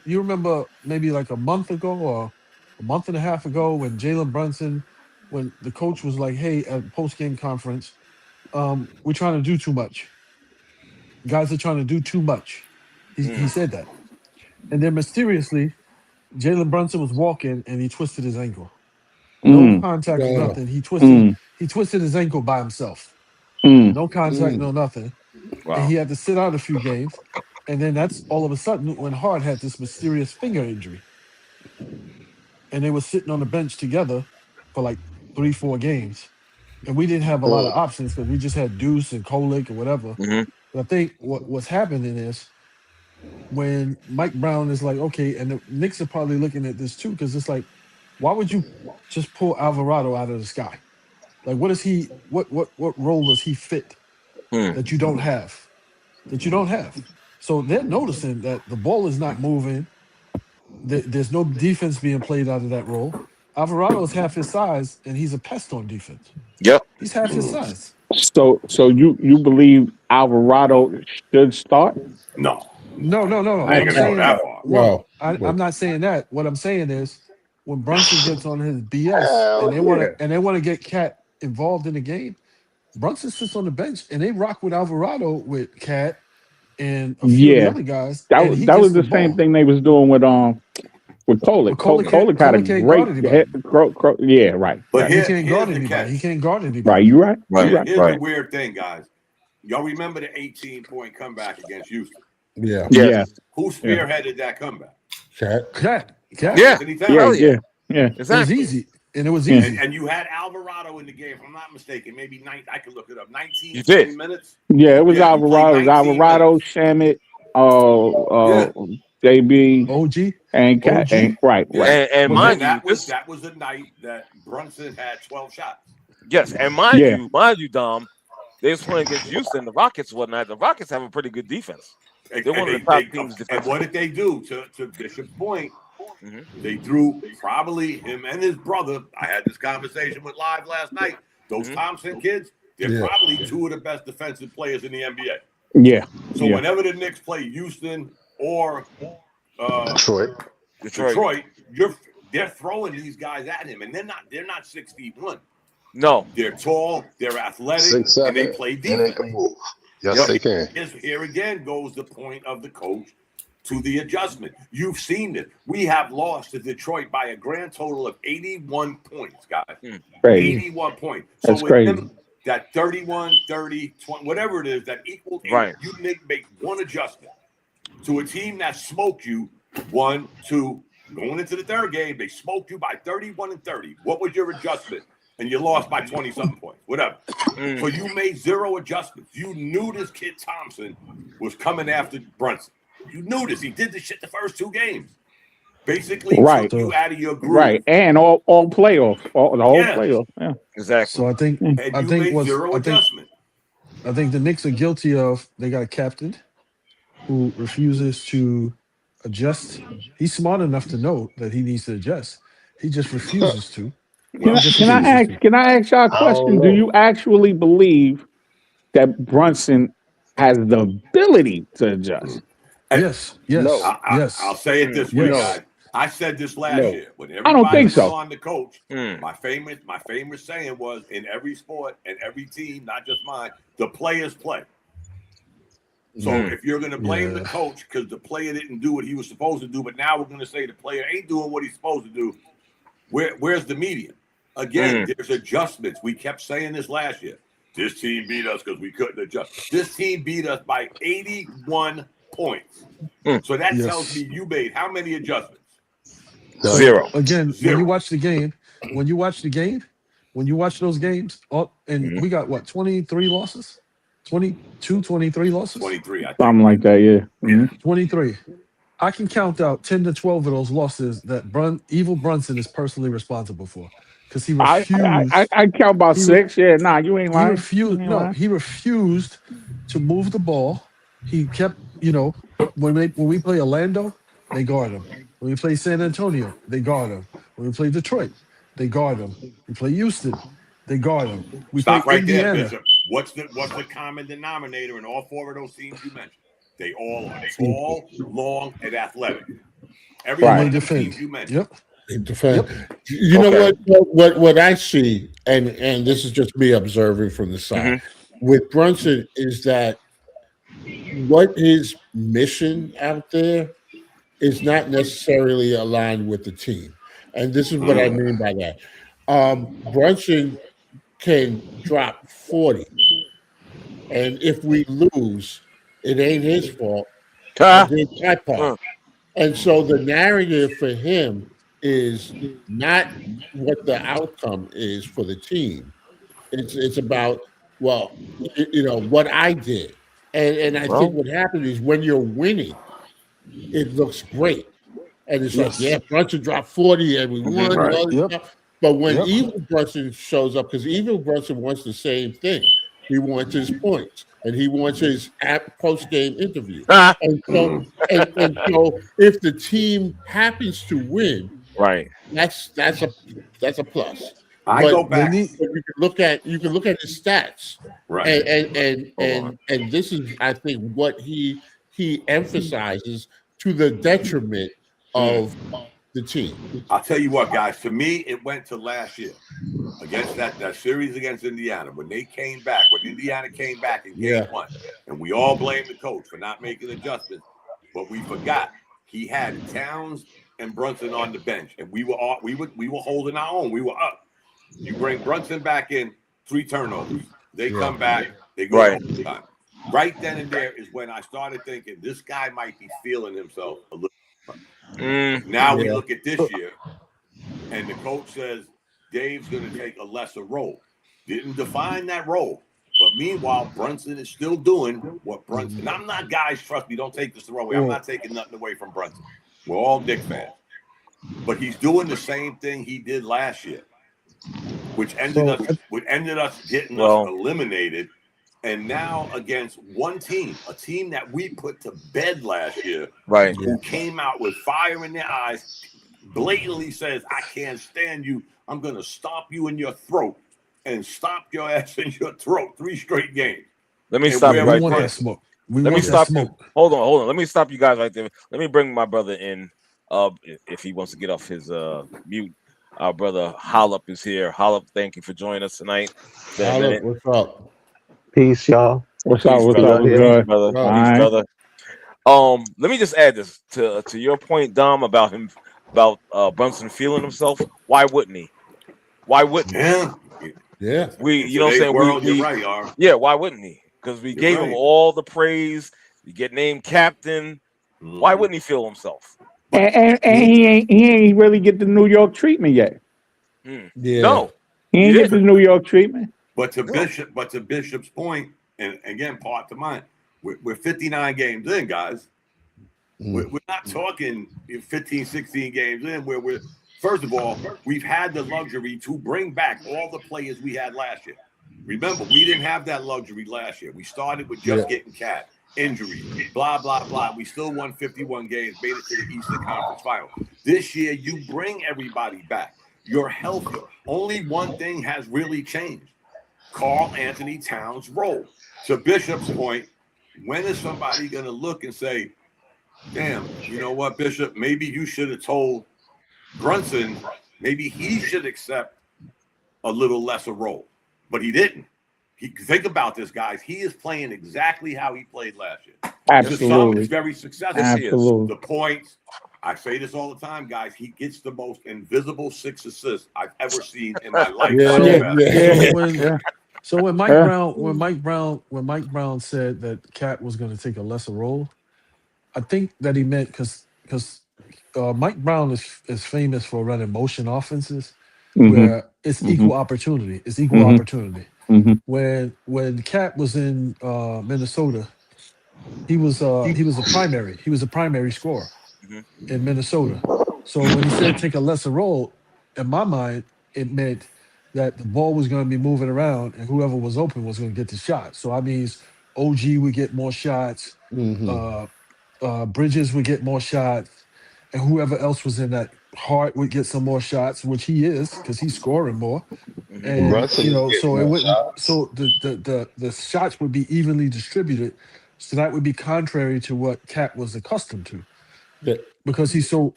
S7: you remember maybe like a month ago or a month and a half ago when Jalen Brunson, when the coach was like, "Hey, at post game conference, we're trying to do too much. Guys are trying to do too much." He
S1: Mm.
S7: said that, and then mysteriously, Jalen Brunson was walking and he twisted his ankle. No
S5: Mm,
S7: contact,
S3: No.
S7: nothing.
S5: mm,
S7: He twisted his ankle by himself.
S5: mm.
S7: No contact,
S3: Mm.
S7: no nothing. And
S1: Wow.
S7: he had to sit out a few games. And then that's all of a sudden when Hart had this mysterious finger injury. And they were sitting on the bench together for like 3, 4 games. And we didn't have a lot of options because we just had Deuce and Kolick or whatever.
S1: Hmm.
S7: But I think what's happening is when Mike Brown is like, okay, and the Knicks are probably looking at this too, because it's like, why would you just pull Alvarado out of the sky? Like, what is he? What role does he fit
S1: Hmm.
S7: that you don't have? That you don't have. So they're noticing that the ball is not moving. There's no defense being played out of that role. Alvarado is half his size, and he's a pest on defense.
S1: Yep.
S7: He's half his size.
S5: So you believe Alvarado should start?
S4: No,
S7: No.
S4: I
S7: What
S4: ain't
S7: I'm
S4: gonna go
S7: saying,
S4: that far.
S3: Well,
S7: I'm not saying that. What I'm saying is, when Brunson gets on his BS and
S6: Hell yeah.
S7: they want to get Cat involved in the game, Brunson sits on the bench and they rock with Alvarado with Cat and a few of the
S5: Yeah,
S7: other guys,
S5: that
S7: and
S5: was
S7: he
S5: that
S7: gets
S5: was
S7: the
S5: the same
S7: ball.
S5: thing they was doing with
S7: But
S5: Kolick. Kolick had a
S7: Cole can't guard
S5: great
S7: anybody.
S5: hit. Yeah, right,
S4: But
S5: right,
S7: He can't guard
S4: here's the
S7: anybody. He
S4: catch.
S7: can't guard
S5: right.
S7: anybody.
S5: You right. You
S1: Right.
S5: right.
S4: Here's the
S1: Right.
S4: weird thing, guys. Y'all remember the 18-point comeback against Houston?
S3: yeah.
S1: Yes.
S5: Yeah,
S4: Who
S5: yeah,
S4: spearheaded that comeback?
S3: Cat.
S7: Cat.
S1: Yeah.
S4: Anthony
S5: yeah,
S4: Towns.
S1: Hell yeah.
S5: yeah, yeah,
S7: It was
S1: Exactly.
S7: easy. And it was
S5: yeah,
S7: easy.
S4: And you had Alvarado in the game, if I'm not mistaken, maybe I could look it up, 19,
S1: You
S4: 20
S1: did.
S4: minutes.
S5: yeah. It was
S4: Yeah, he played
S5: Alvarado. It was
S4: 19
S5: Alvarado,
S4: minutes.
S5: Shamit,
S4: Yeah.
S5: JB,
S7: OG.
S5: and Cat. And
S7: OG.
S5: right,
S4: Yeah.
S5: right.
S1: And
S7: But
S4: And
S1: mind
S7: then
S1: you, this
S4: that was the night that Brunson had 12 shots.
S1: yes, and
S5: Yeah,
S1: mind you, Dom, they was playing against Houston, the Rockets, whatnot. The Rockets have a pretty good defense.
S4: And,
S1: They're
S4: and
S1: one of the
S4: they
S1: top teams
S4: and what
S1: defensively.
S4: did they do to Bishop's point?
S1: Mhm.
S4: They threw probably him and his brother. I had this conversation with Live last night. Those
S1: Mhm.
S4: Thompson kids, they're
S3: Yeah.
S4: probably two of the best defensive players in the NBA.
S5: yeah,
S4: So
S5: yeah.
S4: whenever the Knicks play Houston or
S6: Detroit.
S1: Detroit.
S4: they're throwing these guys at him, and they're not 6'1".
S1: No.
S4: They're tall, they're athletic,
S6: 6'7",
S4: and they play
S6: and they
S4: defense.
S6: can move. Yes,
S1: Yep.
S6: they can.
S4: Here again goes the point of the coach to the adjustment. You've seen it. We have lost to Detroit by a grand total of 81 points, guys.
S5: Crazy.
S4: 81 points. So
S5: That's
S4: with
S5: crazy.
S4: them, that 31, 30, 20, whatever it is, that equaled 80,
S1: Right.
S4: you make one adjustment to a team that smoked you 1, 2, going into the third game, they smoked you by 31 and 30. What was your adjustment? And you lost by 20-something points, whatever. So you made zero adjustments. You knew this kid Thompson was coming after Brunson. You knew this. He did this shit the first 2 games. Basically
S5: Right.
S4: took you out of your groove.
S5: Right, and all playoffs, the whole
S4: Yeah.
S5: playoff. Yeah,
S1: Exactly.
S7: so I think
S4: And
S7: I
S4: you
S7: think
S4: made
S7: what's
S4: zero adjustment.
S7: I think the Knicks are guilty of they got a captain who refuses to adjust. He's smart enough to know that he needs to adjust. He just refuses to.
S5: Can
S7: He
S5: I,
S7: just
S5: can I
S7: refuses
S5: ask?
S7: to.
S5: Can I ask y'all a
S6: I don't
S5: question? Do
S6: know.
S5: you actually believe that Brunson has the ability to adjust?
S7: Yes. Yes.
S6: No.
S4: I'll
S7: Yes.
S4: say it this way,
S7: Yes.
S4: guys. I said this last
S6: No.
S4: year. When
S5: I don't
S4: everybody
S5: think
S4: was
S5: so.
S4: on the coach,
S1: Mm.
S4: my famous saying was, in every sport and every team, not just mine, the players play. So if you're going to blame the
S7: Yeah.
S4: coach because the player didn't do what he was supposed to do, but now we're going to say the player ain't doing what he's supposed to do, where's the median? Again, there's adjustments. We kept saying this last year. This team beat us because we couldn't adjust. This team beat us by 81 points. So that
S7: Yes.
S4: tells me you made how many adjustments?
S6: No.
S1: Zero.
S7: Again,
S4: Zero.
S7: when you watch those games, and we got what, 23 losses? 22, 23 losses?
S4: 23, I think.
S5: Something like that. Yeah. Mhm.
S7: 23. I can count out 10 to 12 of those losses that Evil Brunson is personally responsible for. Because he refused.
S5: I count about
S7: He re-
S5: 6. Yeah. Nah, you ain't
S7: He
S5: lying.
S7: refused.
S5: You ain't
S7: No,
S5: lying.
S7: he refused to move the ball. He kept, when we play Orlando, they guard him. When we play San Antonio, they guard him. When we play Detroit, they guard him. We play Houston, They guard him. We
S4: Stop
S7: play
S4: right there,
S7: Indiana.
S4: Bishop. What's the common denominator in all four of those teams you mentioned? They all are tall, long, and athletic. Every
S5: Right.
S4: one
S7: They
S4: of them
S7: defend.
S4: teams you mentioned.
S7: Yep.
S3: They defend.
S7: Yep.
S3: You know
S1: Okay.
S3: what I see, and this is just me observing from the side with Brunson is that what his mission out there is not necessarily aligned with the team, and this is what I mean by that. Brunson can drop 40, and if we lose, it ain't his fault. I
S1: Ah,
S3: did my part. And so the narrative for him is not what the outcome is for the team. It's about, well, what I did. And I think
S1: well,
S3: what happened is when you're winning, it looks great. And it's like, yeah,
S7: Yes.
S3: Brunson dropped 40 and we won and
S7: Right.
S3: all this
S7: Yep.
S3: stuff. But when
S7: Yep.
S3: Evil Brunson shows up, because Evil Brunson wants the same thing. He wants his points and he wants his post-game interview.
S1: ah,
S3: And so if the team happens to win,
S1: right.
S3: that's a plus.
S4: I
S3: But
S4: go
S7: They
S4: back.
S7: need.
S3: you can look at his stats.
S4: Right.
S3: And this is, I think, what he emphasizes to the detriment of the team.
S4: I'll tell you what, guys. For me, it went to last year against that series against Indiana when they came back. When Indiana came back in game one, and we all blamed the coach for not making adjustments, but we forgot he had Towns and Brunson on the bench, and we were holding our own. We were up. You bring Brunson back in, 3 turnovers. They come back, they go to overtime. Right then and there is when I started thinking this guy might be feeling himself a little. Now we look at this year, and the coach says Dave's going to take a lesser role. Didn't define that role. But meanwhile, Brunson is still doing what Brunson. And I'm not, guys, trust me, don't take this the wrong way. I'm not taking nothing away from Brunson. We're all Knicks fans. But he's doing the same thing he did last year, which ended us getting us eliminated. And now against one team, a team that we put to bed last year, who came out with fire in their eyes, blatantly says, I can't stand you. I'm going to stomp you in your throat and stomp your ass in your throat 3 straight games.
S1: Let me stop you right
S7: want
S1: there.
S7: that smoke.
S1: Let me stop you. Hold on. Let me stop you guys right there. Let me bring my brother in. If he wants to get off his mute. Our brother Hollop is here. Hollop, thank you for joining us tonight.
S3: Hollop, what's up?
S8: Peace, y'all.
S5: What's up? What's
S1: brother.
S5: up? What's good?
S1: Brother.
S5: All
S1: Peace,
S5: right.
S1: brother. Let me just add this to your point, Dom, about Brunson feeling himself. Why wouldn't he? Why wouldn't he?
S3: Yeah.
S1: You know what I'm saying?
S4: World, you're right, R.
S1: Yeah, why wouldn't he? Because we gave him all the praise. You get named captain. Why wouldn't he feel himself?
S5: And he ain't really get the New York treatment yet.
S1: No,
S5: he ain't get the New York treatment.
S4: But to Bishop's point, and again, part to mine, we're 59 games in, guys. We're not talking 15, 16 games in where we're, first of all, we've had the luxury to bring back all the players we had last year. Remember, we didn't have that luxury last year. We started with just getting Cat, injury, blah, blah, blah. We still won 51 games, made it to the Eastern Conference Final. This year, you bring everybody back. You're healthy. Only one thing has really changed. Karl Anthony Towns' role. To Bishop's point, when is somebody going to look and say, damn, you know what, Bishop, maybe you should have told Brunson, maybe he should accept a little lesser role. But he didn't. Think about this, guys. He is playing exactly how he played last year.
S5: Absolutely.
S4: To some, it's very successful.
S5: Absolutely.
S4: The points, I say this all the time, guys. He gets the most invisible 6 assists I've ever seen in my life.
S7: So when Mike Brown said that Cat was going to take a lesser role, I think that he meant because Mike Brown is famous for running motion offenses where it's equal opportunity. It's equal opportunity. When Cat was in Minnesota, he was a primary scorer in Minnesota. So when he said take a lesser role, in my mind, it meant that the ball was going to be moving around and whoever was open was going to get the shot. So I mean, OG would get more shots, Bridges would get more shots, and whoever else was in that Hart would get some more shots, which he is because he's scoring more.
S1: Mhm.
S7: And
S6: Brunson is getting
S7: so it
S6: more
S7: wouldn't.
S6: shots.
S7: So the shots would be evenly distributed. So that would be contrary to what Cat was accustomed to,
S3: That,
S7: because he's so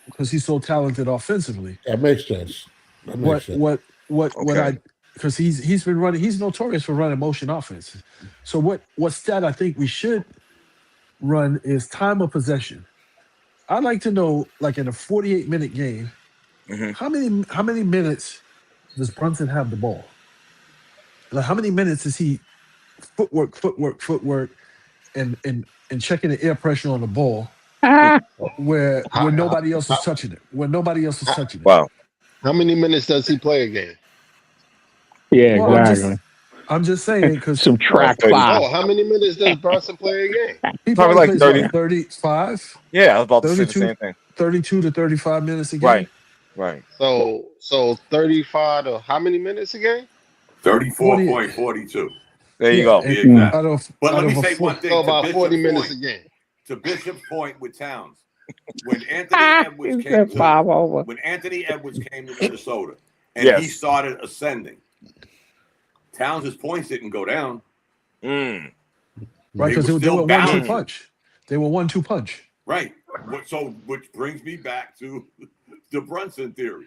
S7: talented offensively.
S3: that makes sense. That makes
S7: What
S3: sense.
S7: what what
S1: Okay.
S7: I because he's been running. He's notorious for running motion offenses. So what stat I think we should run is time of possession. I'd like to know, like in a 48-minute game,
S1: hmm
S7: how many minutes does Brunson have the ball? Like how many minutes is he footwork, and checking the air pressure on the ball where
S6: How, how,
S7: nobody else is
S6: how,
S7: touching it? Where nobody else is
S6: how
S7: touching it.
S1: Wow.
S6: how many minutes does he play a game?
S5: Yeah,
S7: Well,
S5: exactly.
S7: I'm just saying because
S5: Subtract
S1: 30.
S5: 5.
S6: No, how many minutes does Brunson play a game?
S7: he
S1: Probably
S7: probably
S1: like
S7: plays
S1: 30.
S7: what 35,
S1: Yeah, I was about to say the
S7: 32,
S1: same thing.
S7: 32 to 35 minutes a game.
S1: Right. Right.
S6: So 35 to how many minutes a game?
S7: 40.
S4: 34.42
S1: There you
S7: Yeah,
S1: go.
S4: to be
S7: and
S4: exact.
S7: out of
S4: But let me
S7: a
S4: say
S7: four,
S4: one thing
S6: So
S4: to
S6: about 40
S4: Bishop's
S6: minutes a
S4: point.
S6: game.
S4: To Bishop's point with Towns, when Anthony Edwards
S5: He
S4: came
S5: said
S4: to
S5: 5 over.
S4: when Anthony Edwards came to Minnesota and he
S1: Yes.
S4: started ascending, Towns' points didn't go down.
S1: Mm.
S7: right?
S4: They
S7: Because
S4: were
S7: they
S4: still
S7: were 1-2
S4: balancing.
S7: punch. They were 1-2 punch.
S4: Right. Which brings me back to the Brunson theory.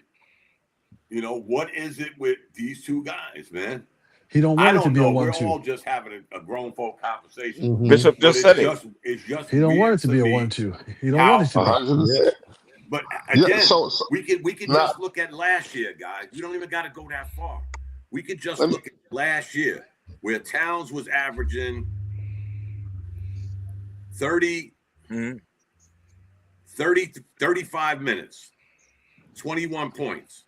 S4: You know, what is it with these two guys, man?
S7: He don't
S4: I
S7: want it to
S4: don't
S7: be a
S4: know. We're
S7: 1-2.
S4: all just having a grown folk conversation.
S3: Mhm.
S1: Bishop
S4: But
S1: just said it.
S4: it's just
S7: He don't want
S4: weird
S7: it to be a
S4: me
S7: 1-2. He don't
S4: how-
S7: want it to be.
S6: 100%.
S4: But
S6: Yeah,
S4: again,
S6: so
S4: we could
S6: now
S4: just look at last year, guys. We don't even got to go that far. We could just
S6: let me,
S4: look at last year where Towns was averaging 30,
S1: Mhm.
S4: 30 to 35 minutes, 21 points.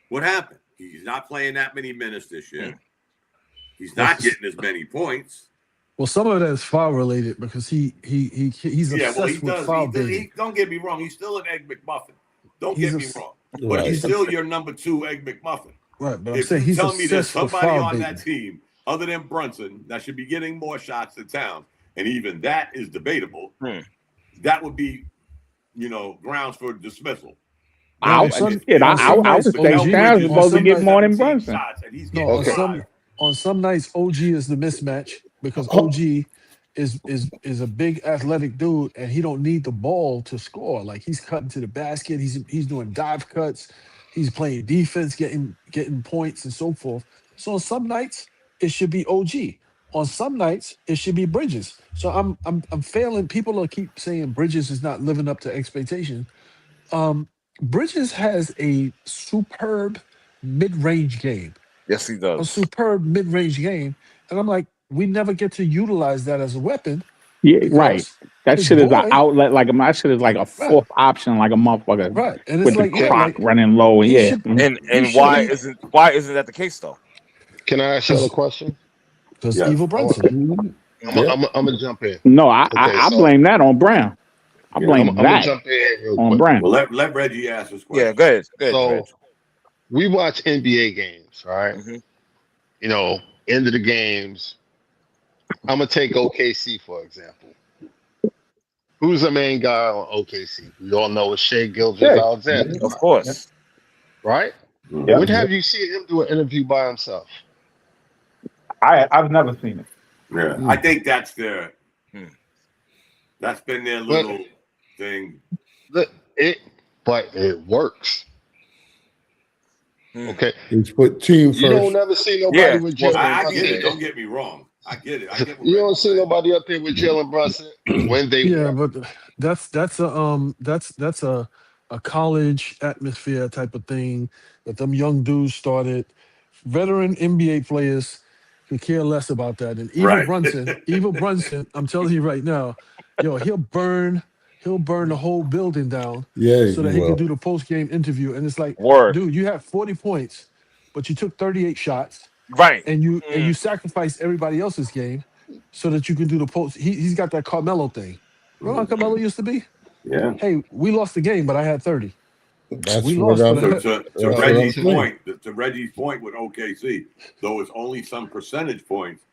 S4: What happened? He's not playing that many minutes this year. He's not getting as many points.
S7: Well, some of that is foul related because he's
S4: Yeah, well, he
S7: obsessed with
S4: does.
S7: foul baiting.
S4: Don't get me wrong. He's still an Egg McMuffin. Don't
S7: He's
S4: get me
S7: obs-
S4: wrong. But
S3: Right.
S4: he's still your number 2 Egg McMuffin.
S7: Right, but I'm
S4: If
S7: saying
S4: you
S7: he's
S4: tell me there's
S7: obsessed with
S4: somebody
S7: foul
S4: on
S7: baiting.
S4: that team other than Brunson that should be getting more shots than Towns, and even that is debatable, that would be, grounds for dismissal.
S7: Now,
S5: I
S7: on some
S5: would
S7: nights,
S5: say
S7: OG,
S5: Towns is
S7: on
S5: supposed to
S7: some
S5: get
S7: nights,
S5: more than Brunson.
S4: shots, and he's
S7: no,
S4: getting
S3: Okay.
S4: 5.
S7: on some nights, OG is the mismatch because
S3: Oh,
S7: OG is a big athletic dude and he don't need the ball to score. Like he's cutting to the basket, he's doing dive cuts, he's playing defense, getting points and so forth. So on some nights it should be OG. On some nights it should be Bridges. So I'm failing. People are keep saying Bridges is not living up to expectation. Bridges has a superb mid-range game.
S1: Yes, he
S7: A
S1: does.
S7: superb mid-range game. And I'm like, we never get to utilize that as a weapon
S5: Yeah, right.
S7: because
S5: That
S7: his
S5: shit is an
S7: boy,
S5: outlet. That shit is like a
S7: right,
S5: fourth option, like a motherfucker
S7: right. And
S5: with
S7: it's
S5: the
S7: like, yeah,
S5: clock
S7: like
S5: running low.
S7: he
S5: Yeah.
S7: should
S1: And
S7: he should
S1: why
S7: be
S1: isn't that the case though?
S6: can I ask y'all a question?
S7: because
S4: Yes.
S7: Evil Brunson.
S3: Mhm.
S6: I'm
S3: Yeah.
S6: gonna jump in.
S5: No, I
S6: Okay,
S5: I
S6: so
S5: blame that on Brown. I
S4: Yeah.
S5: blame
S6: I'm gonna
S5: that
S6: jump in real
S5: on
S6: quick.
S5: Brown.
S4: Well, let Reggie ask his
S1: Yeah,
S4: question.
S1: go ahead. Go ahead,
S6: So
S1: Reg.
S6: we watch NBA games, right?
S1: Mhm.
S6: End of the games. I'm gonna take OKC for example. Who's the main guy on OKC? We all know it's Shea Gilgeous-Alexander,
S1: Of course.
S6: right?
S5: Yeah.
S6: When have you seen him do an interview by himself?
S5: I've never seen it.
S4: Yeah, I think that's their. That's been their
S6: But
S4: little thing.
S6: but it works. Okay,
S3: He's put team
S6: you don't
S3: first.
S6: never see nobody
S1: Yeah.
S6: with
S1: Well,
S6: Jalen
S4: I get
S6: Brunson.
S4: it. Don't get me wrong. I get it. I get what
S6: You don't
S4: Reggie's
S6: see
S4: saying.
S6: nobody up there with Jalen Brunson when they
S7: Yeah,
S6: want.
S7: but that's a college atmosphere type of thing that them young dudes started. Veteran NBA players could care less about that. And
S4: Right.
S7: Evil Brunson, I'm telling you right now, he'll burn the whole building down
S3: Yeah,
S7: so
S3: he
S7: that he can
S3: will.
S7: do the post game interview. And it's like,
S1: Word.
S7: dude, you have 40 points, but you took 38 shots
S1: Right.
S7: and you sacrificed everybody else's game so that you can do the post. He's got that Carmelo thing. Remember how Carmelo used to be?
S4: Yeah.
S7: Hey, we lost the game, but I had 30.
S3: That's
S7: We
S3: what
S7: lost,
S3: I'm.
S7: but
S4: To,
S7: I,
S4: to, to
S3: That's what
S4: Reggie's
S3: I'm saying.
S4: point, to Reggie's point with OKC, though it's only some percentage points,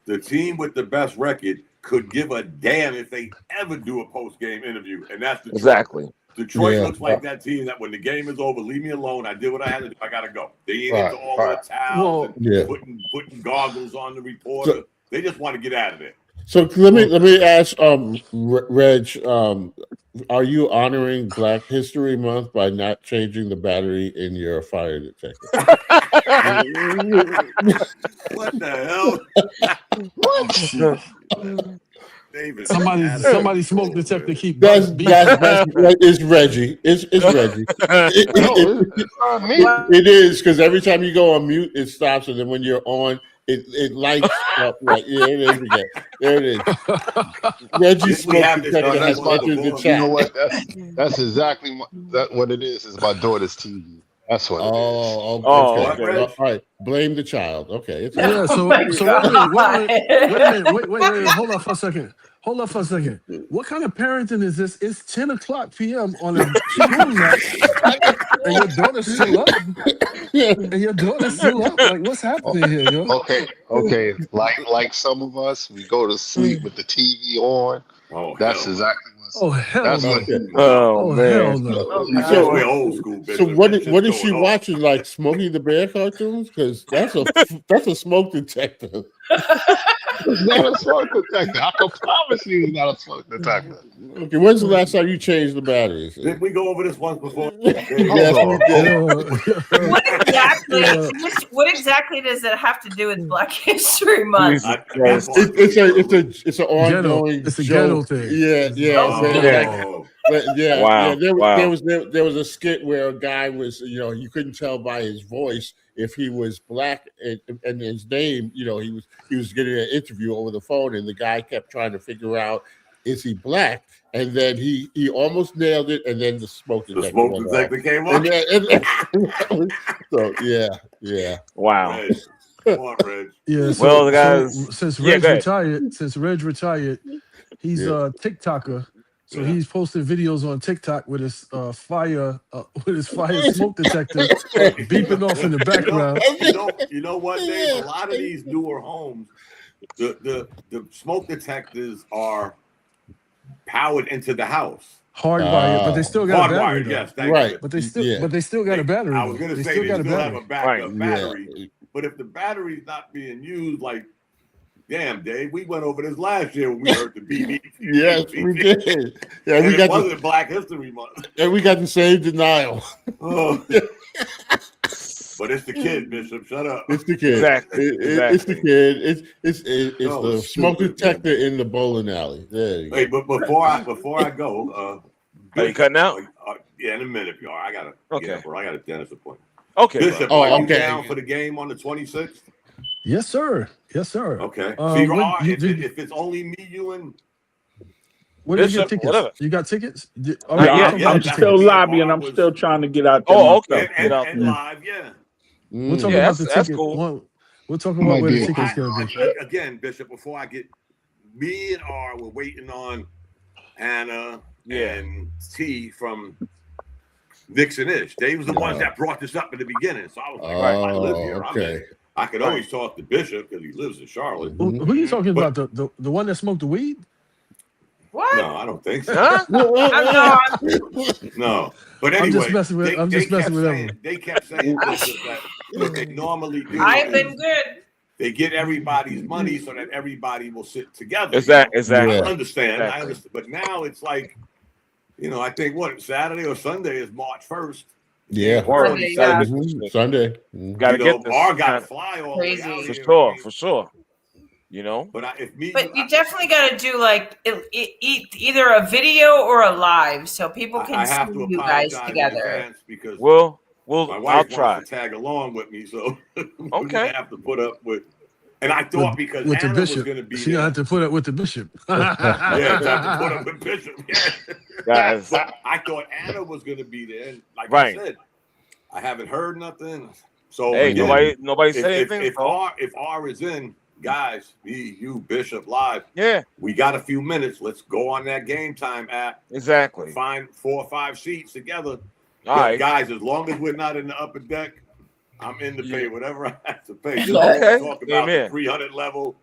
S4: the team with the best record could give a damn if they ever do a post game interview, and that's the truth.
S1: Exactly.
S4: Detroit looks like that team that when the game is over, leave me alone. I did what I had to do. I gotta go. They ain't into all the towels and putting goggles on the reporter. They just want to get out of there.
S3: So let me ask, Reg, are you honoring Black History Month by not changing the battery in your fire detector?
S4: What the hell? David,
S7: somebody smoke detector keep
S3: that's it's Reggie. It's Reggie. It is, because every time you go on mute, it stops, and then when you're on, it lights up. Like, yeah, it is again. There it is. Reggie smoke detector has entered the chat.
S6: You know what? That's exactly what it is. It's my daughter's TV. That's what it is.
S3: Okay. All right. Blame the child. Okay.
S7: Yeah. So wait a minute. Hold on for a second. What kind of parenting is this? It's 10:00 p.m. on a school night, and your daughter's still up. Like, what's happening here, yo?
S6: Okay. Like some of us, we go to sleep with the TV on. That's exactly what's.
S7: Oh hell no!
S3: Man!
S7: Hell no!
S4: Old school.
S3: So what is she watching? Like Smokey the Bear cartoons? Because that's a smoke detector.
S6: It's not a smoke detector. I can promise you, it's not a smoke detector.
S3: Okay, when's the last time you changed the batteries?
S4: Did we go over this once before?
S3: Yes, we
S2: did. What exactly does it have to do with Black History Month?
S3: It's an ongoing.
S7: It's a ghetto thing.
S3: Yeah. There was a skit where a guy was, you couldn't tell by his voice if he was black, and his name, he was getting an interview over the phone, and the guy kept trying to figure out, is he black? And then he almost nailed it, and then the smoke detector
S4: came on.
S3: So yeah.
S1: Wow.
S4: Come on, Reg.
S7: Yeah.
S1: Well, guys,
S7: since Reg retired, he's a TikToker. So he's posting videos on TikTok with his fire smoke detector beeping off in the background.
S4: You know what, Dave? A lot of these newer homes, the smoke detectors are powered into the house.
S7: Hardwired, but they still got a battery.
S4: Yes,
S7: right. But they still got a battery.
S4: I was going to say they still have a backup battery. But if the battery's not being used, like, damn, Dave, we went over this last year when we heard the beep.
S3: Yes, we did. Yeah,
S4: it wasn't Black History Month.
S3: And we got the same denial.
S4: But it's the kid, Bishop. Shut up.
S3: It's the kid.
S1: Exactly.
S3: It's the kid. It's the smoke detector in the bowling alley. There you go.
S4: Hey, but before I go,
S1: are you cutting out?
S4: Yeah, in a minute, y'all. I gotta get up, bro. I got a dentist appointment.
S1: Okay.
S4: Bishop, are you down for the game on the 26th?
S7: Yes, sir.
S4: Okay. So if it's only me, you, and
S7: what did you get tickets?
S1: Whatever.
S7: You got tickets?
S5: I'm still lobbying. I'm still trying to get out there.
S1: Oh, okay.
S4: And live, yeah.
S7: We're talking about the ticket.
S1: Cool.
S7: We're talking about where the ticket's going to be.
S4: Again, Bishop, before I get, me and R were waiting on Hannah and T from Knicks and Ish. They was the ones that brought this up in the beginning. So I was like, I live here.
S3: Okay.
S4: I could always talk to Bishop because he lives in Charlotte.
S7: Who are you talking about? The one that smoked the weed?
S2: What?
S4: No, I don't think so.
S1: Huh?
S4: No. But anyway,
S7: I'm just messing with them.
S4: They kept saying that what they normally do.
S2: I've been good.
S4: They get everybody's money so that everybody will sit together.
S1: Exactly.
S4: I understand. But now it's like, I think Saturday or Sunday is March 1st.
S3: Yeah. Sunday.
S1: Gotta get this.
S4: R got to fly all the way out
S1: here. For sure.
S2: But you definitely got to do like either a video or a live so people can see you guys together.
S4: Because
S1: my wife
S4: I'll
S1: try
S4: wants to tag along with me, so
S1: okay.
S4: have to put up with. And I thought because
S7: with
S4: Anna
S7: the bishop,
S4: was going to be
S7: she had to put up with the bishop.
S4: Have to put up with Bishop.
S1: Yeah.
S4: But I thought Anna was going to be there. And like I said, I haven't heard nothing. So
S1: hey, nobody said anything.
S4: If R is in, guys, you Bishop live.
S1: Yeah,
S4: we got a few minutes. Let's go on that Game Time app.
S1: Exactly.
S4: Find 4 or 5 seats together.
S1: All right,
S4: guys. As long as we're not in the upper deck, I'm in to pay whatever I have to pay. Just
S1: okay.
S4: talk about the 300 level.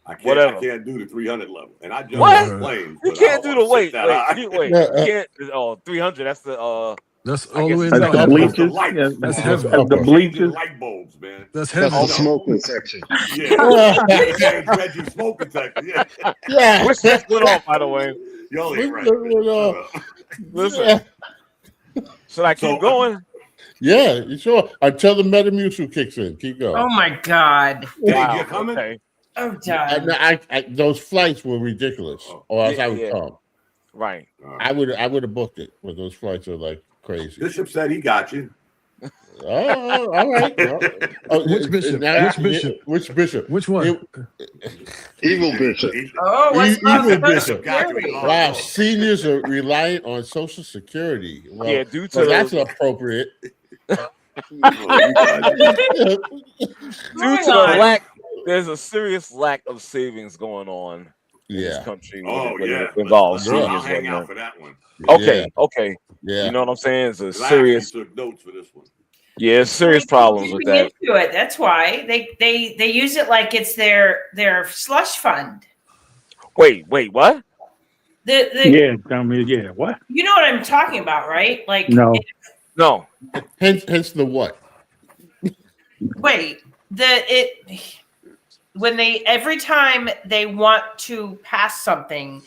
S4: I can't.
S1: Whatever.
S4: I can't do the 300 level, and I jump
S1: What?
S4: on planes.
S1: You
S4: but
S1: can't
S4: I
S1: do
S4: don't
S1: the
S4: wanna
S1: wait.
S4: sit that high.
S1: You can't. Oh, 300. That's the
S7: That's
S1: I
S7: all the
S1: guess
S7: way
S1: it's
S5: That's
S7: down.
S5: the
S1: upper.
S4: That's the
S5: bleachers.
S4: lights.
S5: Yeah,
S7: That's
S3: That's
S7: heavy.
S5: the
S3: upper.
S4: Changing
S5: bleachers.
S4: light bulbs, man.
S7: That's
S6: That's
S7: heavy.
S6: the
S4: No.
S6: smoking section.
S4: Yeah. Change Reggie smoke detector. Yeah.
S3: Yeah.
S1: Which just went off, by the way.
S4: Y'all ain't right.
S3: What's
S4: Man.
S3: going on?
S4: Shut up.
S1: Listen, should I keep
S4: So,
S1: going?
S3: Yeah, sure. Until the Metamucil kicks in. Keep going.
S2: Oh my God.
S4: Dave,
S1: Wow.
S4: you coming?
S1: Okay.
S2: Oh, done.
S3: Those flights were ridiculous,
S4: Oh.
S3: or else
S1: Yeah,
S3: I would
S1: yeah.
S3: come.
S1: Right.
S3: I would have booked it, but those flights are like crazy.
S4: Bishop said he got you.
S3: Oh, all right.
S7: Which bishop?
S3: Now,
S7: Which bishop?
S3: Which bishop?
S7: Which one?
S6: Evil Bishop.
S2: Oh, what's
S3: Evil
S2: up with
S3: Bishop.
S2: security?
S3: Wow, seniors are reliant on Social Security. Well,
S1: Yeah, due to
S3: well, that's
S1: the
S3: appropriate.
S1: due
S2: Moving
S1: to the
S2: on.
S1: lack, there's a serious lack of savings going on in this
S3: Yeah.
S1: country
S4: Oh,
S1: when
S4: yeah.
S1: it involves
S3: Yeah.
S4: I'll
S1: seniors.
S4: hang out
S1: whatnot.
S4: for that one.
S1: Okay, okay.
S3: Yeah.
S1: You know what I'm saying? It's a
S4: I
S1: serious,
S4: actually took notes for this one.
S1: yeah, serious problems with that.
S2: Into it. That's why they use it like it's their slush fund.
S1: Wait, what?
S2: The
S5: Yeah, I mean, yeah. What?
S2: you know what I'm talking about, right? Like
S5: No.
S1: No.
S3: Hence the what?
S2: wait, when they every time they want to pass something,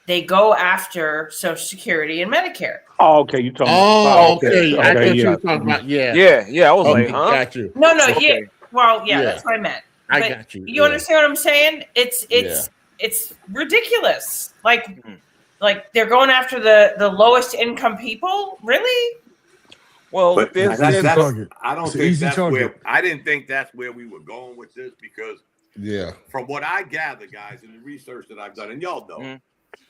S2: they go after Social Security and Medicare.
S5: Oh, okay. You talking?
S3: Oh,
S5: about,
S3: okay. I thought you
S5: yeah.
S3: were talking about
S1: Yeah. I was
S3: Okay,
S1: like, huh?
S3: got you.
S2: No,
S1: Okay.
S2: yeah. Well, yeah,
S3: Yeah.
S2: that's what I meant.
S3: I
S2: But
S3: got you.
S2: You understand what I'm saying? It's ridiculous. Like they're going after the lowest income people. Really?
S1: Well,
S4: But
S1: there's
S7: easy
S4: that's,
S7: target.
S4: I don't
S7: It's an
S4: think
S7: easy
S4: that's
S7: target.
S4: where I didn't think that's where we were going with this because
S3: Yeah.
S4: from what I gather, guys, in the research that I've done, and y'all know,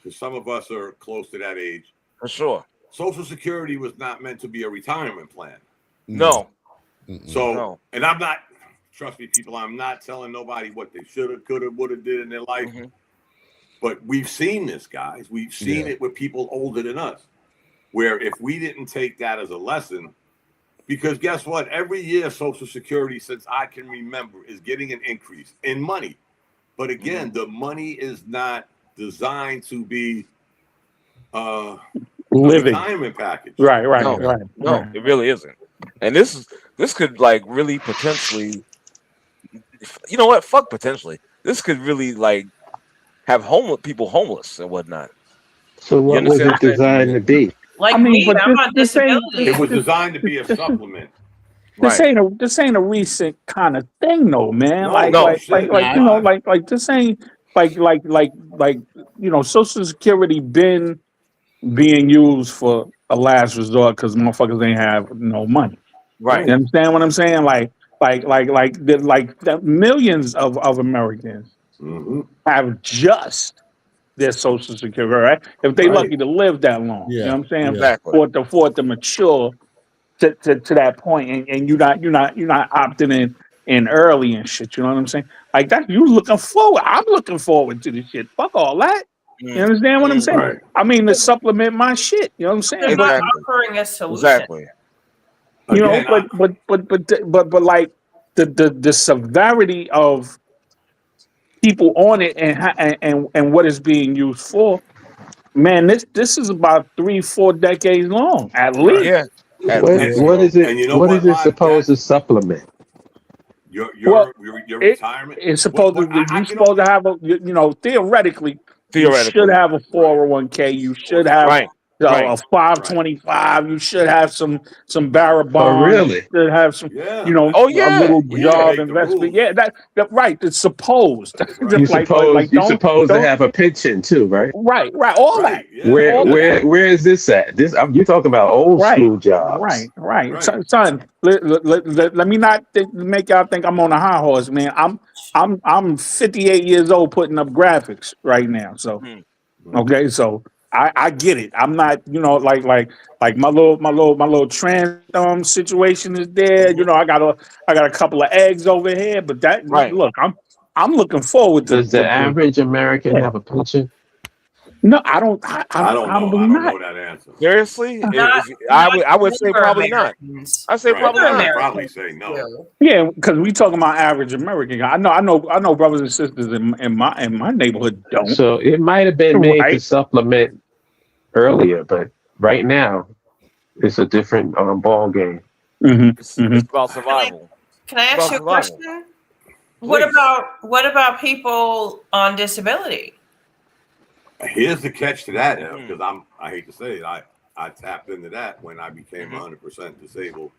S4: because some of us are close to that age,
S1: for sure.
S4: Social Security was not meant to be a retirement plan.
S1: No.
S4: So,
S1: No.
S4: and I'm not, trust me, people, I'm not telling nobody what they should have, could have, would have did in their life. But we've seen this, guys. We've seen it with people older than us, where if we didn't take that as a lesson, because guess what? Every year, Social Security, since I can remember, is getting an increase in money. But again, the money is not designed to be a
S5: Living.
S4: retirement package.
S5: Right.
S1: No, it really isn't. And this could like really potentially, you know what? Fuck potentially. This could really like have people homeless and whatnot.
S8: So what was it designed to be?
S2: Like
S5: I mean,
S2: me,
S5: but
S2: I'm on
S5: this ain't-
S2: disability.
S4: It was designed to be a supplement.
S5: This ain't a recent kind of thing, though, man.
S4: No,
S5: like you know, like this ain't like you know, Social Security been being used for a last resort because motherfuckers ain't have no money.
S1: Right.
S5: You understand what I'm saying? Like the millions of Americans have just their Social Security, right? If they lucky to live that long, you know what I'm saying?
S1: Exactly.
S5: For it to mature to that point, and you're not opting in early and shit. You know what I'm saying? Like that, you looking forward. I'm looking forward to this shit. Fuck all that. You understand what I'm saying?
S4: Right.
S5: I mean, to supplement my shit. You know what I'm saying?
S2: They're
S5: But
S2: not offering a solution.
S1: Exactly.
S5: you know,
S4: Again,
S5: but like the severity of people on it and what it's being used for, man, this is about 3-4 decades long at least.
S1: Yeah.
S8: What is it?
S4: And you know
S8: what
S4: what,
S8: is it
S4: Live?
S8: supposed to supplement?
S4: Your
S5: It-
S4: retirement.
S5: It's supposed to. You're supposed to have a. You know, theoretically, you should have a 401k. You should have
S1: Right.
S5: a 525. You should have some barrel
S8: Oh,
S5: bonds.
S8: really?
S5: You should have some.
S4: Yeah.
S5: You know,
S1: Oh, yeah.
S5: a little
S4: We
S5: job
S4: make the
S5: investment.
S4: rules.
S5: Yeah, that right. It's supposed.
S8: You supposed to have a pension too, right?
S5: Right. All
S4: Right.
S5: that.
S4: Yeah.
S8: Where is this at? This you're talking about old school jobs,
S5: Right.
S4: Right.
S5: Son, let me not make y'all think I'm on a high horse, man. I'm 58 years old putting up graphics right now. So, okay, so I get it. I'm not, you know, like my little trans situation is there. You know, I got a couple of eggs over here, but look, I'm looking forward to.
S8: Does the average American have a pension?
S5: No, I don't.
S4: I don't know. I don't know that answer.
S1: Seriously,
S2: Not,
S1: I would say
S2: older
S1: probably not.
S2: Americans.
S1: I say
S4: Right.
S1: probably
S2: Older
S1: not.
S4: I'd probably
S2: Americans
S4: say no.
S2: will.
S5: Yeah, because we talking about average American. I know brothers and sisters in my neighborhood don't.
S8: So it might have been made to
S5: Right.
S8: supplement earlier, but right now it's a different ball game.
S1: It's about survival.
S2: Can I
S1: It's
S2: ask
S1: about
S2: you a
S1: survival.
S2: question?
S1: Please.
S2: What about people on disability?
S4: Here's the catch to that,
S1: Mm.
S4: because I hate to say it, I tapped into that when I became 100% disabled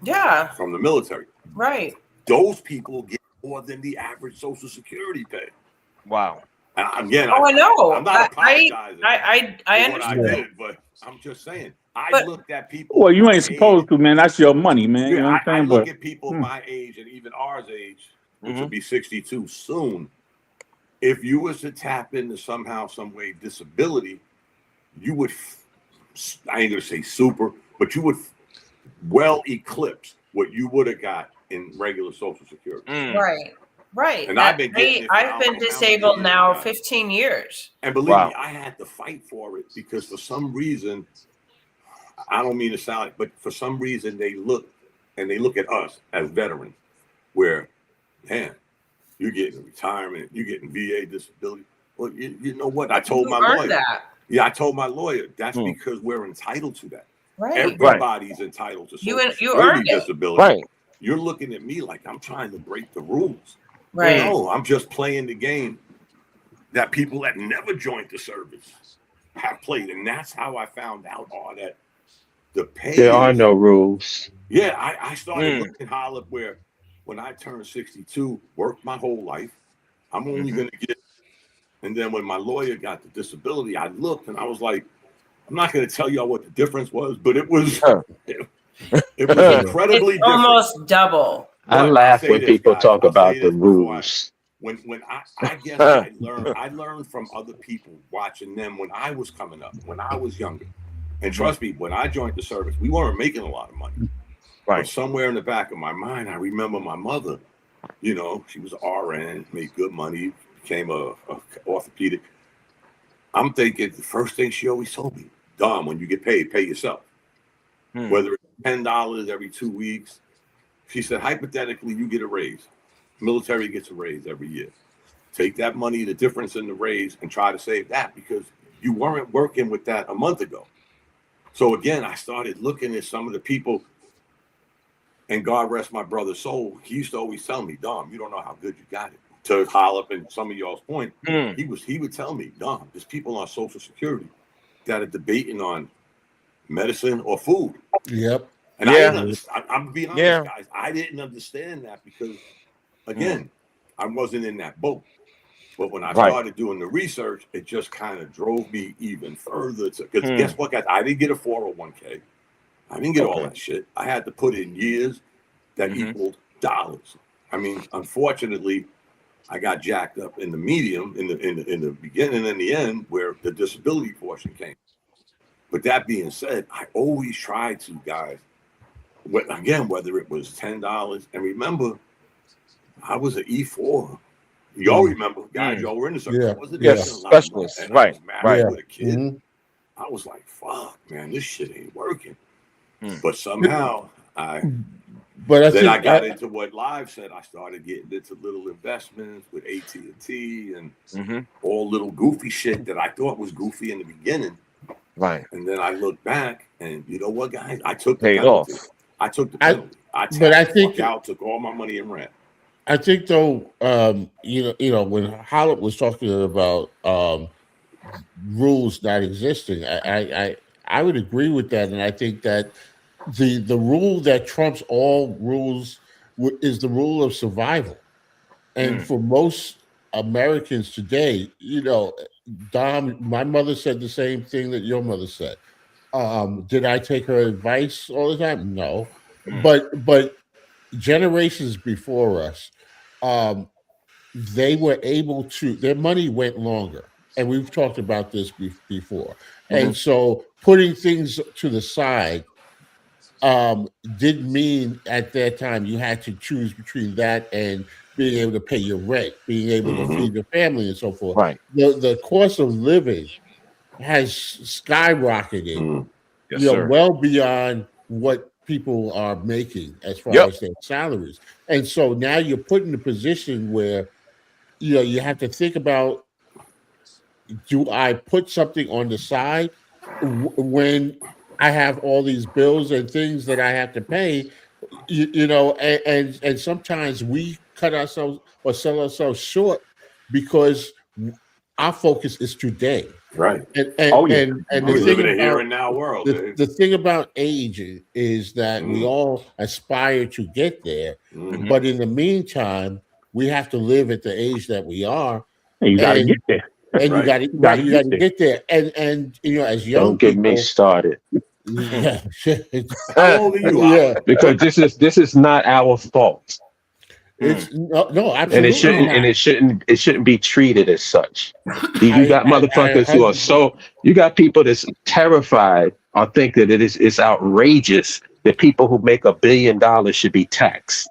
S2: Yeah,
S4: from the military.
S2: right.
S4: Those people get more than the average Social Security pay.
S1: Wow.
S4: And again,
S2: Oh, I know.
S4: I'm not apologizing
S2: I
S4: for what I
S2: understand.
S4: did, but I'm just saying. I
S2: But-
S4: looked at people.
S5: Well, you
S4: my
S5: ain't supposed
S4: age.
S5: to, man. That's your money, man. You know what
S4: I
S5: I'm saying?
S4: look
S5: But
S4: at people my age and even ours age, which will be 62 soon. If you was to tap into somehow, some way, disability, you would, I ain't gonna say super, but you would well eclipse what you would have got in regular Social Security.
S2: Right.
S4: And I've been getting it for
S2: I've been
S4: how many
S2: disabled
S4: years,
S2: now
S4: guys?
S2: 15 years.
S4: And believe me, I had to fight for it because for some reason, I don't mean to sound like, but for some reason they look at us as veterans, where, man, you're getting retirement, you're getting VA disability. Well, you know what? I told my lawyer.
S2: That.
S4: Yeah, I told my lawyer that's because we're entitled to that.
S2: Right.
S4: Everybody's entitled to Social Security disability.
S1: Right.
S4: You're looking at me like I'm trying to break the rules.
S2: Right.
S4: No, I'm just playing the game that people that never joined the service have played, and that's how I found out all that. The pay.
S8: There are no rules.
S4: Yeah, I started looking holler where when I turned 62, worked my whole life, I'm only going to get. And then when my lawyer got the disability, I looked and I was like, I'm not going to tell y'all what the difference was, but it was it was incredibly
S2: It's
S4: different.
S2: almost double.
S8: I
S4: But
S8: laugh
S4: say
S8: when
S4: this,
S8: people
S4: guys,
S8: talk
S4: I'll
S8: about
S4: say
S8: the
S4: this before
S8: rules.
S4: When I guess I learned from other people watching them when I was coming up, when I was younger. And trust me, when I joined the service, we weren't making a lot of money.
S1: Right.
S4: But somewhere in the back of my mind, I remember my mother, you know, she was an RN, made good money, became a orthopedic. I'm thinking the first thing she always told me, Dom, when you get paid, pay yourself. Whether it's $10 every 2 weeks. She said, hypothetically, you get a raise. Military gets a raise every year. Take that money, the difference in the raise, and try to save that because you weren't working with that a month ago. So again, I started looking at some of the people, and God rest my brother's soul. He used to always tell me, Dom, you don't know how good you got it. To Hollop and some of y'all's point, he would tell me, Dom, there's people on Social Security that are debating on medicine or food.
S3: Yep.
S4: And I didn't understand. I'm being honest, guys. I didn't understand that because, again, I wasn't in that boat. But when I started doing the research, it just kind of drove me even further. Because guess what, guys? I didn't get a 401k. I didn't get all that shit. I had to put in years that equaled dollars. I mean, unfortunately, I got jacked up in the medium, in the beginning and the end, where the disability portion came. But that being said, I always tried to, guys. Again, whether it was $10, and remember, I was an E4. Y'all remember, guys, y'all were in the service.
S3: Yeah.
S4: I wasn't
S1: Yes, specialist.
S4: and
S1: Right.
S4: I was married with a kid.
S3: Mhm.
S4: I was like, fuck, man, this shit ain't working. But somehow I got into what Live said. I started getting into little investments with AT&T and all little goofy shit that I thought was goofy in the beginning.
S1: Right.
S4: And then I look back and you know what, guys? I took the
S1: Paid
S4: penalty.
S1: off.
S4: I took the penalty. I took all my money and ran.
S3: I think though, you know, when Hollop was talking about rules not existing, I would agree with that, and I think that the rule that trumps all rules is the rule of survival, and for most Americans today, you know, Dom, my mother said the same thing that your mother said. Did I take her advice all the time? No, but generations before us, they were able to, their money went longer. And we've talked about this before. And so putting things to the side didn't mean at that time you had to choose between that and being able to pay your rent, being able to feed your family and so forth.
S1: Right.
S3: The cost of living has skyrocketed,
S1: Yes, sir.
S3: well beyond what people are making as far
S1: Yep.
S3: as their salaries. And so now you're put in a position where, you have to think about, do I put something on the side when I have all these bills and things that I have to pay? And sometimes we cut ourselves or sell ourselves short because our focus is today.
S4: Right.
S5: Oh yeah.
S3: And
S4: We
S3: the
S4: live
S3: thing
S4: in a here
S3: about
S4: and now world.
S3: the thing about age is that we all aspire to get there, but in the meantime, we have to live at the age that we are,
S5: And you got to
S3: and
S5: get there.
S3: and you
S4: Right.
S3: got to
S5: You gotta
S3: you
S5: get
S3: got to
S5: there.
S3: get there, and as young
S8: Don't get me
S3: people,
S8: started
S3: yeah,
S4: How old are you?
S3: yeah,
S8: because this is not our fault,
S3: it's no,
S8: and
S3: absolutely not.
S8: it shouldn't be treated as such. You got
S3: I
S8: motherfuckers who are
S3: 100%.
S8: you got people that's terrified or think that it's outrageous that people who make $1 billion should be taxed.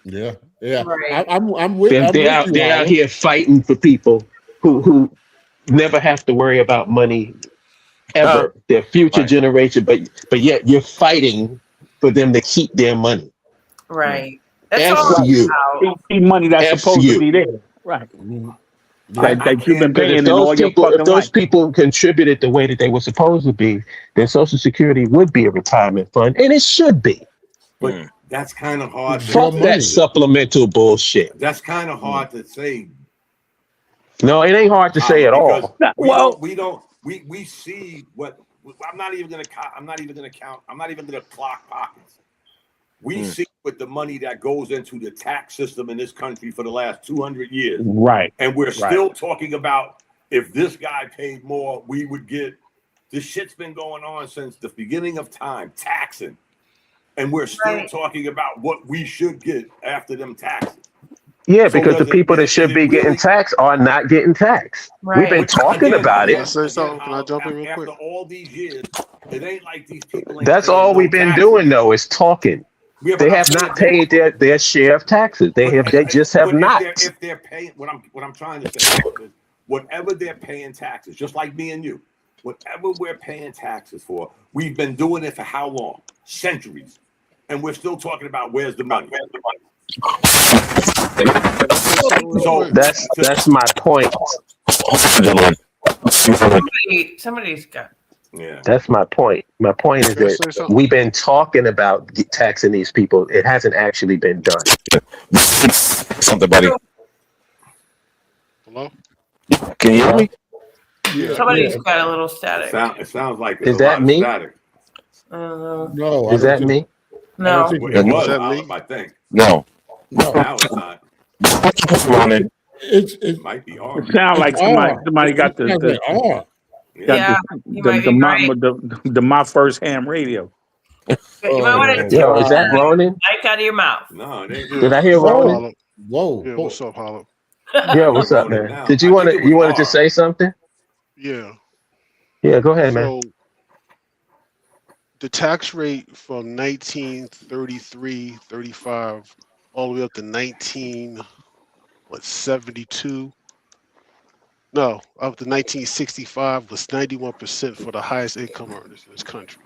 S3: Yeah.
S2: Right.
S3: I'm with you,
S8: They're out
S3: Howard.
S8: here fighting for people who never have to worry about money ever. Their future
S1: Right.
S8: generation, but yet you're fighting for them to keep their money.
S2: Right. That's
S8: F
S2: all
S8: you.
S2: about.
S5: Money that's
S8: F
S5: supposed to
S8: you.
S5: be there. Right. That you've been
S8: Because
S5: paying in all your
S8: if
S5: fucking
S8: those
S5: life.
S8: people contributed the way that they were supposed to be, then Social Security would be a retirement fund, and it should be.
S4: But that's kind of hard.
S3: It's your
S8: Fuck that
S3: money.
S8: supplemental bullshit.
S4: That's kind of hard to say.
S8: No, it ain't hard to say at
S4: Because
S8: all.
S4: we see what. I'm not even gonna count. I'm not even gonna clock pockets. We see with the money that goes into the tax system in this country for the last 200 years.
S5: Right.
S4: And we're still talking about if this guy paid more, we would get. This shit's been going on since the beginning of time, taxing. And we're still talking about what we should get after them taxes.
S8: Yeah, because the people that should be getting taxed are not getting taxed.
S2: Right.
S8: We've been talking about
S6: Can I
S8: it.
S6: say something? Can I jump in real
S4: After
S6: quick?
S4: all these years, it ain't like these people ain't
S8: That's
S4: paying
S8: all
S4: no
S8: we've been
S4: taxes.
S8: doing, though, is talking.
S4: Yeah, but
S8: They
S4: I'm
S8: have
S4: saying
S8: not paid their share of taxes. They just have not.
S4: If they're paying, what I'm trying to say is, whatever they're paying taxes, just like me and you, whatever we're paying taxes for, we've been doing it for how long? Centuries, and we're still talking about where's the money. So
S8: That's my point.
S2: Somebody's got.
S4: Yeah.
S8: That's my point. My point is that we've been talking about taxing these people. It hasn't actually been done.
S1: Something, buddy.
S6: Hello?
S1: Can you hear me?
S6: Yeah.
S2: Somebody's got a little static.
S4: It sounds like
S8: Is that me?
S4: static.
S2: I don't know.
S3: No,
S8: Is that me?
S2: No.
S4: It was,
S6: Is that me?
S4: I think.
S1: No.
S4: Now it's not.
S3: It
S4: might be hard.
S5: It sounds like somebody got the
S2: Yeah, you might be right.
S5: the my first ham radio.
S2: You might want to take
S8: Yo, is that Ronan?
S2: mic out of your mouth.
S4: No, it ain't.
S8: Did I hear Ronan?
S3: Whoa.
S6: Yeah, what's up, Hollow?
S8: Yeah, what's up, man? Did you want to say something?
S6: Yeah.
S8: Yeah, go ahead, man.
S6: So the tax rate from 1933, 35, all the way up to 1972. No, up to 1965 was 91% for the highest income earners in this country.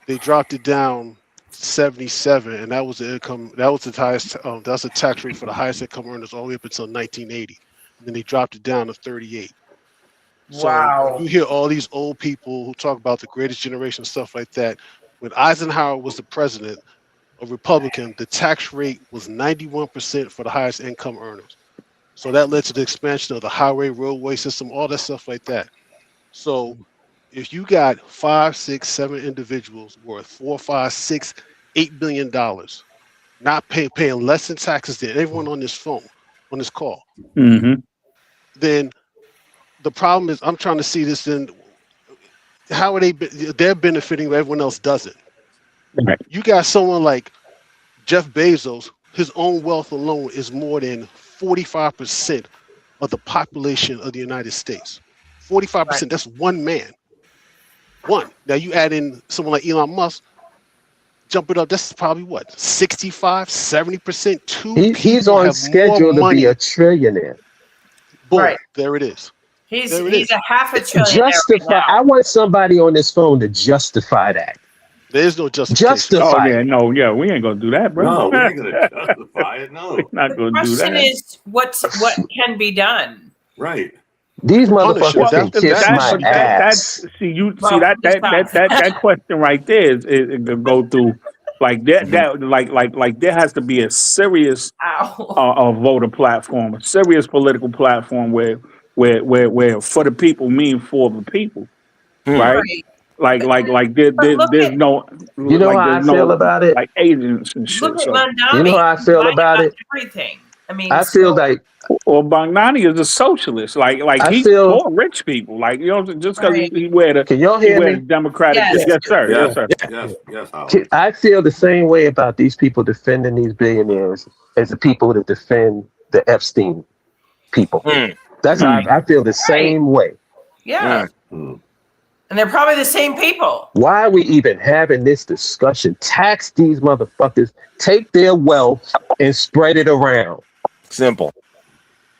S6: They dropped it down to 77, and that was the income. That was the highest. That's the tax rate for the highest income earners all the way up until 1980, and then they dropped it down to 38. So
S2: Wow.
S6: you hear all these old people who talk about the greatest generation, stuff like that. When Eisenhower was the president, a Republican, the tax rate was 91% for the highest income earners. So that led to the expansion of the highway, roadway system, all that stuff like that. So if you got 5, 6, 7 individuals worth $4, 5, 6, $8 billion, not paying less in taxes than everyone on this phone, on this call, then the problem is I'm trying to see this in how are they're benefiting where everyone else doesn't.
S5: Right.
S6: You got someone like Jeff Bezos, his own wealth alone is more than 45% of the population of the United States. 45%, right. That's one man. One. Now you add in someone like Elon Musk, jump it up, that's probably what, 65, 70%?
S8: He's on schedule to be a trillionaire.
S6: Boom, right. There it is.
S2: He's
S6: There it
S2: he's
S6: is.
S2: a half a trillionaire
S8: Justify.
S2: right
S8: I
S2: now.
S8: want somebody on this phone to justify that.
S6: There is no justification.
S5: Oh
S8: Justify.
S5: yeah, no, yeah, we ain't gonna do that, bro.
S4: No, we ain't gonna justify it.
S5: We're
S4: No,
S5: not
S2: The
S5: gonna do
S2: question
S5: that.
S2: is what can be done.
S4: right.
S8: These
S6: Punish him.
S8: motherfuckers can
S6: That's
S8: kiss
S6: that-
S8: my
S6: but
S8: ass.
S2: Well,
S5: That question right there is it could go through like that like there has to be a serious
S2: Ow.
S5: voter platform, a serious political platform where for the people mean for the people, right?
S2: Right.
S5: Like
S2: But look
S5: there's
S2: at
S5: no
S8: You know
S5: like
S8: how I
S5: there's
S8: feel
S5: no
S8: about it?
S5: like agents and
S2: look
S5: shit.
S2: at
S5: So
S8: You know
S2: Mondani.
S8: how I feel
S2: Lying
S8: about it?
S2: everything. I mean,
S8: I feel like
S5: or Bagnani is a socialist. Like
S8: I
S5: he's
S8: feel.
S5: for rich people. Like you know just because
S2: Right.
S5: he wear the
S8: Can y'all
S5: he
S8: hear
S5: wear the
S8: me?
S5: Democratic.
S2: Yes.
S5: Yes, sir. Yes,
S4: Yes,
S5: sir.
S4: yes, Howard.
S8: I feel the same way about these people defending these billionaires as the people that defend the Epstein people. That's how I feel the same way.
S2: Yeah.
S4: Mm.
S2: And they're probably the same people.
S8: Why are we even having this discussion? Tax these motherfuckers, take their wealth and spread it around.
S1: Simple.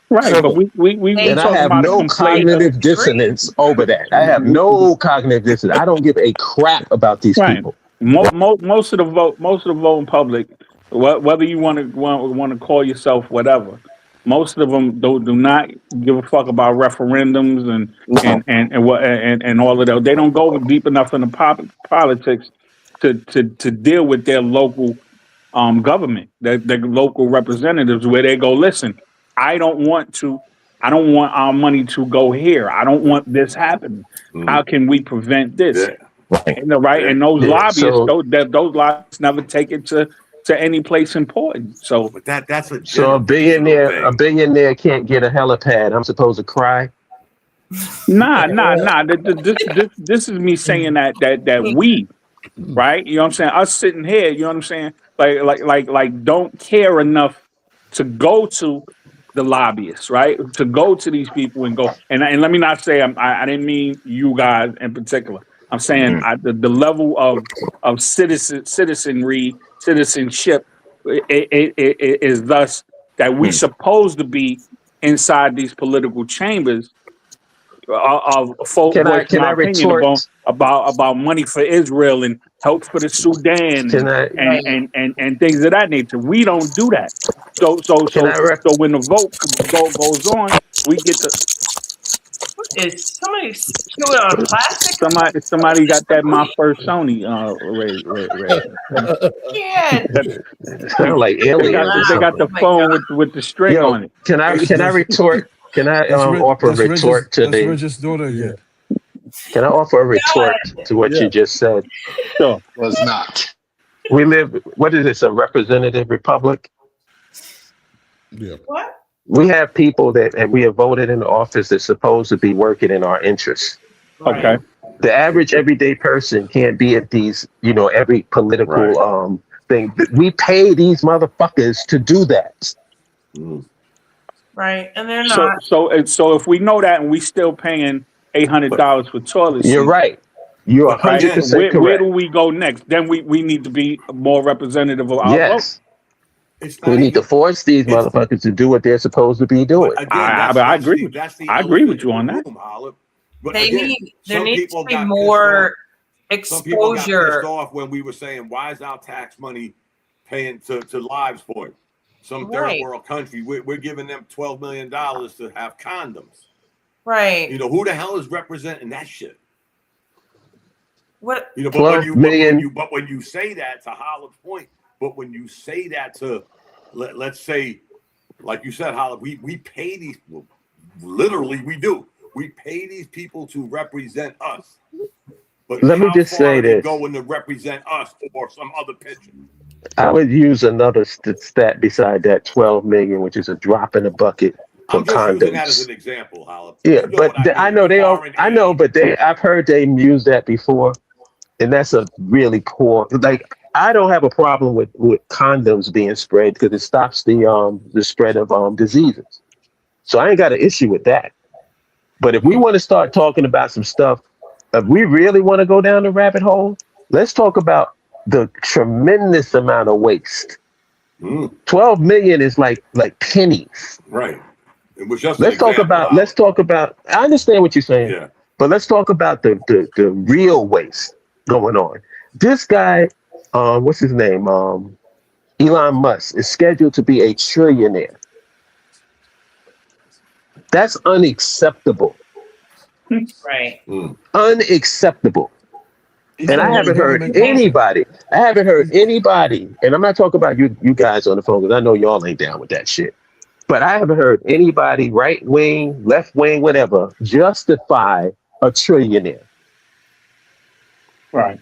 S5: Right,
S1: Simple.
S5: but we
S2: And
S8: And I
S5: talking
S8: have
S5: about a
S8: no
S5: complete
S8: cognitive dissonance over that. I have no cognitive dissonance. I don't give a crap about these
S5: right.
S8: people.
S5: Most of the voting public, whether you want to call yourself whatever, most of them do not give a fuck about referendums and all of that. They don't go deep enough in the politics to deal with their local government, their local representatives, where they go, listen, I don't want our money to go here. I don't want this happening. How can we prevent this?
S4: Yeah.
S5: Right, and those
S8: Yeah,
S5: lobbyists,
S8: so-
S5: those lobbyists never take it to any place important. So,
S4: But that's a
S8: So a
S4: generational thing.
S8: billionaire can't get a helipad. I'm supposed to cry.
S5: nah. This is me saying that we, right? You know what I'm saying? Us sitting here, you know what I'm saying? Like don't care enough to go to the lobbyists, right? To go to these people and go and let me not say I didn't mean you guys in particular. I'm saying the level of citizenship is thus that we supposed to be inside these political chambers of folk
S8: Can I
S5: voicing our opinion
S8: retort?
S5: about money for Israel and help for the Sudan
S8: Can I
S5: and things of that nature. We don't do that. So when the vote goes on, we get the
S2: Is somebody chewing on plastic?
S5: somebody got that my first Sony Ray.
S2: Yeah.
S8: sound like
S5: They
S8: aliens or
S5: got the
S8: something?
S5: phone with the string
S8: Yo,
S5: on it.
S8: can I retort? Can I offer a retort to
S7: That's
S8: the?
S7: Rich's daughter again.
S8: Can I offer a retort to what you just said?
S5: Sure.
S3: Was not.
S8: We live. What is this? A representative republic?
S3: Yeah.
S2: What?
S8: We have people and we have voted in the office that's supposed to be working in our interests.
S5: Okay.
S8: The average everyday person can't be at these, every political thing. We pay these motherfuckers to do that.
S2: Right. And they're not.
S5: So if we know that and we still paying $800 for toilet seats,
S8: You're right. You're
S4: But
S8: 100%
S5: where
S8: correct.
S5: do we go next? Then we need to be more representative of our vote.
S8: Yes.
S4: It's
S8: We
S4: not
S8: need to
S4: even-
S8: force these
S4: it's-
S8: motherfuckers to do what they're supposed to be doing.
S4: But again,
S5: I agree with you.
S4: that's the
S5: I agree with
S4: elephant
S5: you
S4: in
S5: on
S4: the
S5: that.
S4: room, Olive. But
S2: There
S4: again,
S2: needs
S4: some
S2: to
S4: people
S2: be
S4: got
S2: more
S4: Some people got
S2: exposure.
S4: pissed off when we were saying, why is our tax money paying to lives for it? Some third
S2: Right.
S4: world country, we're giving them $12 million to have condoms.
S2: Right.
S4: Who the hell is representing that shit?
S2: What?
S4: But
S8: 12 million.
S4: when you say that to Holland's point, but when you say that to let's say, like you said, Holland, we pay these literally we do. We pay these people to represent us. But
S8: Let me
S4: how
S8: just
S4: far
S8: say
S4: are they
S8: this.
S4: going to represent us or some other pitcher?
S8: I would use another stat beside that 12 million, which is a drop in the bucket for
S4: I'm just using that as
S8: condoms.
S4: an example, Holland.
S8: Yeah,
S4: You know
S8: but
S4: what I
S8: I
S4: mean,
S8: know they are.
S4: foreign
S8: I know,
S4: aid.
S8: but I've heard they use that before, and that's a really poor. Like, I don't have a problem with condoms being spread because it stops the spread of diseases. So I ain't got an issue with that. But if we want to start talking about some stuff, if we really want to go down the rabbit hole, let's talk about the tremendous amount of waste. 12 million is like pennies.
S4: Right. It was just
S8: let's talk about. Let's talk about. I understand what you're saying.
S4: Yeah.
S8: But let's talk about the real waste going on. This guy, what's his name? Elon Musk is scheduled to be a trillionaire. That's unacceptable.
S2: Right.
S8: Unacceptable. And I haven't heard anybody. And I'm not talking about you guys on the phone because I know y'all ain't down with that shit. But I haven't heard anybody, right wing, left wing, whatever, justify a trillionaire.
S5: Right.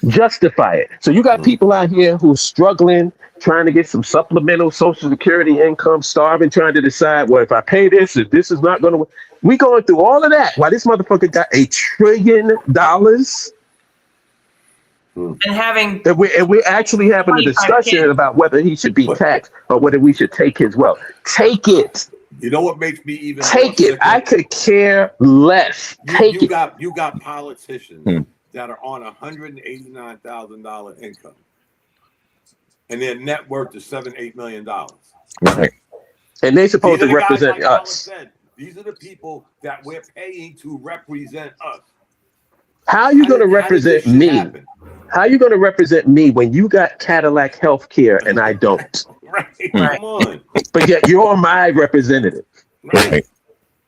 S8: Justify it. So you got people out here who's struggling, trying to get some supplemental Social Security income, starving, trying to decide, well, if I pay this, if this is not going to, we going through all of that while this motherfucker got $1 trillion.
S2: And having
S8: And we're actually having a discussion about whether he should be taxed or whether we should take his wealth. Take it.
S4: You know what makes me even
S8: take it? I could care less. Take it.
S4: You got politicians that are on $189,000 income, and their net worth is $7-8 million.
S1: Right.
S8: And they're supposed to represent us.
S4: Said, these are the people that we're paying to represent us.
S8: How are you going to represent me? How are you going to represent me when you got Cadillac health care and I don't?
S4: Right. Come on.
S8: But yet you're my representative.
S4: Right.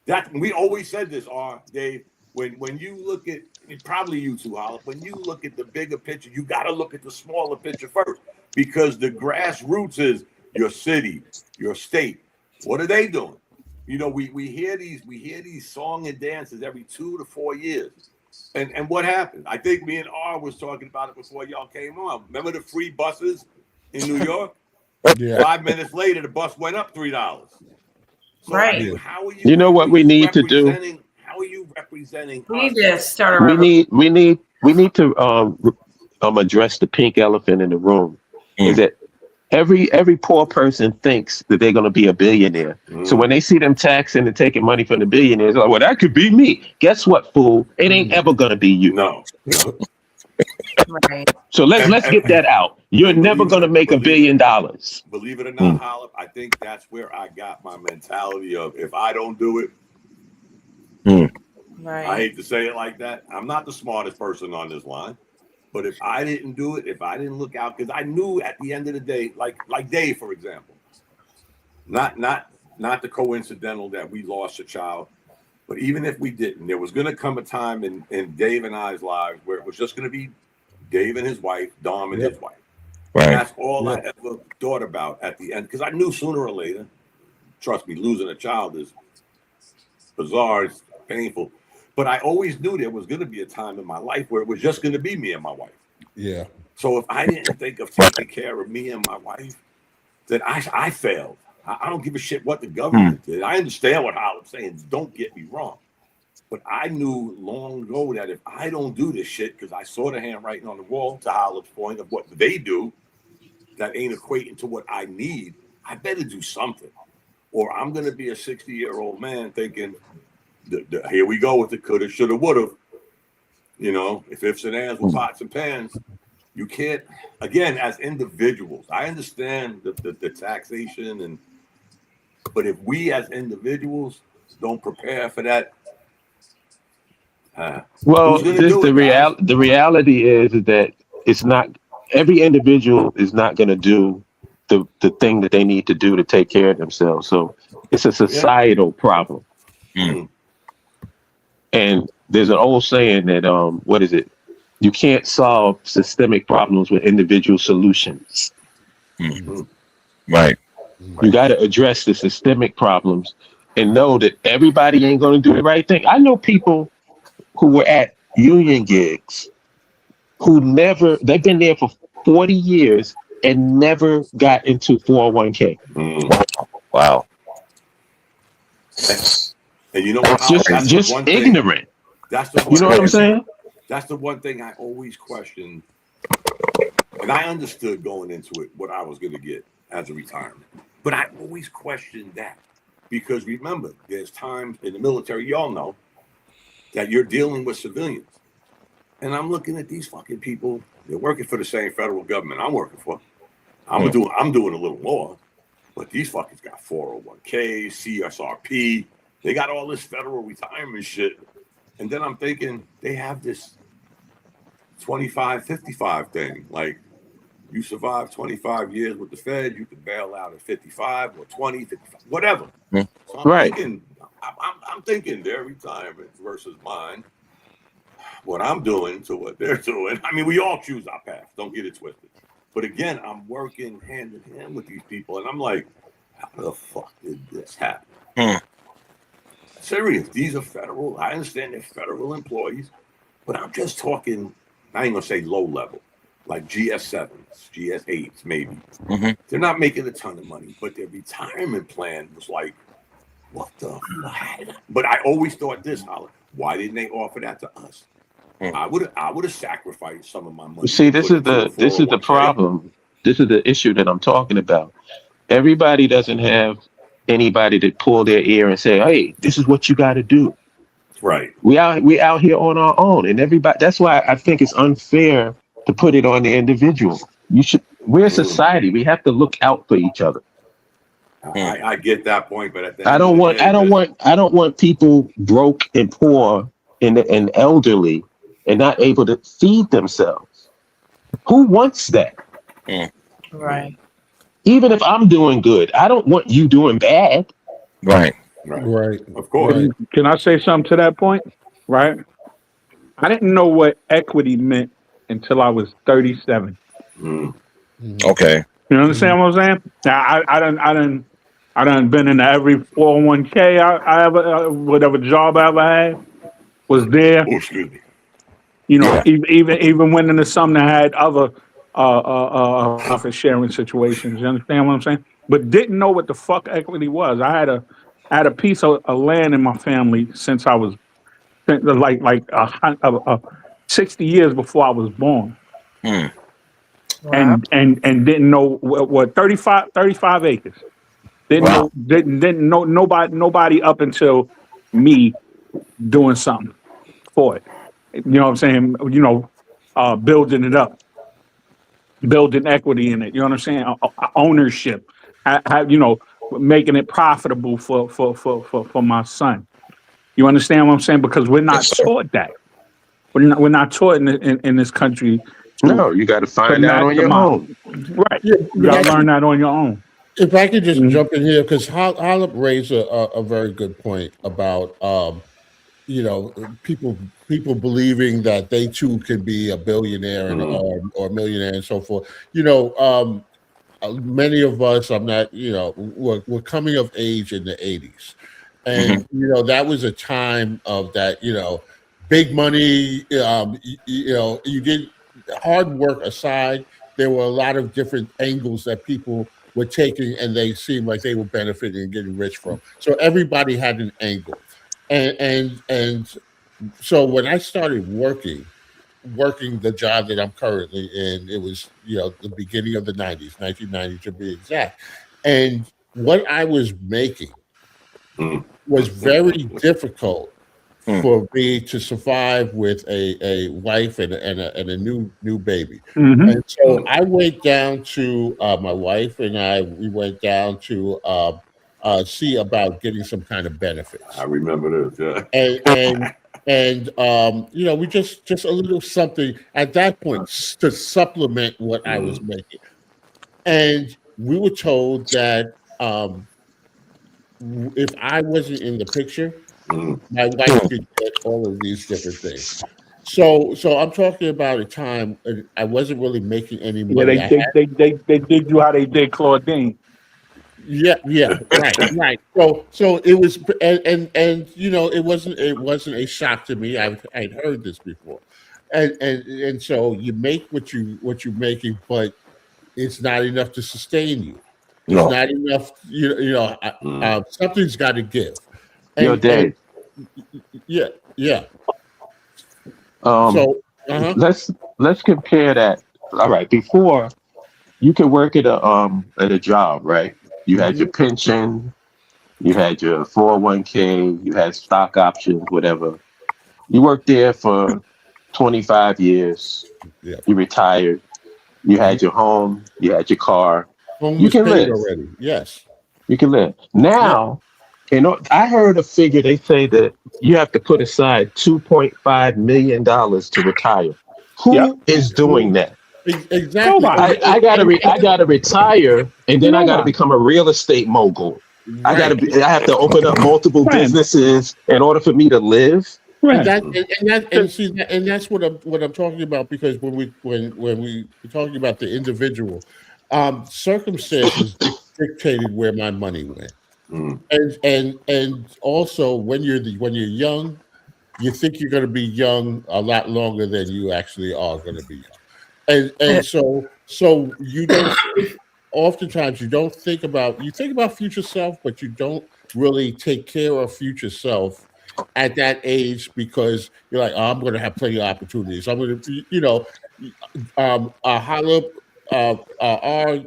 S4: That we always said this, Dave. When you look at, probably you too, Holland, when you look at the bigger picture, you got to look at the smaller picture first, because the grassroots is your city, your state. What are they doing? You know, we hear these song and dances every 2 to 4 years. And what happened? I think me and R was talking about it before y'all came on. Remember the free buses in New York?
S3: Yeah.
S4: 5 minutes later, the bus went up $3. So,
S2: right.
S4: I mean, how are you?
S8: You know what we need to do?
S4: How are you representing?
S2: We need to start a
S8: we need to address the pink elephant in the room. Is that every poor person thinks that they're going to be a billionaire. So when they see them taxing and taking money from the billionaires, they're like, well, that could be me. Guess what, fool? It ain't ever going to be you.
S4: No.
S2: right.
S8: So let's get that out. You're never going to make $1 billion.
S4: Believe it or not, Hollip, I think that's where I got my mentality of, if I don't do it,
S2: right.
S4: I hate to say it like that, I'm not the smartest person on this line. But if I didn't do it, if I didn't look out, because I knew at the end of the day, like Dave, for example, not the coincidental that we lost a child, but even if we didn't, there was going to come a time in Dave and I's lives where it was just going to be Dave and his wife, Dom and his wife.
S1: Right.
S4: And that's all I ever thought about at the end, because I knew sooner or later, trust me, losing a child is bizarre, it's painful. But I always knew there was going to be a time in my life where it was just going to be me and my wife.
S3: Yeah.
S4: So if I didn't think of taking care of me and my wife, then I failed. I don't give a shit what the government did. I understand what Holland's saying. Don't get me wrong. But I knew long ago that if I don't do this shit, because I saw the handwriting on the wall, to Holland's point of what they do, that ain't equating to what I need, I better do something. Or I'm going to be a 60-year-old man thinking, here we go with the coulda, shoulda, woulda. You know, if ifs and ands with pots and pans, you can't. Again, as individuals, I understand the taxation, but if we as individuals don't prepare for that,
S8: well, the reality is that it's not every individual is not going to do the thing that they need to do to take care of themselves. So it's a societal problem. And there's an old saying that what is it? You can't solve systemic problems with individual solutions.
S1: Right.
S8: You got to address the systemic problems and know that everybody ain't going to do the right thing. I know people who were at union gigs who they've been there for 40 years and never got into 401k.
S1: Wow.
S4: And you know what?
S8: Just ignorant.
S4: That's the
S8: you know what I'm saying?
S4: That's the one thing I always questioned. And I understood going into it what I was going to get as a retirement. But I always questioned that. Because remember, there's times in the military, y'all know, that you're dealing with civilians. And I'm looking at these fucking people. They're working for the same federal government I'm working for. I'm doing a little more. But these fuckers got 401k, CSRP. They got all this federal retirement shit. And then I'm thinking they have this 25, 55 thing. Like, you survive 25 years with the Fed, you can bail out at 55 or 20, 55, whatever. So I'm thinking their retirement versus mine, what I'm doing to what they're doing. I mean, we all choose our path. Don't get it twisted. But again, I'm working hand in hand with these people, and I'm like, how the fuck did this happen? Serious. These are federal. I understand they're federal employees, but I'm just talking, I ain't going to say low level, like GS7s, GS8s, maybe. They're not making a ton of money, but their retirement plan was like, what the fuck? But I always thought this, Holland, why didn't they offer that to us? I would have sacrificed some of my money.
S8: See, this is the problem. This is the issue that I'm talking about. Everybody doesn't have anybody to pull their ear and say, "Hey, this is what you got to do."
S4: Right.
S8: We out here on our own, and everybody. That's why I think it's unfair to put it on the individual. We're a society. We have to look out for each other.
S4: I get that point, but at the
S8: I don't want people broke and poor and elderly and not able to feed themselves. Who wants that?
S2: Right.
S8: Even if I'm doing good, I don't want you doing bad.
S3: Right.
S4: Of course.
S5: Can I say something to that point? Right. I didn't know what equity meant until I was 37.
S1: Okay.
S5: You understand what I'm saying? Now I done been in every 401k I ever, whatever job I ever had was there.
S4: Oh, excuse me.
S5: You know, even went into some that had other profit sharing situations. You understand what I'm saying? But didn't know what the fuck equity was. I had a piece of land in my family since I was like 60 years before I was born.
S2: Wow.
S5: And didn't know what 35 acres. Didn't know nobody up until me doing something for it. You know what I'm saying? You know, building it up, building equity in it. You know what I'm saying? Ownership. You know, making it profitable for my son. You understand what I'm saying? Because we're not taught that. We're not taught in this country.
S8: No, you got to find out on your own.
S5: Right. You got to learn that on your own.
S3: If I could just jump in here, because Hollip raised a very good point about you know, people believing that they too can be a billionaire and or a millionaire and so forth. You know, many of us, I'm not, you know, we're coming of age in the 80s, and you know that was a time of that, you know, big money. You know, you did hard work aside. There were a lot of different angles that people were taking, and they seemed like they were benefiting and getting rich from. So everybody had an angle. And so when I started working the job that I'm currently in, it was, you know, the beginning of the 90s, 1990 to be exact. And what I was making was very difficult for me to survive with a wife and a new baby. And so I went down to my wife and we went down to see about getting some kind of benefits.
S4: I remember this, yeah.
S3: And you know, we just a little something at that point to supplement what I was making. And we were told that if I wasn't in the picture, my wife could get all of these different things. So I'm talking about a time I wasn't really making any money.
S5: Yeah, they did you how they did Claudine.
S3: Yeah, right. So it was, and you know, it wasn't a shock to me. I'd heard this before, and so you make what you're making, but it's not enough to sustain you. It's not enough. You know, something's got to give.
S8: Yo, Dave.
S3: Yeah.
S8: Let's compare that. All right, before you could work at a job, right? You had your pension, you had your 401k, you had stock options, whatever. You worked there for 25 years. You retired. You had your home, you had your car,
S3: Home
S8: You
S3: was
S8: can
S3: paid
S8: live.
S3: already. Yes.
S8: You can live.
S3: Yeah.
S8: Now, I heard a figure. They say that you have to put aside $2.5 million to retire.
S5: Yep.
S8: Who is doing that?
S3: Exactly.
S5: Nobody.
S8: I gotta retire, and then I gotta
S5: Nobody.
S8: become a real estate mogul.
S3: Right.
S8: I have to open up multiple
S5: Friend.
S8: businesses in order for me to live.
S3: And
S5: Friend.
S3: that and that and see that, and that's what I'm talking about, because when we were talking about the individual, circumstances dictated where my money went.
S4: Mm.
S3: And also when you're young, you think you're going to be young a lot longer than you actually are going to be young. And so you don't oftentimes you don't think about you think about future self, but you don't really take care of future self at that age, because you're like, oh, I'm going to have plenty of opportunities. I'm going to, holla, our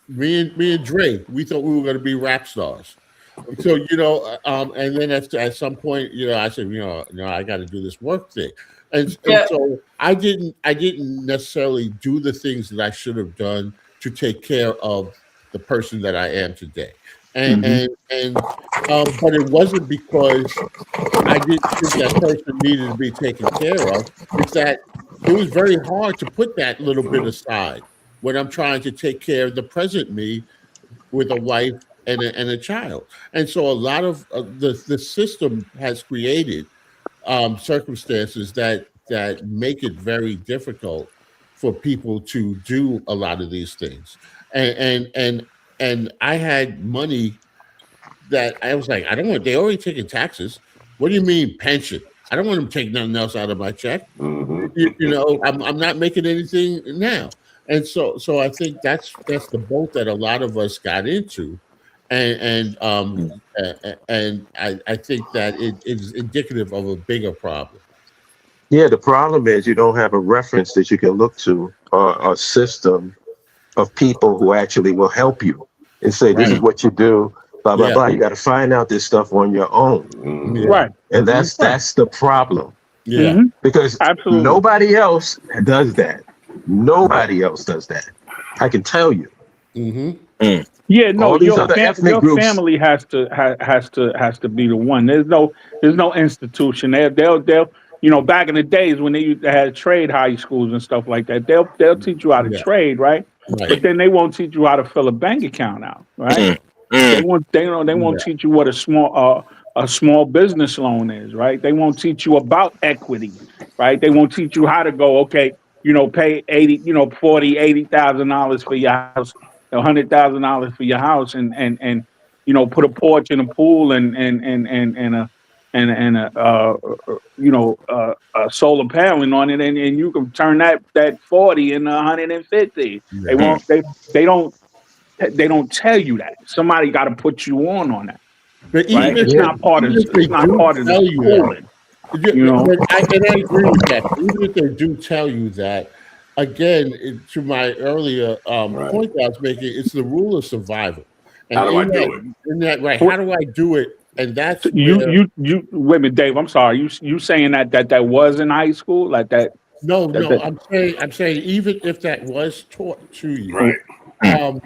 S3: me and Dre, we thought we were going to be rap stars. So and then at some point, I said, no, I got to do this work thing, and
S2: Yeah.
S3: so I didn't necessarily do the things that I should have done to take care of the person that I am today, and
S5: Mhm.
S3: but it wasn't because I didn't think that person needed to be taken care of. It's that it was very hard to put that little bit aside when I'm trying to take care of the present me with a wife and a child. And so a lot of the system has created circumstances that make it very difficult for people to do a lot of these things. And I had money that I was like, I don't want. They already taking taxes. What do you mean pension? I don't want them to take nothing else out of my check. I'm not making anything now, and so I think that's the boat that a lot of us got into, and I think that it is indicative of a bigger problem.
S8: Yeah, the problem is you don't have a reference that you can look to, or a system of people who actually will help you and say, this is
S3: Right.
S8: what you do, blah, blah,
S3: Yeah.
S8: blah. You got to find out this stuff on your own.
S4: Mm.
S3: Yeah.
S5: Right.
S8: And
S3: Mhm.
S8: that's the problem,
S3: Yeah.
S5: Mhm.
S8: because
S5: Absolutely.
S8: nobody else does that. Nobody else does that. I can tell you.
S3: Hmm.
S5: Yeah, no,
S8: All these other ethnic
S5: your
S8: groups.
S5: family has to be the one. There's no institution. They'll back in the days when they used to have trade high schools and stuff like that. They'll teach you how to
S3: Yeah.
S5: trade, right? But
S3: Right.
S5: then they won't teach you how to fill a bank account out, right?
S1: Mm, mm.
S5: They won't
S3: Yeah.
S5: teach you what a small business loan is, right? They won't teach you about equity, right? They won't teach you how to go, okay, pay 80, 40, $80,000 for your house, $100,000 for your house, and put a porch and a pool and a solar paneling on it, and you can turn that 40 into 150. They
S3: Yeah.
S5: won't. They don't tell you that. Somebody got to put you on that,
S3: But
S5: right? It's
S8: Yeah.
S5: not part of
S3: even if they
S5: it's not
S3: do
S5: part of the
S3: tell you that,
S5: schooling, you know.
S3: and I agree with that. Even if they do tell you that, again, to my earlier
S4: Right.
S3: point that I was making, it's the rule of survival. And
S4: How do I do it?
S3: in that, right? How do I do it? And that's where
S5: You wait a minute, Dave. I'm sorry. You saying that was in high school, like that
S3: no.
S5: that
S3: I'm saying even if that was taught to you,
S4: Right.
S3: um,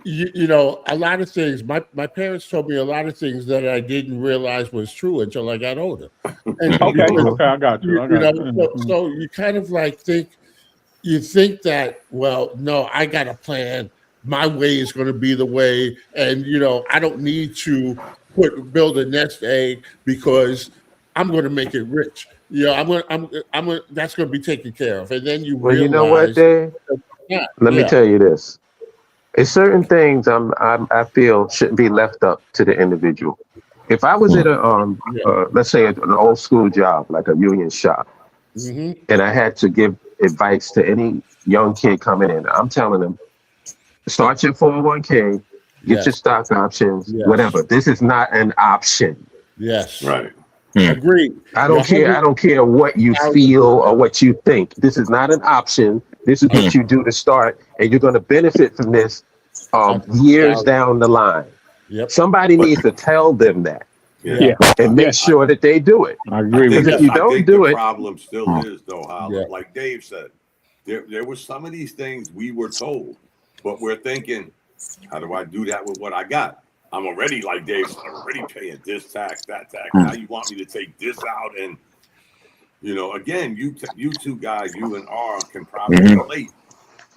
S3: a lot of things. My parents told me a lot of things that I didn't realize was true until I got older, and
S5: Okay,
S3: because
S5: okay, I got you. I
S3: you
S5: got
S3: know,
S5: you.
S3: so you kind of like think that, well, no, I got a plan. My way is going to be the way, and I don't need to build a nest egg because I'm going to make it rich. That's going to be taken care of, and then you
S8: Well, you know what,
S3: realize,
S8: Dave?
S3: yeah,
S8: Let me
S3: yeah,
S8: tell you this. It's certain things I feel shouldn't be left up to the individual. If I was at a
S3: yeah.
S8: let's say an old school job like a union shop,
S3: Hmm.
S8: and I had to give advice to any young kid coming in, I'm telling them, start your 401k, get your
S3: Yes,
S8: stock options,
S3: yes,
S8: whatever. This is not an option.
S3: yes.
S4: Right.
S3: Agreed.
S8: I
S3: You're
S8: don't care. I don't care what you
S3: 100,000%.
S8: feel or what you think. This is not an option. This is what you do to start, and you're going to benefit from this years
S3: 100,000.
S8: down the line.
S3: Yep.
S8: Somebody
S4: But
S8: needs to tell them that
S4: yeah,
S5: Yeah,
S8: and
S5: yeah,
S8: make sure that they do it.
S5: I
S4: I
S5: agree
S4: think
S5: with
S8: Because if
S5: that.
S8: you don't
S4: the
S8: do it,
S4: problem still is though,
S3: Yeah.
S4: Like Dave said, there were some of these things we were told, but we're thinking, How do I do that with what I got? I'm already, like Dave said, I'm already paying this tax, that tax. Now you want me to take this out, and again, you two guys, you and R can probably relate.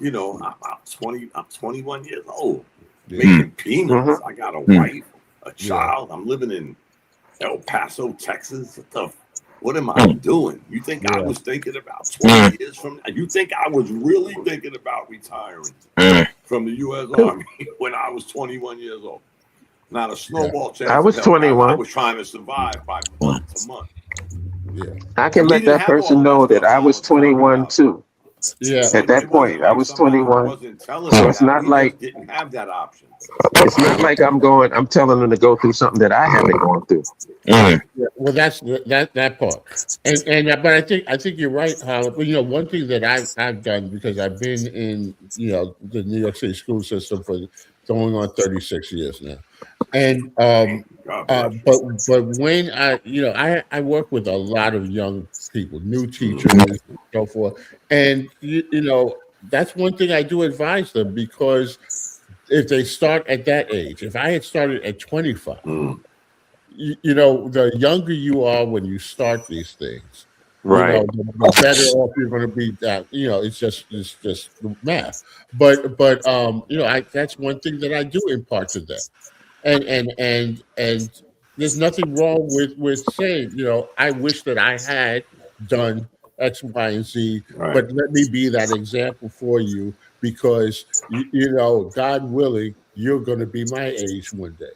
S4: I'm 21 years old, making peanuts. I got a wife, a child. I'm living in El Paso, Texas. What am I doing? You think I was thinking about 20 years from now? You think I was really thinking about retiring from the U.S. Army when I was 21 years old? Not a snowball chance.
S8: I was 21.
S4: I was trying to survive by month to month.
S3: Yeah.
S8: I can let that person know that I was 21 too.
S3: Yeah.
S8: At that point, I was 21. So it's not like
S4: didn't have that option.
S8: It's not like I'm telling them to go through something that I haven't gone through.
S3: Yeah, well, that's that part, but I think you're right, Holland. But one thing that I've done, because I've been in the New York City school system for going on 36 years now, and but when I work with a lot of young people, new teachers, and so forth, and that's one thing I do advise them, because if they start at that age, if I had started at 25, the younger you are when you start these things,
S8: right?
S3: The better off you're going to be. That it's just math. But that's one thing that I do impart to them, and there's nothing wrong with saying, I wish that I had done X, Y, and Z, but let me be that example for you, because God willing, you're going to be my age one day.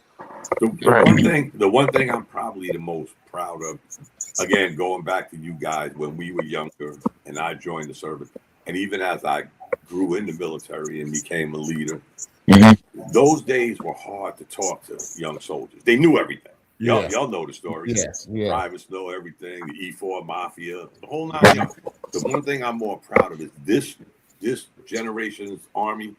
S4: The one thing I'm probably the most proud of, again, going back to you guys when we were younger and I joined the service, and even as I grew in the military and became a leader, those days were hard to talk to young soldiers. They knew everything. Y'all know the story.
S3: Yeah.
S4: Privates know everything. The E4 mafia, the whole 9 yards. The one thing I'm more proud of is this generation's army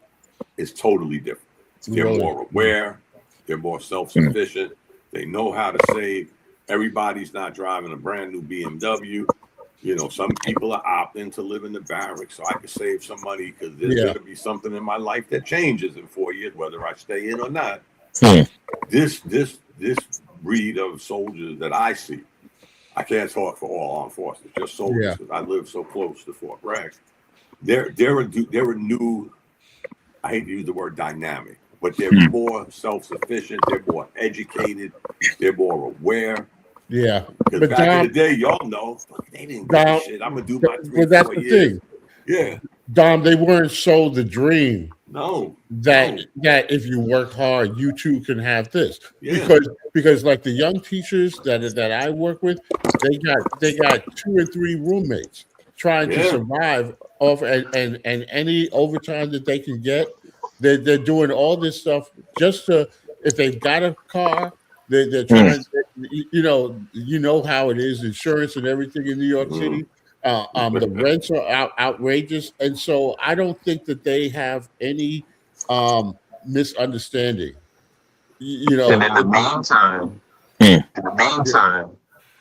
S4: is totally different. They're more aware. They're more self-sufficient. They know how to save. Everybody's not driving a brand new BMW. Some people are opting to live in the barracks so I can save some money, because there's going to be something in my life that changes in 4 years, whether I stay in or not. This breed of soldiers that I see, I can't talk for all armed forces, just soldiers, because I live so close to Fort Bragg. They're a new, I hate to use the word dynamic, but they're more self-sufficient. They're more educated. They're more aware.
S3: Yeah.
S4: Because back in the day, y'all know, they didn't give a shit. I'm going to do my 3-4 years. Thing. Yeah.
S3: Dom, they weren't sold the dream.
S4: No.
S3: That if you work hard, you too can have this.
S4: Yeah.
S3: Because like the young teachers that I work with, they got 2 or 3 roommates trying to survive off and any overtime that they can get. They're doing all this stuff just to, if they've got a car, they're trying. You know how it is, insurance and everything in New York City. The rents are outrageous, and so I don't think that they have any misunderstanding.
S8: And in the meantime,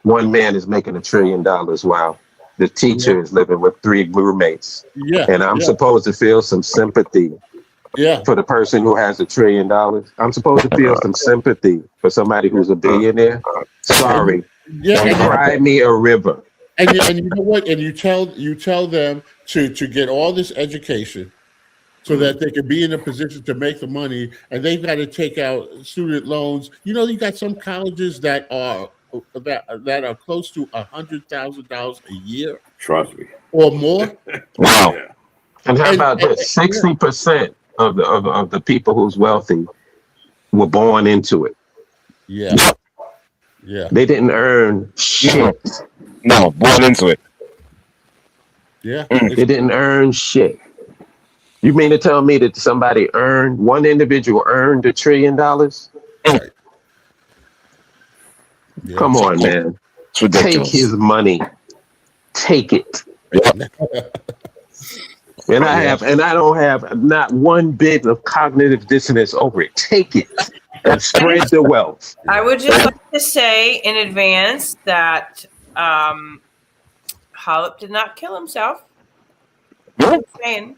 S8: one man is making $1 trillion while the teacher is living with 3 roommates.
S3: Yeah,
S8: and I'm supposed to feel some sympathy. For the person who has $1 trillion. I'm supposed to feel some sympathy for somebody who's a billionaire. Sorry. Cry me a river.
S3: And you know what? And you tell them to get all this education so that they can be in a position to make the money, and they've got to take out student loans. You got some colleges that are close to $100,000 a year.
S4: Trust me.
S3: Or more.
S8: Wow. Yeah. And how about this? 60% of the people who's wealthy were born into it.
S3: Yeah.
S8: They didn't earn shit.
S1: No, born into it.
S3: Yeah.
S8: They didn't earn shit. You mean to tell me that one individual earned $1 trillion?
S3: Right.
S8: Yeah. Come on, man. Take his money. Take it. And I don't have not one bit of cognitive dissonance over it. Take it and spread the wealth.
S2: I would just like to say in advance that Hollip did not kill himself. I'm saying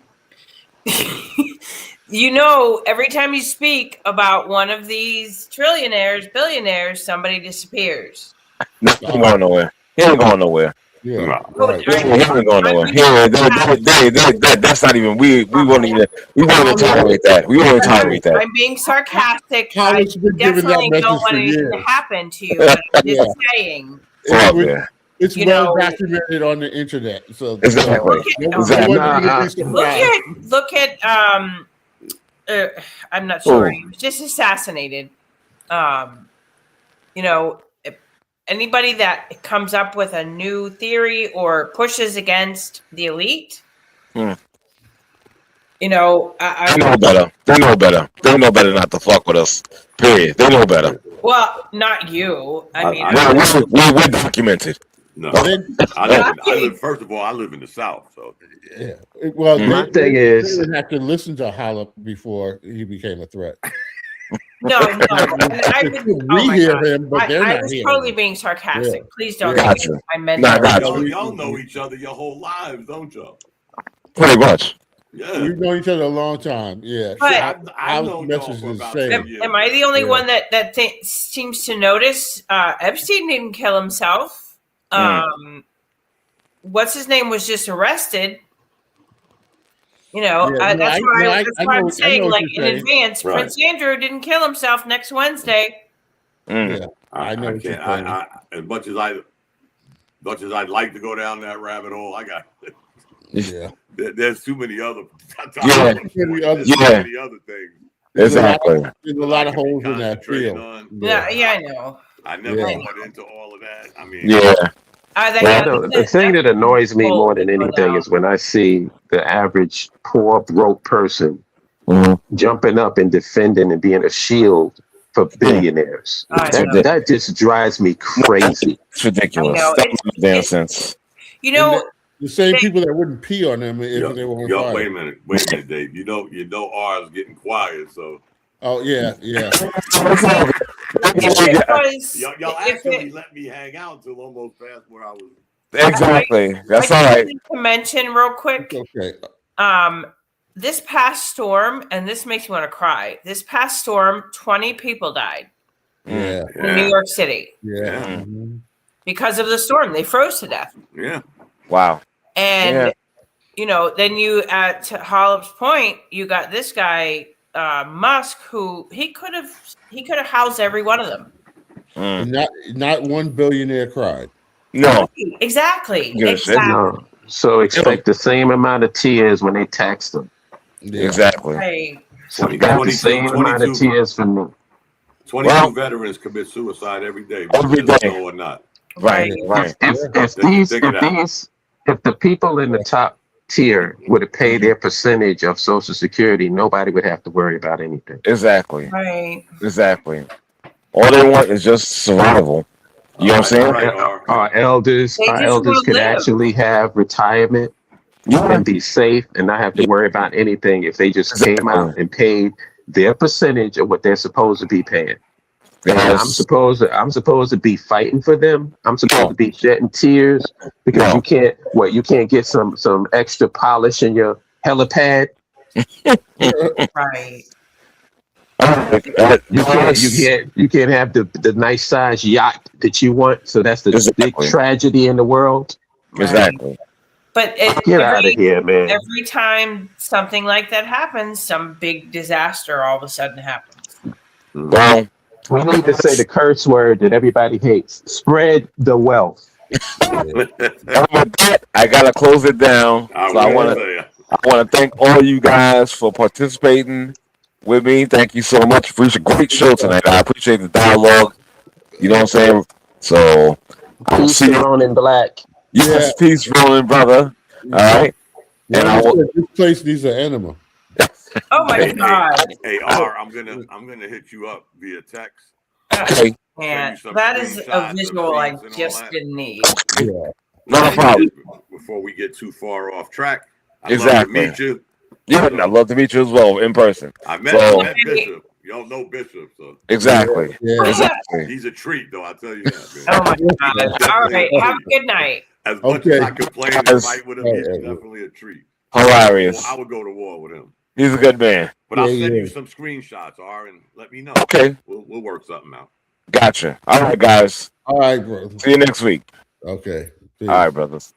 S2: You know, every time you speak about one of these trillionaires, billionaires, somebody disappears.
S1: No, he ain't going nowhere. He ain't going nowhere.
S3: Yeah,
S4: No.
S3: right.
S1: He ain't going nowhere. That's not even. We won't even tolerate that. We won't tolerate that.
S2: I'm being sarcastic. I
S3: Holland's been giving that
S2: definitely
S3: message
S2: don't want
S3: for
S2: anything to
S3: years.
S2: happen to you, but I'm
S3: Yeah.
S2: just saying.
S3: It's
S2: You
S3: well
S2: know-
S3: documented on the internet. So
S1: Exactly.
S2: Look at I'm not sure. He was just assassinated. You know, anybody that comes up with a new theory or pushes against the elite, you know,
S1: They know better. They know better. They know better not to fuck with us. Period. They know better.
S2: well, not you. I mean,
S1: We're documented.
S4: No,
S3: Then-
S4: First of all, I live in the South, so
S3: yeah. Well,
S8: My
S3: they
S8: thing is-
S3: didn't have to listen to Hollop before he became a threat.
S2: no. I would,
S3: We
S2: oh my
S3: hear
S2: God.
S3: him, but they're
S2: I
S3: not
S2: was
S3: hearing
S2: totally
S3: him.
S2: being sarcastic.
S3: Yeah.
S2: Please don't
S3: Yeah.
S2: think I meant
S1: Nah,
S2: that.
S1: gotcha.
S4: y'all know each other your whole lives, don't y'all?
S1: Pretty much.
S4: Yeah.
S3: We've known each other a long time. Yeah.
S2: But-
S4: I've
S3: Our
S4: known y'all
S3: message
S4: for
S3: is
S4: about
S3: the same.
S4: 10 years.
S2: Am I the only
S3: Yeah.
S2: one that seems to notice Epstein didn't kill himself? What's his name was just arrested. You know,
S3: Yeah,
S2: that's why I'm saying,
S3: what
S2: like
S3: you're
S2: in
S3: saying.
S2: advance,
S4: Right.
S2: Prince Andrew didn't kill himself next Wednesday.
S3: Yeah. I know what you're
S4: can't.
S3: saying.
S4: As much as I'd like to go down that rabbit hole, I got.
S3: Yeah.
S4: There's too many other.
S1: Yeah.
S4: There's too many other things.
S1: Exactly.
S3: There's a lot of holes in that
S4: Concentrating
S3: field.
S4: on.
S2: Yeah, I know.
S4: I never
S3: Yeah.
S4: went into all of that. I mean,
S1: Yeah.
S8: The thing that annoys me more than anything is when I see the average poor broke person jumping up and defending and being a shield for billionaires. That just drives me crazy.
S1: It's ridiculous.
S2: I know.
S1: That makes no damn sense.
S2: You know,
S3: The same people that wouldn't pee on them if they were on fire.
S4: wait a minute, Dave. You know, ours getting quiet, so.
S3: Oh yeah.
S4: Y'all actually let me hang out until almost past where I was.
S1: Exactly. That's all right.
S2: To mention real quick.
S3: Okay.
S2: This past storm, and this makes me want to cry. This past storm, 20 people died.
S3: Yeah.
S2: In New York City.
S3: Yeah.
S4: Mm-hmm.
S2: Because of the storm, they froze to death.
S4: Yeah.
S1: Wow.
S2: And you know, then you to Hollop's point, you got this guy Musk, who he could have housed every one of them.
S3: Not one billionaire cried.
S1: No.
S2: Exactly.
S8: No. So expect the same amount of tears when they tax them.
S3: Yeah.
S1: Exactly.
S2: Right.
S8: So got the same amount of tears from me.
S4: 22 veterans commit suicide every day.
S1: Every day.
S4: Or not.
S1: Right.
S8: If the people in the top tier would have paid their percentage of Social Security, nobody would have to worry about anything.
S1: Exactly.
S2: Right.
S1: Exactly. All they want is just survival. You know what I'm saying?
S8: Our elders could actually have retirement and be safe and not have to worry about anything if they just came out and paid their percentage of what they're supposed to be paying. And I'm supposed to be fighting for them. I'm supposed to be shedding tears because you can't get some extra polish in your helipad.
S2: Right.
S8: You can't have the nice size yacht that you want. So that's the big tragedy in the world.
S1: Exactly.
S2: But
S8: Get out of here, man.
S2: Every time something like that happens, some big disaster all of a sudden happens.
S1: Well,
S8: we need to say the curse word that everybody hates. Spread the wealth.
S1: With that, I gotta close it down. I want to thank all you guys for participating with me. Thank you so much. For a great show tonight. I appreciate the dialogue. You know what I'm saying? So I'll see you
S8: on in black.
S1: Yes, peace, rolling brother. All right.
S3: And this place needs an enema.
S2: Oh my God!
S4: Hey, R, I'm gonna hit you up via text.
S1: Okay.
S2: Man, that is a visual I just didn't need.
S3: Yeah.
S1: Not a problem.
S4: Before we get too far off track,
S1: I'd
S4: love to meet you.
S1: Yeah, I'd love to meet you as well in person.
S4: I met Bishop. Y'all know Bishop, so
S1: exactly.
S3: Yeah.
S1: Exactly.
S4: He's a treat, though. I tell you that. Man.
S2: Oh my God! All right, have a good night.
S4: As much as I complain and fight with him, he's definitely a treat.
S1: Hilarious.
S4: I would go to war with him.
S1: He's a good man.
S4: But I'll
S3: Yeah,
S4: send
S3: yeah.
S4: you some screenshots, and let me know.
S1: Okay.
S4: We'll work something out.
S1: Gotcha. All right, guys.
S3: All right, bro.
S1: See you next week.
S3: Okay.
S1: All right, brothers.